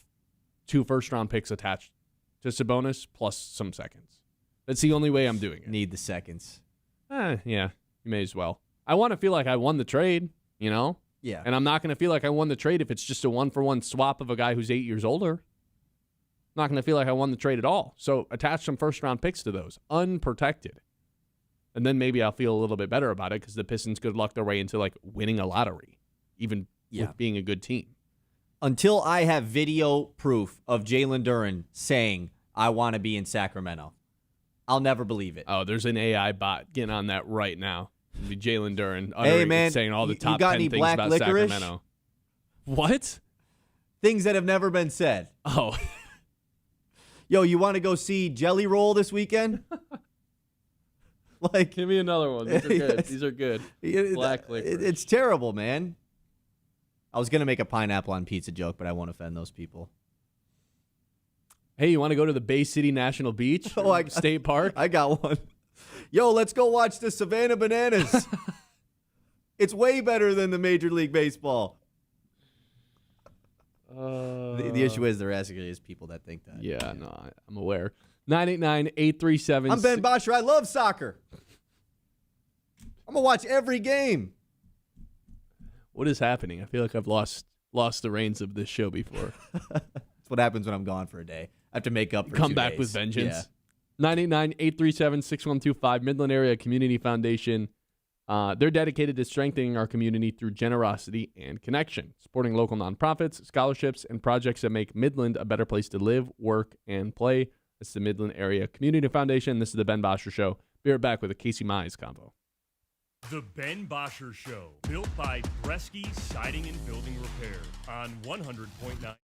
2 first-round picks attached to Sabonis plus some seconds. That's the only way I'm doing it. Need the seconds. Yeah, you may as well. I want to feel like I won the trade, Yeah. And I'm not going to feel like I won the trade if it's just a 1-for-1 swap of a guy who's 8 years older. I'm not going to feel like I won the trade at all. So attach some first-round picks to those, unprotected. And then maybe I'll feel a little bit better about it because the Pistons could luck their way into, like, winning a lottery, even with being a good team. Until I have video proof of Jalen Duren saying, I want to be in Sacramento, I'll never believe it. Oh, there's an AI bot getting on that right now. It'll be Jalen Duren hey, man, saying all the top 10 things about licorice? Sacramento. What? Things that have never been said. Oh. Yo, you want to go see Jelly Roll this weekend? Give me another one. These are good. These are good. Black licorice. It's terrible, man. I was going to make a pineapple on pizza joke, but I won't offend those people. Hey, you want to go to the Bay City National Beach State Park? I got one. Yo, let's go watch the Savannah Bananas. It's way better than the Major League Baseball. The issue is they're asking is people that think that. Yeah, no, I'm aware. 989-837. I'm Ben Bosscher. I love soccer. I'm going to watch every game. What is happening? I feel like I've lost the reins of this show before. That's what happens when I'm gone for a day. I have to make up for Come 2 back days. with vengeance. Yeah. 989-837-6125, Midland Area Community Foundation. They're dedicated to strengthening our community through generosity and connection, supporting local nonprofits, scholarships, and projects that make Midland a better place to live, work, and play. It's the Midland Area Community Foundation. This is the Ben Bosscher Show. Be right back with a Casey Mize combo. The Ben Bosscher Show, built by Bresky Siding and Building Repair on 100.9.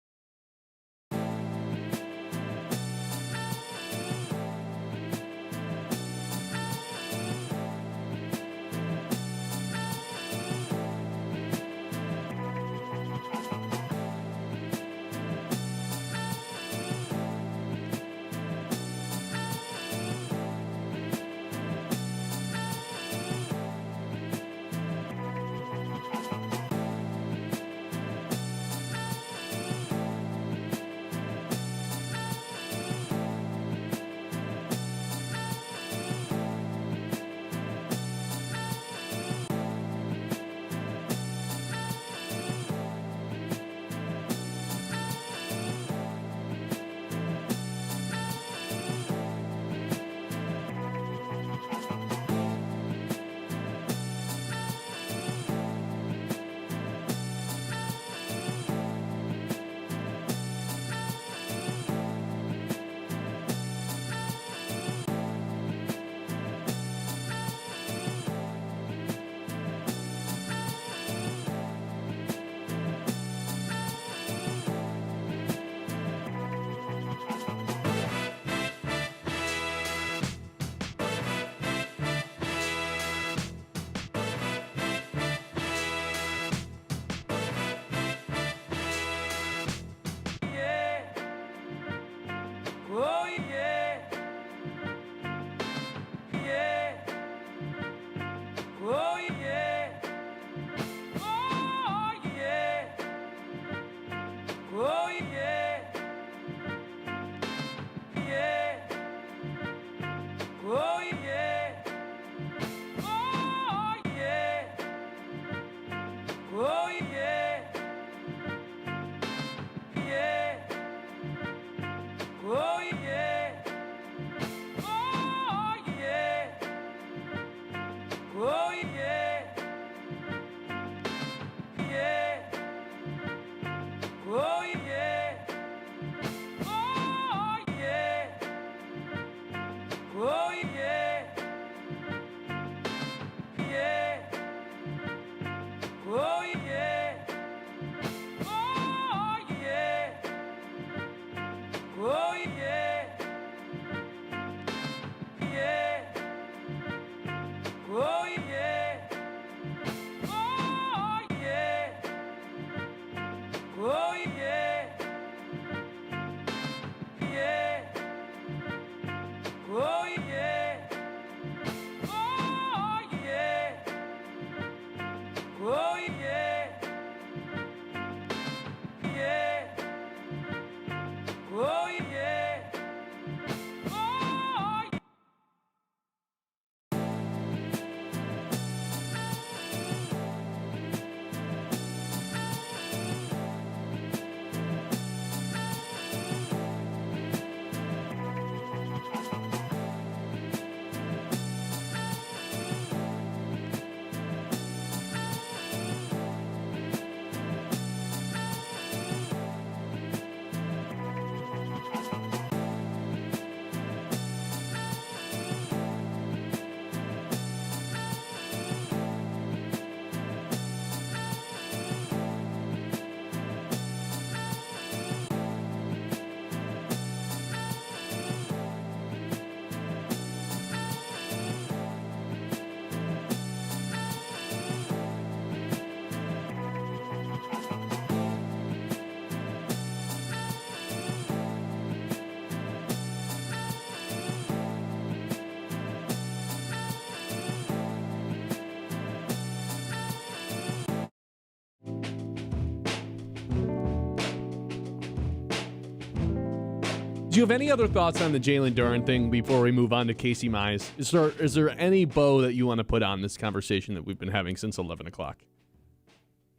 Do you have any other thoughts on the Jalen Duren thing before we move on to Casey Mize? Is there any bow that you want to put on this conversation that we've been having since 11 o'clock?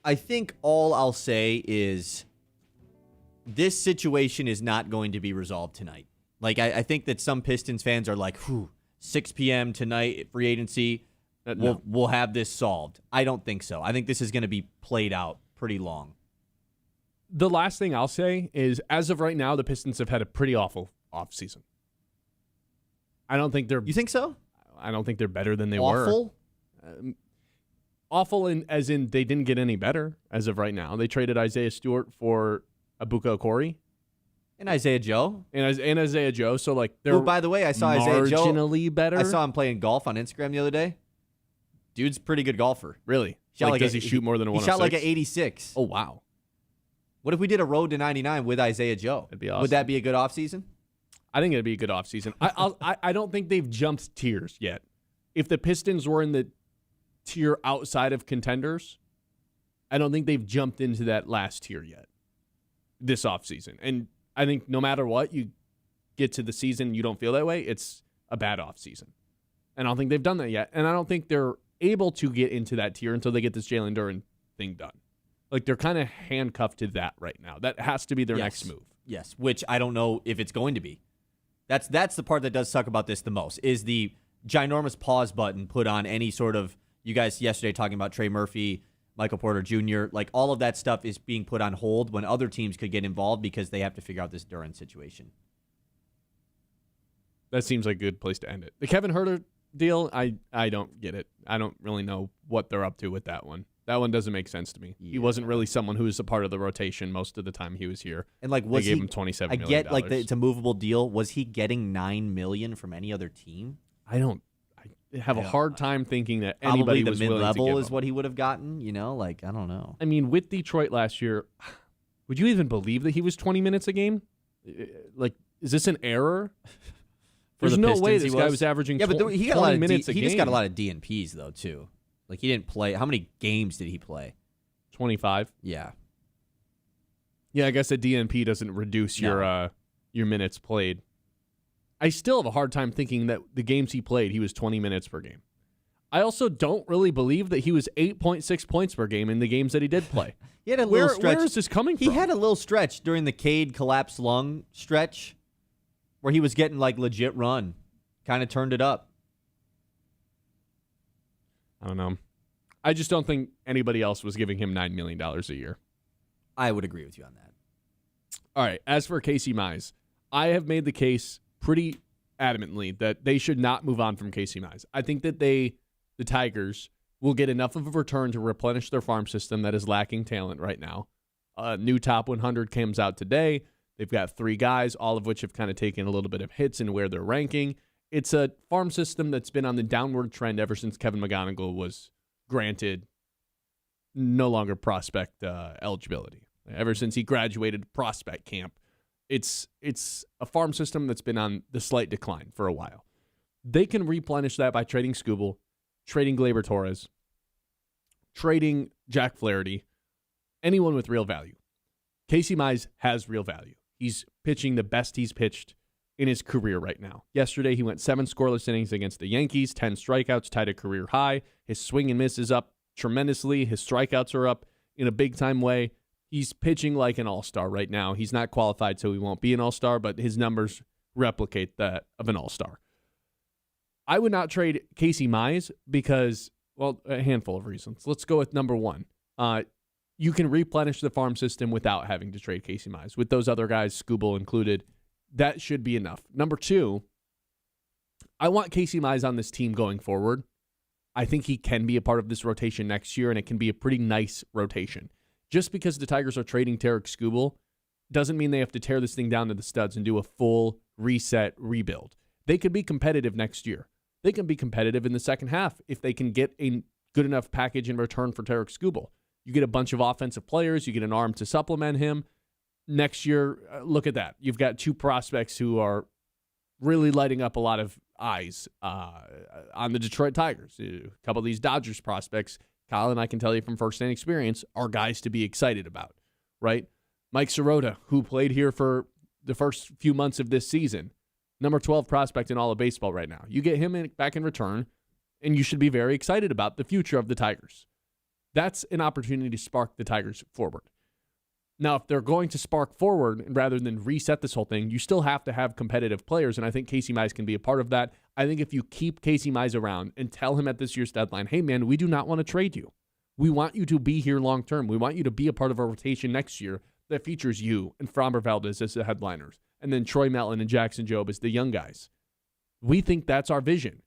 I think all I'll say is this situation is not going to be resolved tonight. Like, I think that some Pistons fans are like, 6 p.m. tonight at free agency, No. we'll have this solved. I don't think so. I think this is going to be played out pretty long. The last thing I'll say is, as of right now, the Pistons have had a pretty awful offseason. I don't think they're... You think so? I don't think they're better than they Awful? were. Awful as in they didn't get any better as of right now. They traded Isaiah Stewart for Abuka Okori. And Isaiah Joe. And Isaiah Joe. So, like, they're by the way, I saw Isaiah Joe. Marginally better. I saw him playing golf on Instagram the other day. Dude's a pretty good golfer. Really? Does he shoot more than a 106? He shot like an 86. Oh, wow. What if we did a road to 99 with Isaiah Joe? That'd be awesome. Would that be a good offseason? I think it'd be a good offseason. I don't think they've jumped tiers yet. If the Pistons were in the tier outside of contenders, I don't think they've jumped into that last tier yet this offseason. And I think no matter what, you get to the season, you don't feel that way, it's a bad offseason. And I don't think they've done that yet. And I don't think they're able to get into that tier until they get this Jalen Duren thing done. Like, they're kind of handcuffed to that right now. That has to be their next move. Yes, which I don't know if it's going to be. That's the part that does suck about this the most, is the ginormous pause button put on any sort of, you guys yesterday talking about Trey Murphy, Michael Porter Jr., like all of that stuff is being put on hold when other teams could get involved because they have to figure out this Duren situation. That seems like a good place to end it. The Kevin Huerter deal, I don't get it. I don't really know what they're up to with that one. That one doesn't make sense to me. Yeah. He wasn't really someone who was a part of the rotation most of the time he was here. And like, they gave him $27 million. I get like it's a movable deal. Was he getting $9 million from any other team? I have a hard time thinking that anybody was willing to give him. Probably the mid-level is what he would have gotten. You know, like, I don't know. I mean, with Detroit last year, would you even believe that he was 20 minutes a game? Like, is this an error? There's no way this guy was averaging 20 minutes a game. He just got a lot of DNPs, though, too. Like, he didn't play. How many games did he play? 25. Yeah. Yeah, I guess a DNP doesn't reduce your minutes played. I still have a hard time thinking that the games he played, he was 20 minutes per game. I also don't really believe that he was 8.6 points per game in the games that he did play. He had a little stretch. Where is this coming from? He had a little stretch during the Cade collapsed lung stretch where he was getting, like, legit run. Kind of turned it up. I don't know. I just don't think anybody else was giving him $9 million a year. I would agree with you on that. All right. As for Casey Mize, I have made the case pretty adamantly that they should not move on from Casey Mize. I think that the Tigers, will get enough of a return to replenish their farm system that is lacking talent right now. New top 100 comes out today. They've got 3 guys, all of which have kind of taken a little bit of hits in where they're ranking. It's a farm system that's been on the downward trend ever since Kevin McGonigal was granted no longer prospect eligibility. Ever since he graduated prospect camp, it's a farm system that's been on the slight decline for a while. They can replenish that by trading Skubal, trading Gleyber Torres, trading Jack Flaherty, anyone with real value. Casey Mize has real value. He's pitching the best he's pitched in his career right now. Yesterday, he went 7 scoreless innings against the Yankees, 10 strikeouts, tied a career high. His swing and miss is up tremendously. His strikeouts are up in a big-time way. He's pitching like an all-star right now. He's not qualified, so he won't be an all-star, but his numbers replicate that of an all-star. I would not trade Casey Mize because, well, a handful of reasons. Let's go with number 1. You can replenish the farm system without having to trade Casey Mize. With those other guys, Skubal included, that should be enough. Number 2, I want Casey Mize on this team going forward. I think he can be a part of this rotation next year, and it can be a pretty nice rotation. Just because the Tigers are trading Tarek Skubal doesn't mean they have to tear this thing down to the studs and do a full reset rebuild. They could be competitive next year. They can be competitive in the second half if they can get a good enough package in return for Tarek Skubal. You get a bunch of offensive players. You get an arm to supplement him. Next year, look at that. You've got 2 prospects who are really lighting up a lot of eyes on the Detroit Tigers. A couple of these Dodgers prospects, Kyle and I can tell you from firsthand experience, are guys to be excited about, right? Mike Sirota, who played here for the first few months of this season, number 12 prospect in all of baseball right now. You get him back in return, and you should be very excited about the future of the Tigers. That's an opportunity to spark the Tigers forward. Now, if they're going to spark forward rather than reset this whole thing, you still have to have competitive players, and I think Casey Mize can be a part of that. I think if you keep Casey Mize around and tell him at this year's deadline, hey, man, we do not want to trade you. We want you to be here long term. We want you to be a part of our rotation next year that features you and Framber Valdez as the headliners, and then Troy Melton and Jackson Jobe as the young guys. We think that's our vision.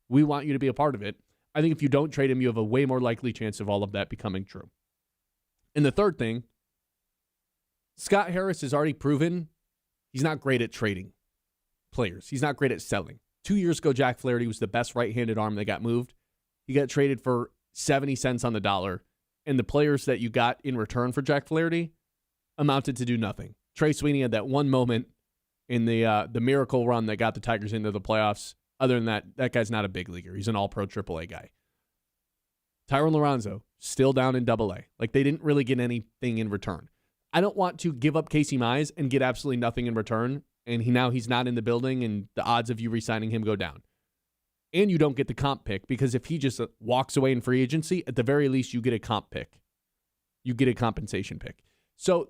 We want you to be a part of it. I think if you don't trade him, you have a way more likely chance of all of that becoming true. And the third thing, Scott Harris has already proven he's not great at trading players. He's not great at selling. 2 years ago, Jack Flaherty was the best right-handed arm that got moved. He got traded for 70 cents on the dollar, and the players that you got in return for Jack Flaherty amounted to do nothing. Trey Sweeney had that one moment in the miracle run that got the Tigers into the playoffs. Other than that, that guy's not a big leaguer. He's an all-pro AAA guy. Tyrone Lorenzo, still down in AA. Like, they didn't really get anything in return. I don't want to give up Casey Mize and get absolutely nothing in return, and he's not in the building, and the odds of you re-signing him go down. And you don't get the comp pick, because if he just walks away in free agency, at the very least, you get a comp pick. You get a compensation pick. So,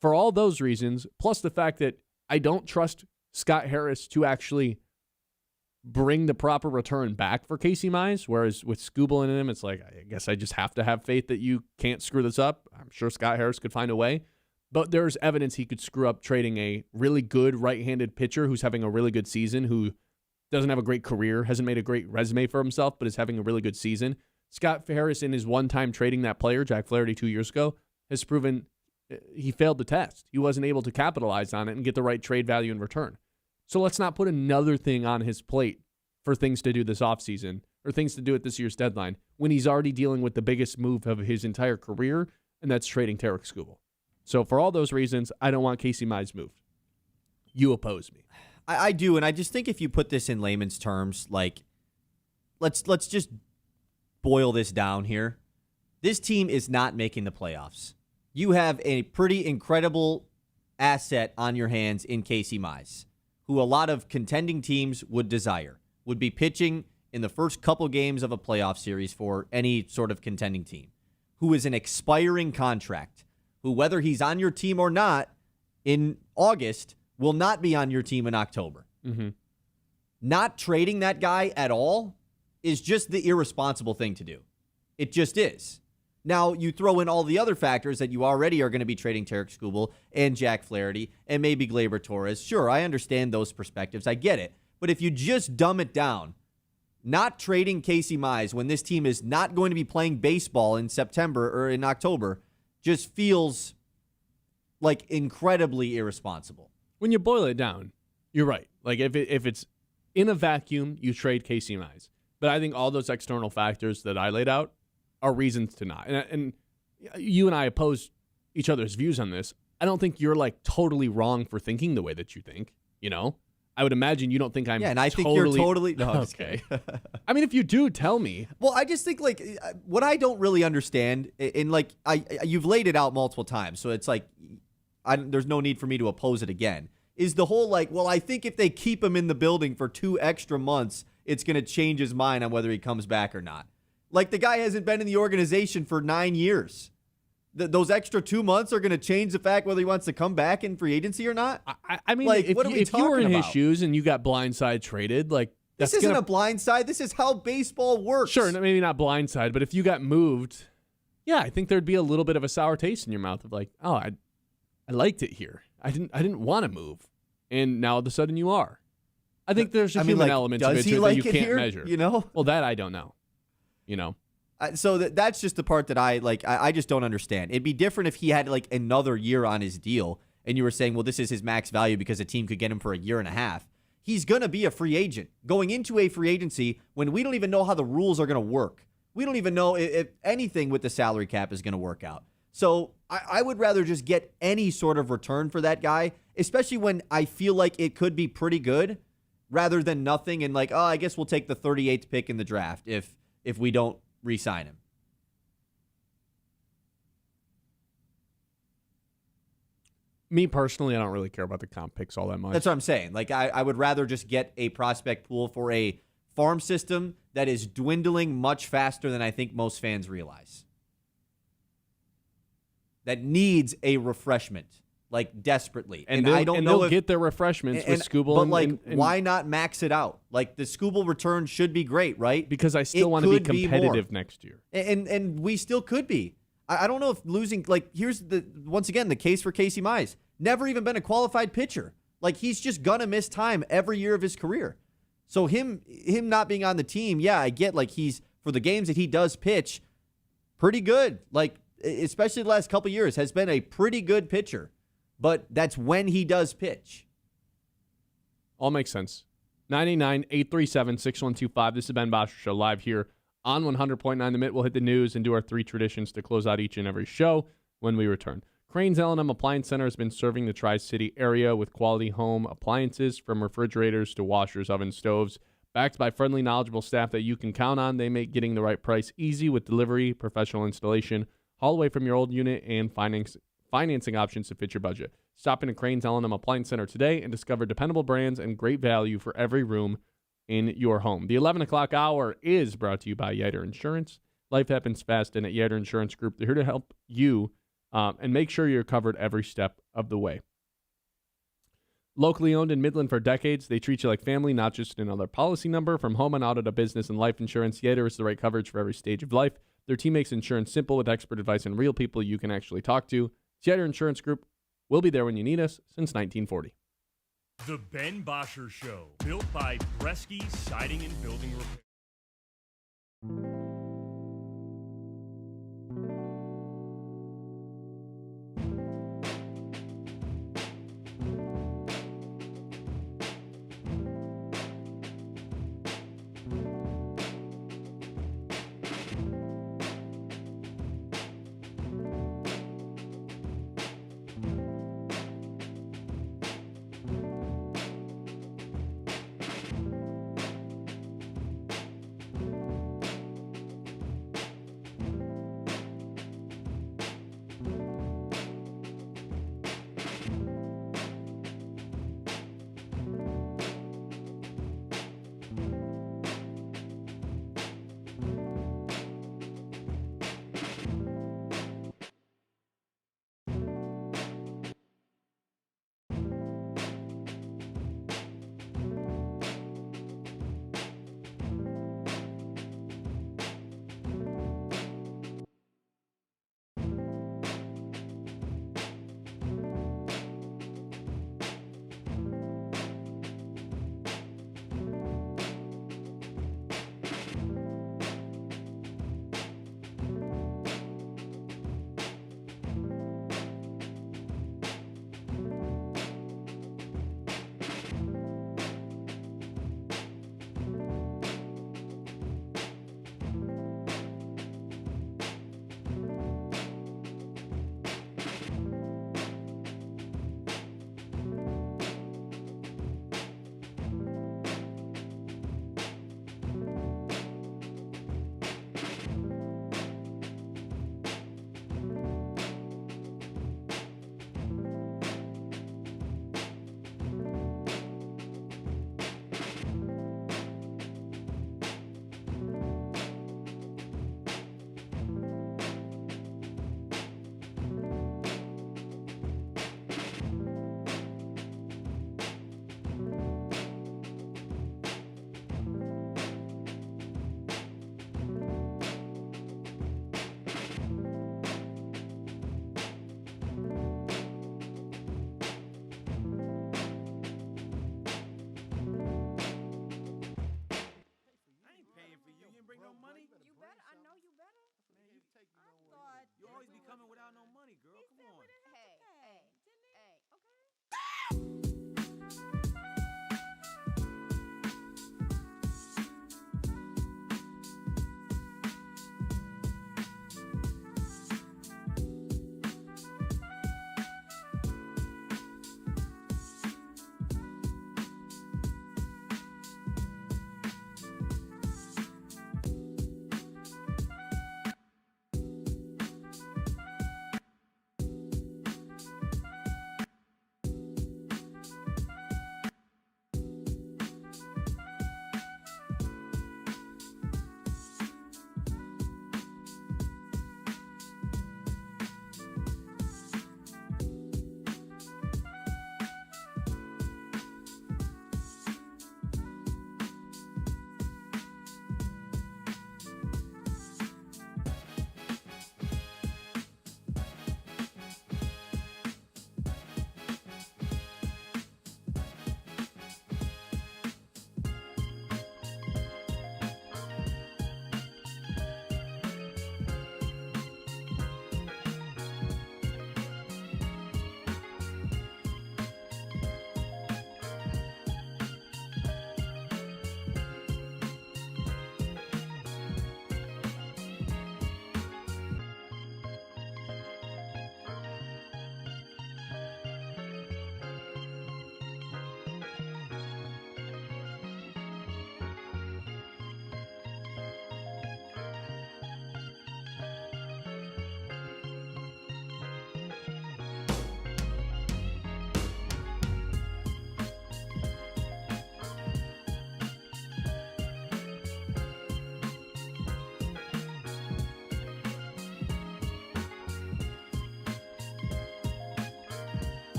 for all those reasons, plus the fact that I don't trust Scott Harris to actually bring the proper return back for Casey Mize, whereas with Skubal in him, it's like, I guess I just have to have faith that you can't screw this up. I'm sure Scott Harris could find a way, but there's evidence he could screw up trading a really good right-handed pitcher who's having a really good season, who doesn't have a great career, hasn't made a great resume for himself, but is having a really good season. Scott Harris, in his one-time trading that player, Jack Flaherty 2 years ago, has proven he failed the test. He wasn't able to capitalize on it and get the right trade value in return. So let's not put another thing on his plate for things to do this offseason or things to do at this year's deadline when he's already dealing with the biggest move of his entire career, and that's trading Tarek Skubal. So for all those reasons, I don't want Casey Mize moved. You oppose me. I do, and I just think if you put this in layman's terms, like, let's just boil this down here. This team is not making the playoffs. You have a pretty incredible asset on your hands in Casey Mize, who a lot of contending teams would desire, would be pitching in the first couple games of a playoff series for any sort of contending team, who is an expiring contract, who, whether he's on your team or not in August, will not be on your team in October. Mm-hmm. Not trading that guy at all is just the irresponsible thing to do. It just is. Now, you throw in all the other factors that you already are going to be trading Tarek Skubal and Jack Flaherty and maybe Gleyber Torres. Sure, I understand those perspectives. I get it. But if you just dumb it down, not trading Casey Mize when this team is not going to be playing baseball in September or in October just feels like incredibly irresponsible. When you boil it down, you're right. Like, if it's in a vacuum, you trade Casey Mize. But I think all those external factors that I laid out are reasons to not. And you and I oppose each other's views on this. I don't think you're, like, totally wrong for thinking the way that you think, you know? I would imagine you don't think I'm and I think you're totally... No, okay. I mean, if you do, tell me. Well, I just think, like, what I don't really understand, and, like, you've laid it out multiple times, so it's like, there's no need for me to oppose it again, is the whole, like, well, I think if they keep him in the building for 2 extra months, it's going to change his mind on whether he comes back or not. Like, the guy hasn't been in the organization for 9 years. Those extra 2 months are going to change the fact whether he wants to come back in free agency or not? I mean, like, if you were in his shoes and you got blindside traded, like, this isn't a blindside. This is how baseball works. Sure, maybe not blindside, but if you got moved, yeah, I think there'd be a little bit of a sour taste in your mouth of like, oh, I liked it here. I didn't want to move, and now all of a sudden you are. I think there's a human element to it too that you can't measure. You know? Well, that I don't know. You know. So that's just the part that I just don't understand. It'd be different if he had like another year on his deal and you were saying, well, this is his max value because a team could get him for a year and a half. He's going to be a free agent going into a free agency when we don't even know how the rules are going to work. We don't even know if anything with the salary cap is going to work out. So I would rather just get any sort of return for that guy, especially when I feel like it could be pretty good, rather than nothing and like, oh, I guess we'll take the 38th pick in the draft if we don't re-sign him. Me personally, I don't really care about the comp picks all that much. That's what I'm saying. Like, I would rather just get a prospect pool for a farm system that is dwindling much faster than I think most fans realize. That needs a refreshment, like, desperately. And I don't know they'll get their refreshments with Skubal. But, like, why not max it out? Like, the Skubal return should be great, right? Because I still want to be competitive next year. And we still could be. I don't know if losing, like, here's once again, the case for Casey Mize. Never even been a qualified pitcher. Like, he's just going to miss time every year of his career. So him not being on the team, yeah, I get like he's, for the games that he does pitch, pretty good. Like, especially the last couple years, has been a pretty good pitcher. But that's when he does pitch. All makes sense. 99-837-6125. This is Ben Bosscher Show live here on 100.9 The Mitt. We'll hit the news and do our three traditions to close out each and every show when we return. Crane's L&M Appliance Center has been serving the Tri-City area with quality home appliances from refrigerators to washers, ovens, stoves. Backed by friendly, knowledgeable staff that you can count on, they make getting the right price easy with delivery, professional installation, haul away from your old unit, and financing options to fit your budget. Stop in at Crane's L&M Appliance Center today and discover dependable brands and great value for every room in your home. The 11 o'clock hour is brought to you by Yiter Insurance. Life happens fast, and at Yiter Insurance Group, they're here to help you and make sure you're covered every step of the way. Locally owned in Midland for decades, they treat you like family, not just another policy number. From home and auto to business and life insurance, Yiter is the right coverage for every stage of life. Their team makes insurance simple with expert advice and real people you can actually talk to. Yiter Insurance Group. We'll be there when you need us since 1940. The Ben Bosscher Show, built by Bresky Siding and Building Repair.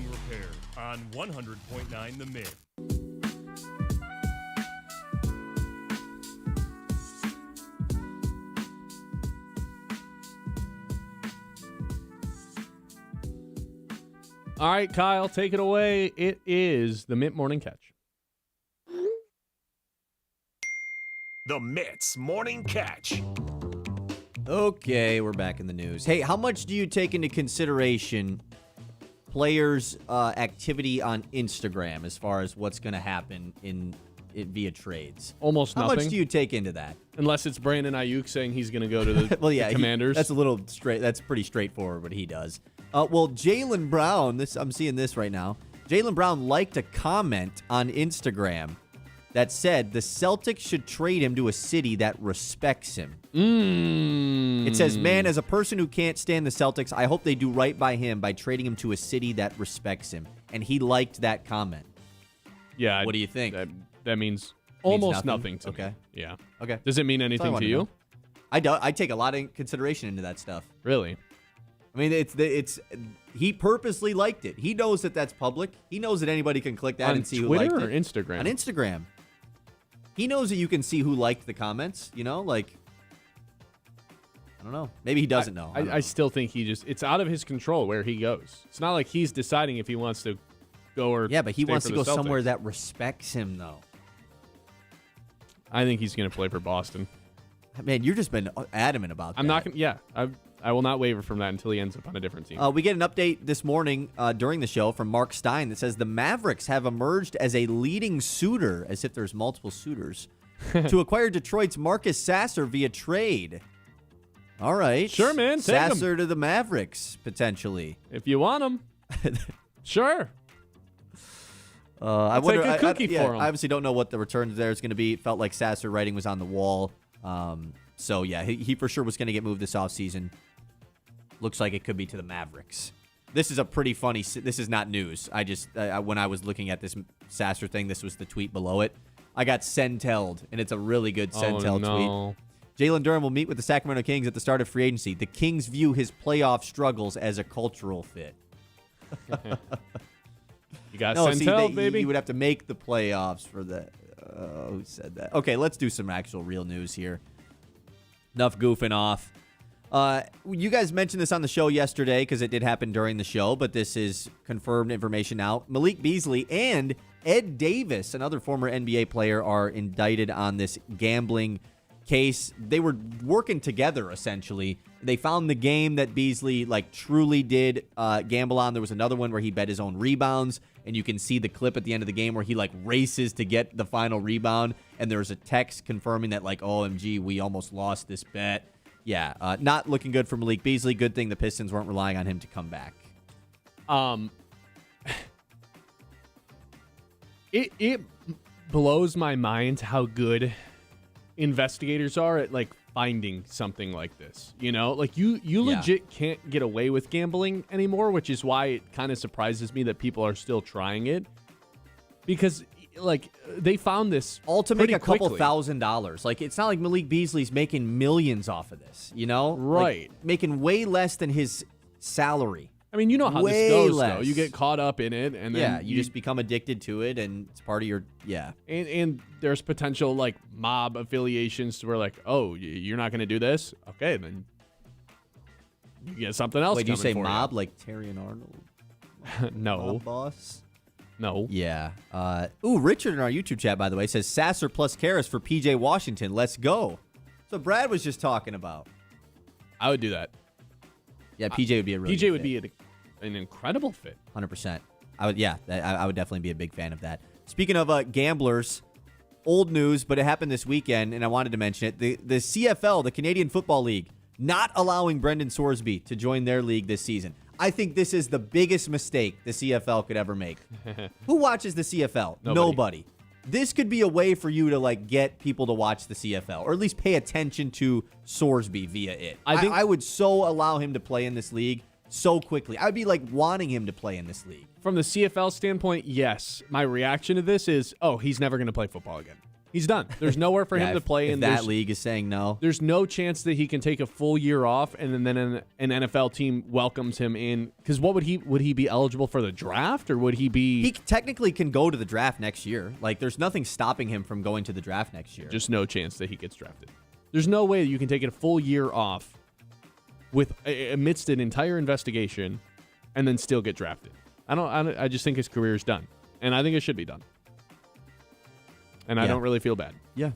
Building Repair on 100.9 The Mid. All right, Kyle, take it away. It is the Mint Morning Catch. The Mitts Morning Catch. Okay, we're back in the news. Hey, how much do you take into consideration players' activity on Instagram as far as what's going to happen via trades? Almost nothing. How much do you take into that? Unless it's Brandon Ayuk saying he's going to go to the, well, yeah, the Commanders. That's a little straight. That's pretty straightforward what he does. Well, Jalen Brown, I'm seeing this right now. Jalen Brown liked a comment on Instagram that said the Celtics should trade him to a city that respects him. It says, man, as a person who can't stand the Celtics, I hope they do right by him by trading him to a city that respects him. And he liked that comment. Yeah. What do you think? That means almost nothing? nothing to Okay. me. Yeah. Okay. Does it mean anything to you? I take a lot of consideration into that stuff. Really? I mean, it's he purposely liked it. He knows that that's public. He knows that anybody can click that On and see Twitter who liked or it. Instagram? On Instagram. He knows that you can see who liked the comments, like, I don't know. Maybe he doesn't know. I still think it's out of his control where he goes. It's not like he's deciding if he wants to go or yeah, but he stay wants for to the go somewhere Celtics. that respects him, though. I think he's going to play for Boston. Man, you've just been adamant about that. I'm not going to, yeah. I will not waver from that until he ends up on a different team. We get an update this morning during the show from Mark Stein that says the Mavericks have emerged as a leading suitor, as if there's multiple suitors, to acquire Detroit's Marcus Sasser via trade. All right. Sure, man. Take him. Sasser to the Mavericks, potentially. If you want him. Sure. I take a cookie for him. I obviously don't know what the return there is going to be. It felt like Sasser writing was on the wall. So, yeah, he for sure was going to get moved this offseason. Looks like it could be to the Mavericks. This is a pretty funny. This is not news. I just when I was looking at this Sasser thing, this was the tweet below it. I got sentelled, and it's a really good sentell tweet. Jalen Duren will meet with the Sacramento Kings at the start of free agency. The Kings view his playoff struggles as a cultural fit. You got sentelled, baby. You would have to make the playoffs for that. Who said that? Okay, let's do some actual real news here. Enough goofing off. You guys mentioned this on the show yesterday because it did happen during the show, but this is confirmed information now. Malik Beasley and Ed Davis, another former NBA player, are indicted on this gambling case. They were working together, essentially. They found the game that Beasley truly did gamble on. There was another one where he bet his own rebounds, and you can see the clip at the end of the game where he races to get the final rebound, and there's a text confirming that OMG, we almost lost this bet. Yeah, not looking good for Malik Beasley. Good thing the Pistons weren't relying on him to come back. It blows my mind how good investigators are at finding something like this. You legit can't get away with gambling anymore, which is why it kind of surprises me that people are still trying it. Because they found this all to make a couple quickly. $1,000. It's not like Malik Beasley's making millions off of this, Right. Making way less than his salary. I mean, you know how way this goes, less. though. You get caught up in it, and then you just become addicted to it, and it's part of your And there's potential mob affiliations to where oh, you're not going to do this? Okay, then you get something else. Wait, do you say for mob like Terrion Arnold? No. Mob boss? No. Yeah. Richard in our YouTube chat, by the way, says Sasser plus Karras for PJ Washington. Let's go. So Brad was just talking about. I would do that. Yeah, PJ would be a really PJ good would fit. be an incredible fit. 100%. I would definitely be a big fan of that. Speaking of gamblers, old news, but it happened this weekend, and I wanted to mention it. The CFL, the Canadian Football League, not allowing Brendan Sorsby to join their league this season. I think this is the biggest mistake the CFL could ever make. Who watches the CFL? Nobody. This could be a way for you to get people to watch the CFL, or at least pay attention to Sorsby via it. I would so allow him to play in this league so quickly. I would be wanting him to play in this league. From the CFL standpoint, yes. My reaction to this is, oh, he's never going to play football again. He's done. There's nowhere for him to play. If and that league is saying no. There's no chance that he can take a full year off and then an NFL team welcomes him in. Because what would he be eligible for the draft, or would he be? He technically can go to the draft next year. Like, there's nothing stopping him from going to the draft next year. Just no chance that he gets drafted. There's no way that you can take a full year off amidst an entire investigation and then still get drafted. I just think his career is done, and I think it should be done. And I don't really feel bad. Yeah,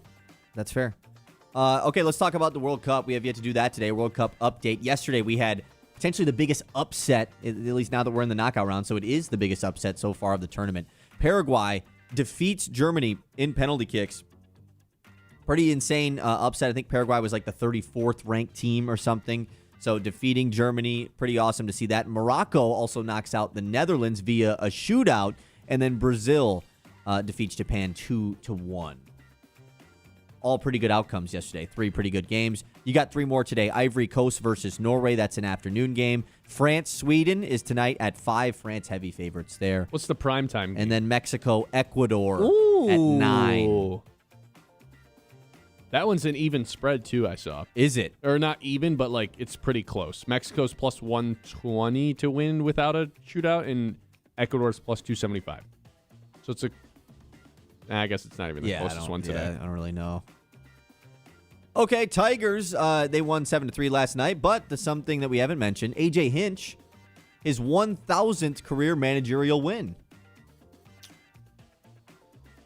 that's fair. Okay, let's talk about the World Cup. We have yet to do that today. World Cup update. Yesterday, we had potentially the biggest upset, at least now that we're in the knockout round. So it is the biggest upset so far of the tournament. Paraguay defeats Germany in penalty kicks. Pretty insane upset. I think Paraguay was like the 34th ranked team or something. So defeating Germany, pretty awesome to see that. Morocco also knocks out the Netherlands via a shootout. And then Brazil defeats Japan 2-1. All pretty good outcomes yesterday. 3 pretty good games. You got 3 more today. Ivory Coast versus Norway. That's an afternoon game. France, Sweden is tonight at 5. France heavy favorites there. What's the primetime game? And then Mexico, Ecuador at 9. That one's an even spread, too, I saw. Is it? Or not even, but like it's pretty close. Mexico's plus 120 to win without a shootout, and Ecuador's plus 275. So it's I guess it's not even the closest one today. Yeah, I don't really know. Okay, Tigers, they won 7-3 last night, but the something that we haven't mentioned, A.J. Hinch, his 1,000th career managerial win.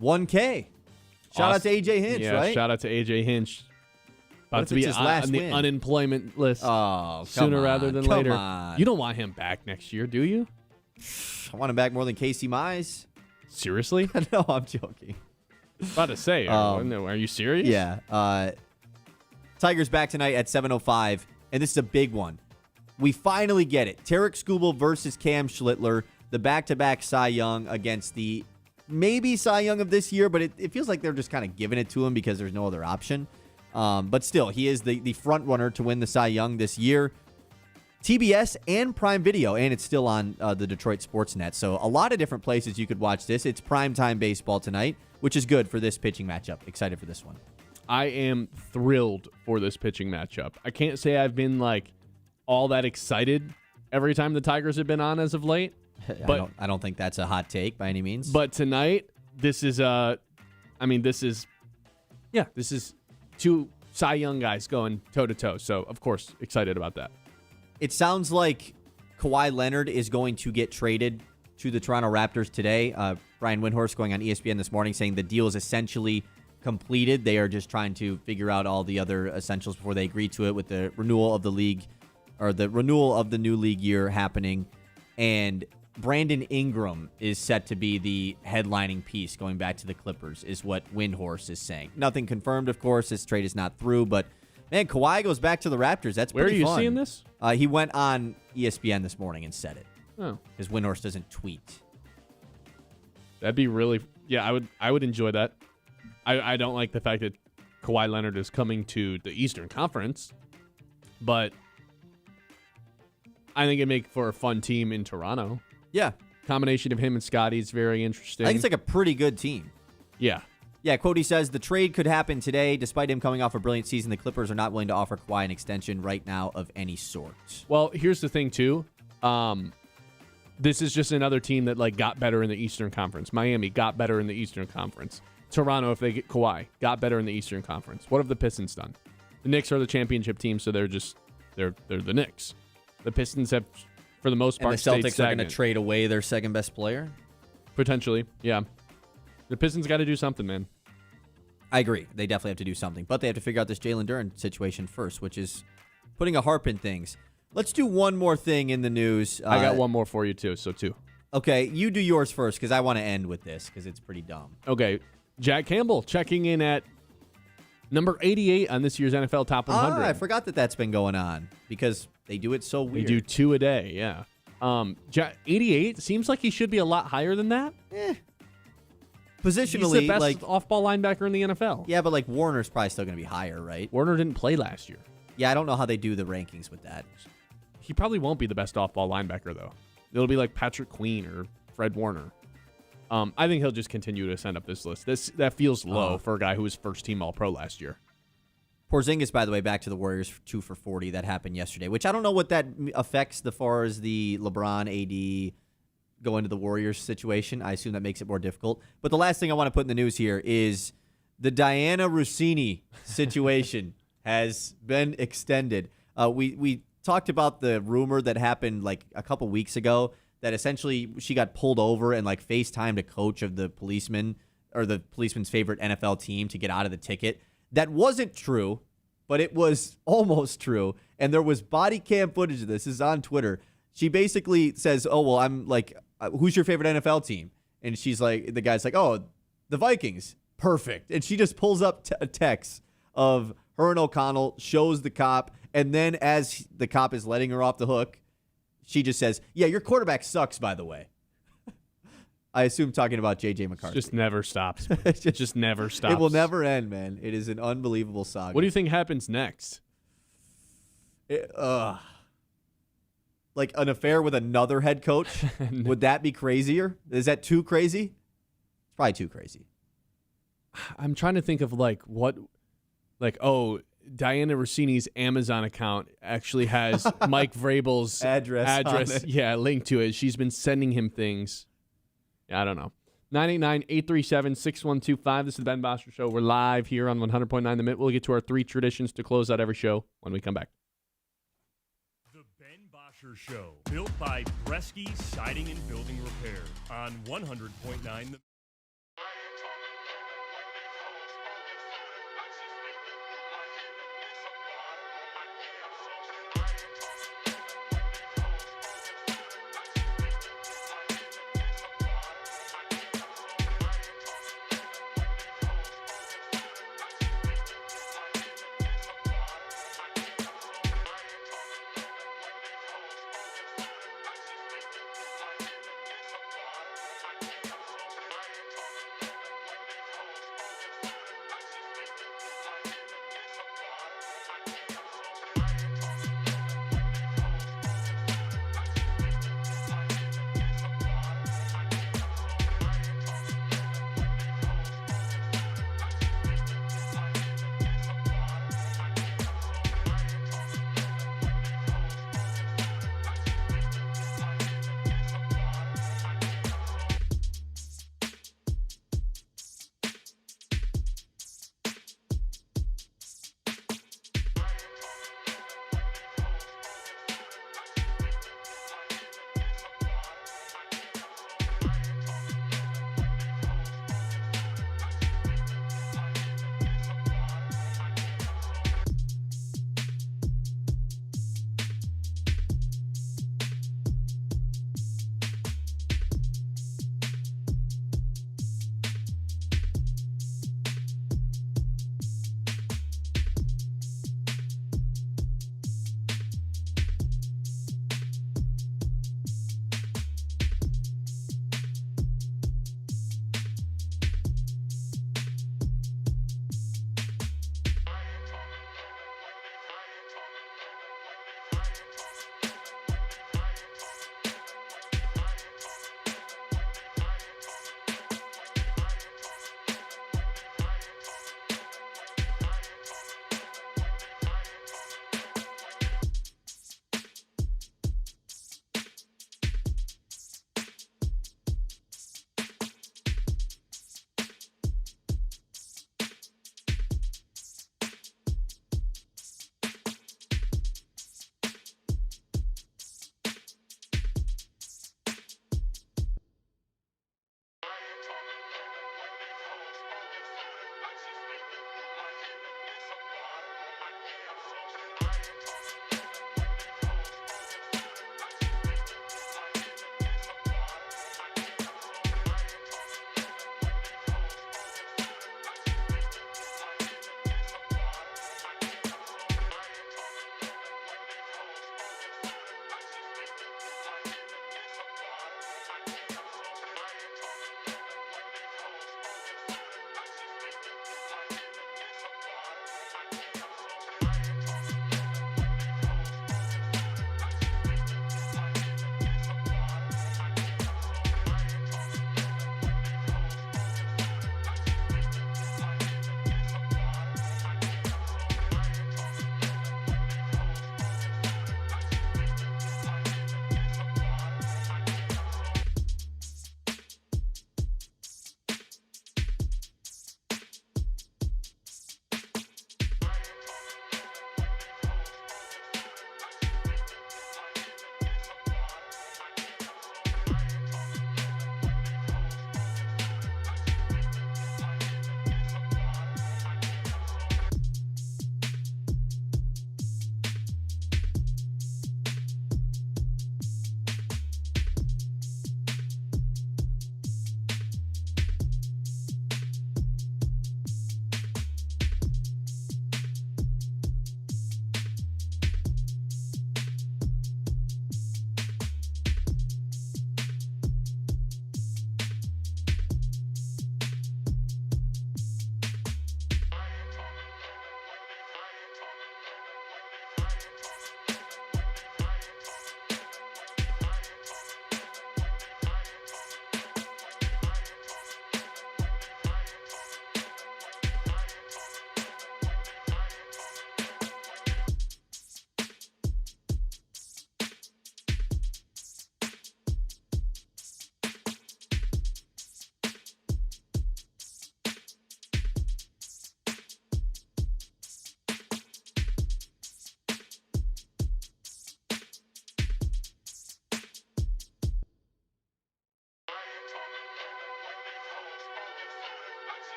1K. Shout out to A.J. Hinch, right? Shout out to A.J. Hinch. About to be his on last the win? unemployment list sooner rather than later. On. You don't want him back next year, do you? I want him back more than Casey Mize. Seriously? No, I'm joking. About to say, are you serious? Yeah. Tigers back tonight at 7:05, and this is a big one. We finally get it. Tarek Skubal versus Cam Schlittler, the back-to-back Cy Young against the maybe Cy Young of this year, but it feels like they're just kind of giving it to him because there's no other option. But still, he is the front runner to win the Cy Young this year. TBS and Prime Video, and it's still on the Detroit Sports Net. So a lot of different places you could watch this. It's primetime baseball tonight, which is good for this pitching matchup. Excited for this one. I am thrilled for this pitching matchup. I can't say I've been like all that excited every time the Tigers have been on as of late. But I don't think that's a hot take by any means. But tonight, this is two Cy Young guys going toe-to-toe. So, of course, excited about that. It sounds like Kawhi Leonard is going to get traded to the Toronto Raptors today. Brian Windhorst going on ESPN this morning saying the deal is essentially completed. They are just trying to figure out all the other essentials before they agree to it with the renewal of the league, or the renewal of the new league year happening. And Brandon Ingram is set to be the headlining piece going back to the Clippers, is what Windhorst is saying. Nothing confirmed, of course. This trade is not through, but man, Kawhi goes back to the Raptors. That's pretty fun. Where are you seeing this? He went on ESPN this morning and said it. Oh, because Windhorst doesn't tweet. That'd be really, I would enjoy that. I don't like the fact that Kawhi Leonard is coming to the Eastern Conference, but I think it'd make for a fun team in Toronto. Yeah. Combination of him and Scotty is very interesting. I think it's like a pretty good team. Yeah. Yeah, Quody says, the trade could happen today. Despite him coming off a brilliant season, the Clippers are not willing to offer Kawhi an extension right now of any sort. Well, here's the thing, too. This is just another team that got better in the Eastern Conference. Miami got better in the Eastern Conference. Toronto, if they get Kawhi, got better in the Eastern Conference. What have the Pistons done? The Knicks are the championship team, so they're the Knicks. The Pistons have, for the most part, and the Celtics stayed are going to trade away their second best player? Potentially, yeah. The Pistons got to do something, man. I agree. They definitely have to do something. But they have to figure out this Jalen Duren situation first, which is putting a harp in things. Let's do one more thing in the news. I got one more for you, too, so 2. Okay, you do yours first, because I want to end with this, because it's pretty dumb. Okay, Jack Campbell checking in at number 88 on this year's NFL Top 100. I forgot that that's been going on, because they do it so weird. They do 2 a day, yeah. 88 seems like he should be a lot higher than that. Positionally, he's the best off-ball linebacker in the NFL. Yeah, but Warner's probably still going to be higher, right? Warner didn't play last year. Yeah, I don't know how they do the rankings with that. He probably won't be the best off-ball linebacker, though. It'll be like Patrick Queen or Fred Warner. I think he'll just continue to send up this list. That feels low for a guy who was first-team All-Pro last year. Porzingis, by the way, back to the Warriors, 2 for 40. That happened yesterday, which I don't know what that affects as far as the LeBron, AD going to the Warriors situation. I assume that makes it more difficult. But the last thing I want to put in the news here is the Diana Rossini situation has been extended. We talked about the rumor that happened like a couple weeks ago that essentially she got pulled over and like FaceTimed a coach of the policeman or the policeman's favorite NFL team to get out of the ticket. That wasn't true, but it was almost true. And there was body cam footage of this. This is on Twitter. She basically says, oh, well, I'm like, who's your favorite NFL team? And she's like, the guy's like, oh, the Vikings. Perfect. And she just pulls up a text of her and O'Connell, shows the cop. And then as the cop is letting her off the hook, she just says, yeah, your quarterback sucks, by the way. I assume talking about J.J. McCarthy. Just never stops. It just never stops. It will never end, man. It is an unbelievable saga. What do you think happens next? Like an affair with another head coach? Would that be crazier? Is that too crazy? It's probably too crazy. I'm trying to think of Diana Rossini's Amazon account actually has Mike Vrabel's address linked to it. She's been sending him things. I don't know. 989-837-6125. This is the Ben Bosscher Show. We're live here on 100.9 The Mid. We'll get to our 3 traditions to close out every show when we come back. The Ben Bosscher Show, built by Bresky Siding and Building Repair on 100.9 The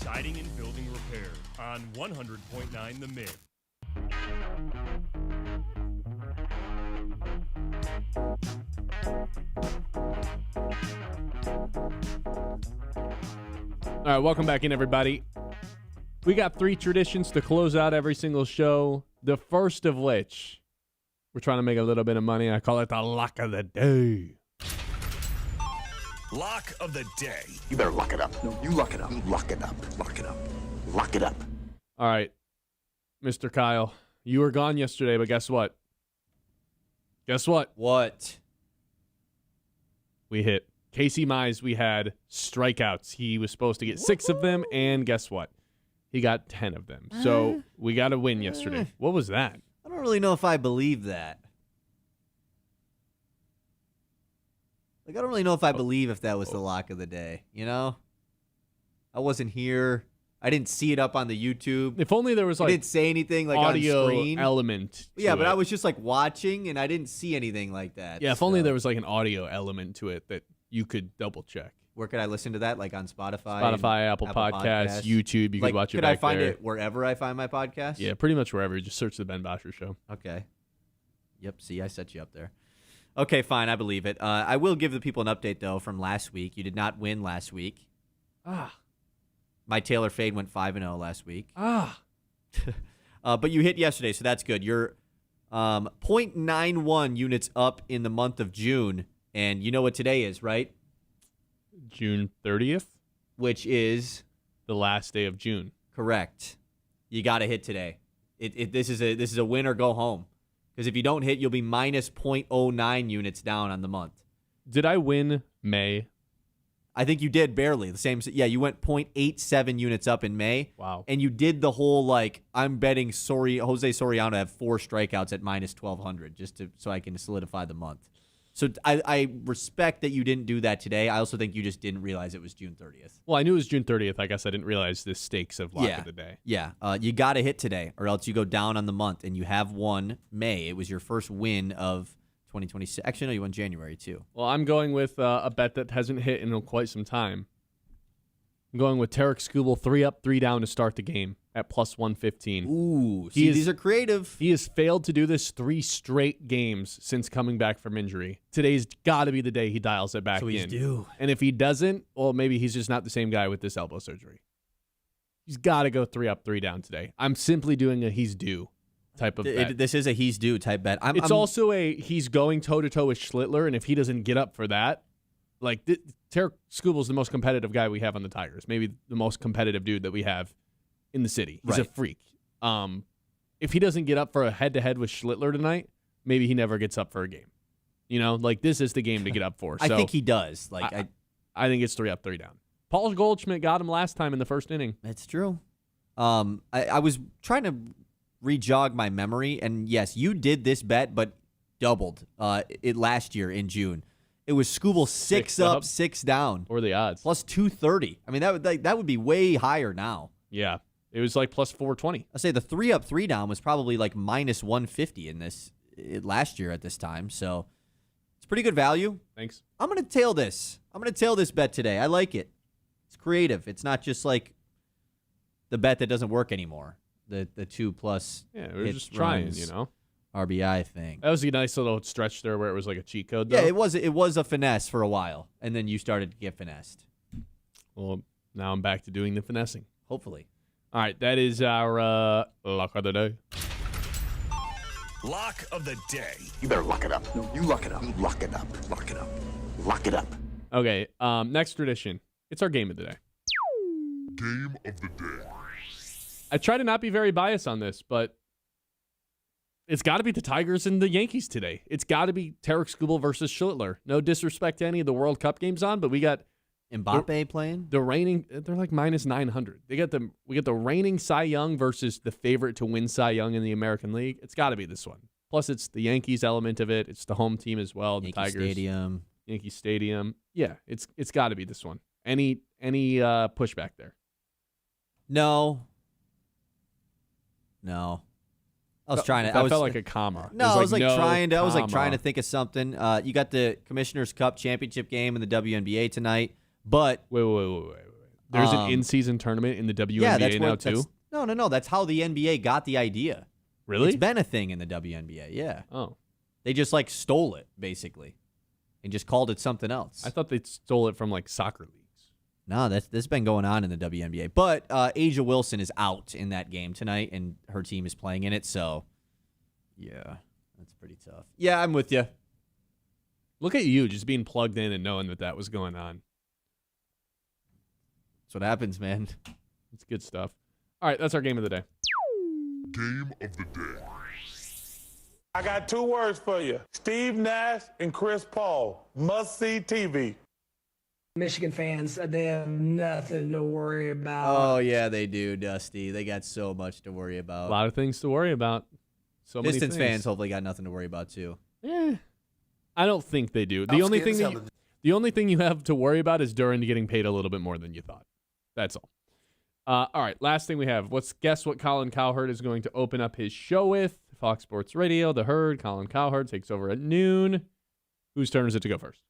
Siding and Building Repair on 100.9 The Mid. All right, welcome back in, everybody. We got 3 traditions to close out every single show. The first of which, we're trying to make a little bit of money. I call it the lock of the day. Lock of the day. You better lock it up. No, you lock it up. Lock it up. Lock it up. Lock it up. All right, Mr. Kyle, you were gone yesterday, but guess what? Guess what? What? We hit. Casey Mize, we had strikeouts. He was supposed to get 6 of them, and guess what? He got 10 of them. So we got a win yesterday. What was that? I don't really know if I believe that. I don't really know if I believe if that was the lock of the day, you know? I wasn't here. I didn't see it up on the YouTube. If only there was I didn't say anything like audio on screen. element. Yeah, but it. I was just like watching and I didn't see anything like that. Yeah, if only there was like an audio element to it that you could double check. Where could I listen to that? Like on Spotify? Spotify, Apple Podcasts, YouTube. You could watch it could back I find there. it wherever I find my podcast? Yeah, pretty much wherever. Just search the Ben Bosscher Show. Okay. Yep, see, I set you up there. Okay, fine, I believe it. I will give the people an update, though, from last week. You did not win last week. My Taylor Fade went 5-0 last week. But you hit yesterday, so that's good. You're 0.91 units up in the month of June, and you know what today is, right? June 30th, which is the last day of June. Correct. You got to hit today. This is a win or go home. Because if you don't hit, you'll be minus 0.09 units down on the month. Did I win May? I think you did barely. The same. Yeah, you went 0.87 units up in May. Wow. And you did the whole, like, I'm betting Jose Soriano to have 4 strikeouts at minus 1,200 so I can solidify the month. So I respect that you didn't do that today. I also think you just didn't realize it was June 30th. Well, I knew it was June 30th. I guess I didn't realize the stakes of lock of the day. Yeah. You got to hit today, or else you go down on the month, and you have won May. It was your first win of 2026. Actually, no, you won January, too. Well, I'm going with a bet that hasn't hit in quite some time. I'm going with Tarek Skubal 3 up, 3 down to start the game at plus 115. Ooh, these are creative. He has failed to do this 3 straight games since coming back from injury. Today's got to be the day he dials it back in. He's due. And if he doesn't, well, maybe he's just not the same guy with this elbow surgery. He's got to go 3 up, 3 down today. I'm simply doing a he's due type of bet. This is a he's due type bet. It's also a he's going toe-to-toe with Schlittler, and if he doesn't get up for that, like Tarek Skubal's the most competitive guy we have on the Tigers, maybe the most competitive dude that we have in the city. He's a freak. If he doesn't get up for a head-to-head with Schlittler tonight, maybe he never gets up for a game. You know, like this is the game to get up for. I think he does. Like I think it's 3 up, 3 down. Paul Goldschmidt got him last time in the first inning. That's true. I was trying to re-jog my memory, and yes, you did this bet, but doubled it last year in June. It was Skubal 6 up, 6 down. Or the odds. Plus 230. I mean, that would be way higher now. Yeah. It was like plus 420. I say the 3 up, 3 down was probably like minus 150 in this last year at this time. So it's pretty good value. Thanks. I'm going to tail this. I'm going to tail this bet today. I like it. It's creative. It's not just like the bet that doesn't work anymore. The 2+ Yeah, we're just trying, you know. RBI thing. That was a nice little stretch there where it was like a cheat code, though. Yeah, it was a finesse for a while, and then you started to get finessed. Well, now I'm back to doing the finessing. Hopefully. All right, that is our lock of the day. Lock of the day. You better lock it up. No, you lock it up. Lock it up. Lock it up. Lock it up. Okay, next tradition. It's our game of the day. Game of the day. I try to not be very biased on this, but it's got to be the Tigers and the Yankees today. It's got to be Tarek Skubal versus Schlittler. No disrespect to any of the World Cup games on, but we got Mbappe playing. The reigning, they're like minus 900. We got the reigning Cy Young versus the favorite to win Cy Young in the American League. It's got to be this one. Plus, it's the Yankees element of it. It's the home team as well. The Tigers Yankee Stadium. Yeah, it's got to be this one. Any pushback there? No. I was trying to. I felt like a comma. No, I was trying to think of something. You got the Commissioner's Cup championship game in the WNBA tonight, but wait. There's an in-season tournament in the WNBA now too? No. That's how the NBA got the idea. Really? It's been a thing in the WNBA, yeah. Oh. They just, stole it, basically, and just called it something else. I thought they stole it from, soccer leagues. No, that's been going on in the WNBA. But Asia Wilson is out in that game tonight, and her team is playing in it, so, yeah, that's pretty tough. Yeah, I'm with you. Look at you just being plugged in and knowing that was going on. That's what happens, man. It's good stuff. All right, that's our game of the day. Game of the day. I got 2 words for you. Steve Nash and Chris Paul. Must-see TV. Michigan fans, they have nothing to worry about. Oh, yeah, they do, Dusty. They got so much to worry A about. lot of things to worry about. So many Pistons things. fans hopefully got nothing to worry about, too. I don't think they do. The only thing you have to worry about is Duren getting paid a little bit more than you thought. That's all. All right, last thing we have. Let's guess what Colin Cowherd is going to open up his show with. Fox Sports Radio, The Herd. Colin Cowherd takes over at noon. Whose turn is it to go first?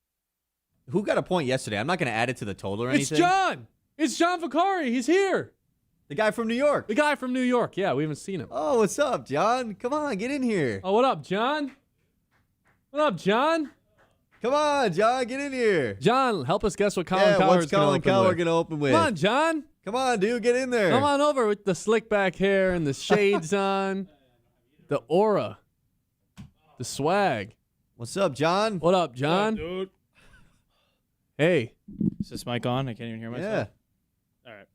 Who got a point yesterday? I'm not going to add it to the total or anything. It's John. It's John Vicari. He's here. The guy from New York. The guy from New York. Yeah, we haven't seen him. Oh, what's up, John? Come on, get in here. Oh, what up, John? What up, John? Come on, John, get in here. John, help us guess what Colin Cowherd's Colin Cowherd going to open with? Come on, John. Come on, dude, get in there. Come on over with the slick back hair and the shades on. The aura. The swag. What's up, John? What up, John? What up, dude? Hey. Is this mic on? I can't even hear myself. Yeah. All right.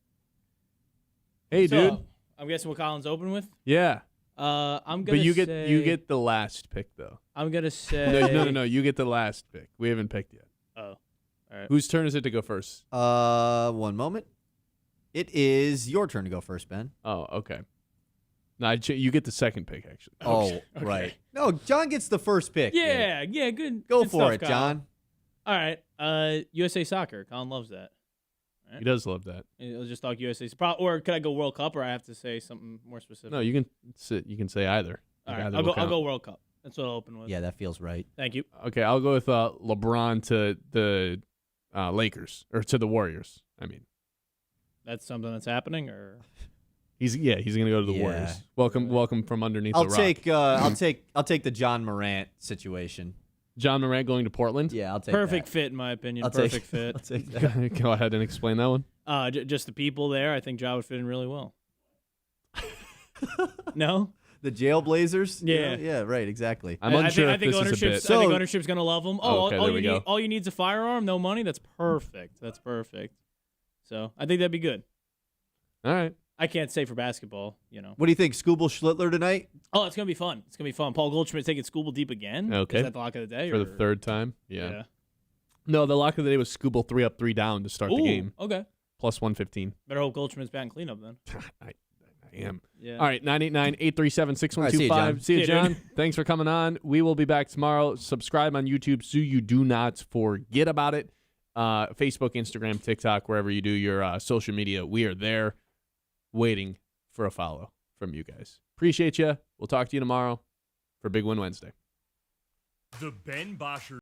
Hey, So, dude. I'm guessing what Colin's open with. Yeah. I'm But gonna. you say, get the last pick though. I'm gonna say. No. You get the last pick. We haven't picked yet. Oh. All right. Whose turn is it to go first? 1 moment. It is your turn to go first, Ben. Oh, okay. No, you get the second pick actually. Oh, Okay. right. No, John gets the first pick. Yeah. Good. Go good for stuff, it, Colin. John. All right. USA Soccer. Colin loves that. He does love that. I'll just talk USA. Or could I go World Cup, or I have to say something more specific? No, you can say either. All Like, right. either I'll will go. I'll count. go World Cup. That's what I'll open with. Yeah, that feels right. Thank you. Okay, I'll go with LeBron to the Lakers or to the Warriors. I mean, That's something that's happening, or he's gonna go to the Yeah. Warriors. Welcome from underneath I'll the rock. I'll take the John Morant situation. John Morant going to Portland. Yeah, I'll take perfect that. fit in my opinion. I'll Perfect take, fit. I'll take that. Go ahead and explain that one. Just the people there. I think Ja would fit in really well. No. The Jailblazers? Yeah. Yeah, right, exactly. I'm unsure I if think this is a ownership's. bit. I think ownership's gonna love him. Oh, okay, all there you we need, go. all you need is a firearm, no money. That's perfect. That's perfect. So I think that'd be good. All right. I can't say for basketball, What do you think, Scooble Schlittler tonight? Oh, it's gonna be fun. It's gonna be fun. Paul Goldschmidt taking Scooble deep again. Okay. Is that the lock of the day? For the third time. Yeah. No, the lock of the day was Scooble 3 up, 3 down to start Ooh, the game. okay. Plus 115. Better hope Goldschmidt's batting cleanup then. I am. Yeah. All right, 989-837-6125. All right, see you, John. See you, See ya, John. dude. Thanks for coming on. We will be back tomorrow. Subscribe on YouTube so you do not forget about it. Facebook, Instagram, TikTok, wherever you do your social media, we are there waiting for a follow from you guys. Appreciate you. We'll talk to you tomorrow for Big Win Wednesday. The Ben Bosscher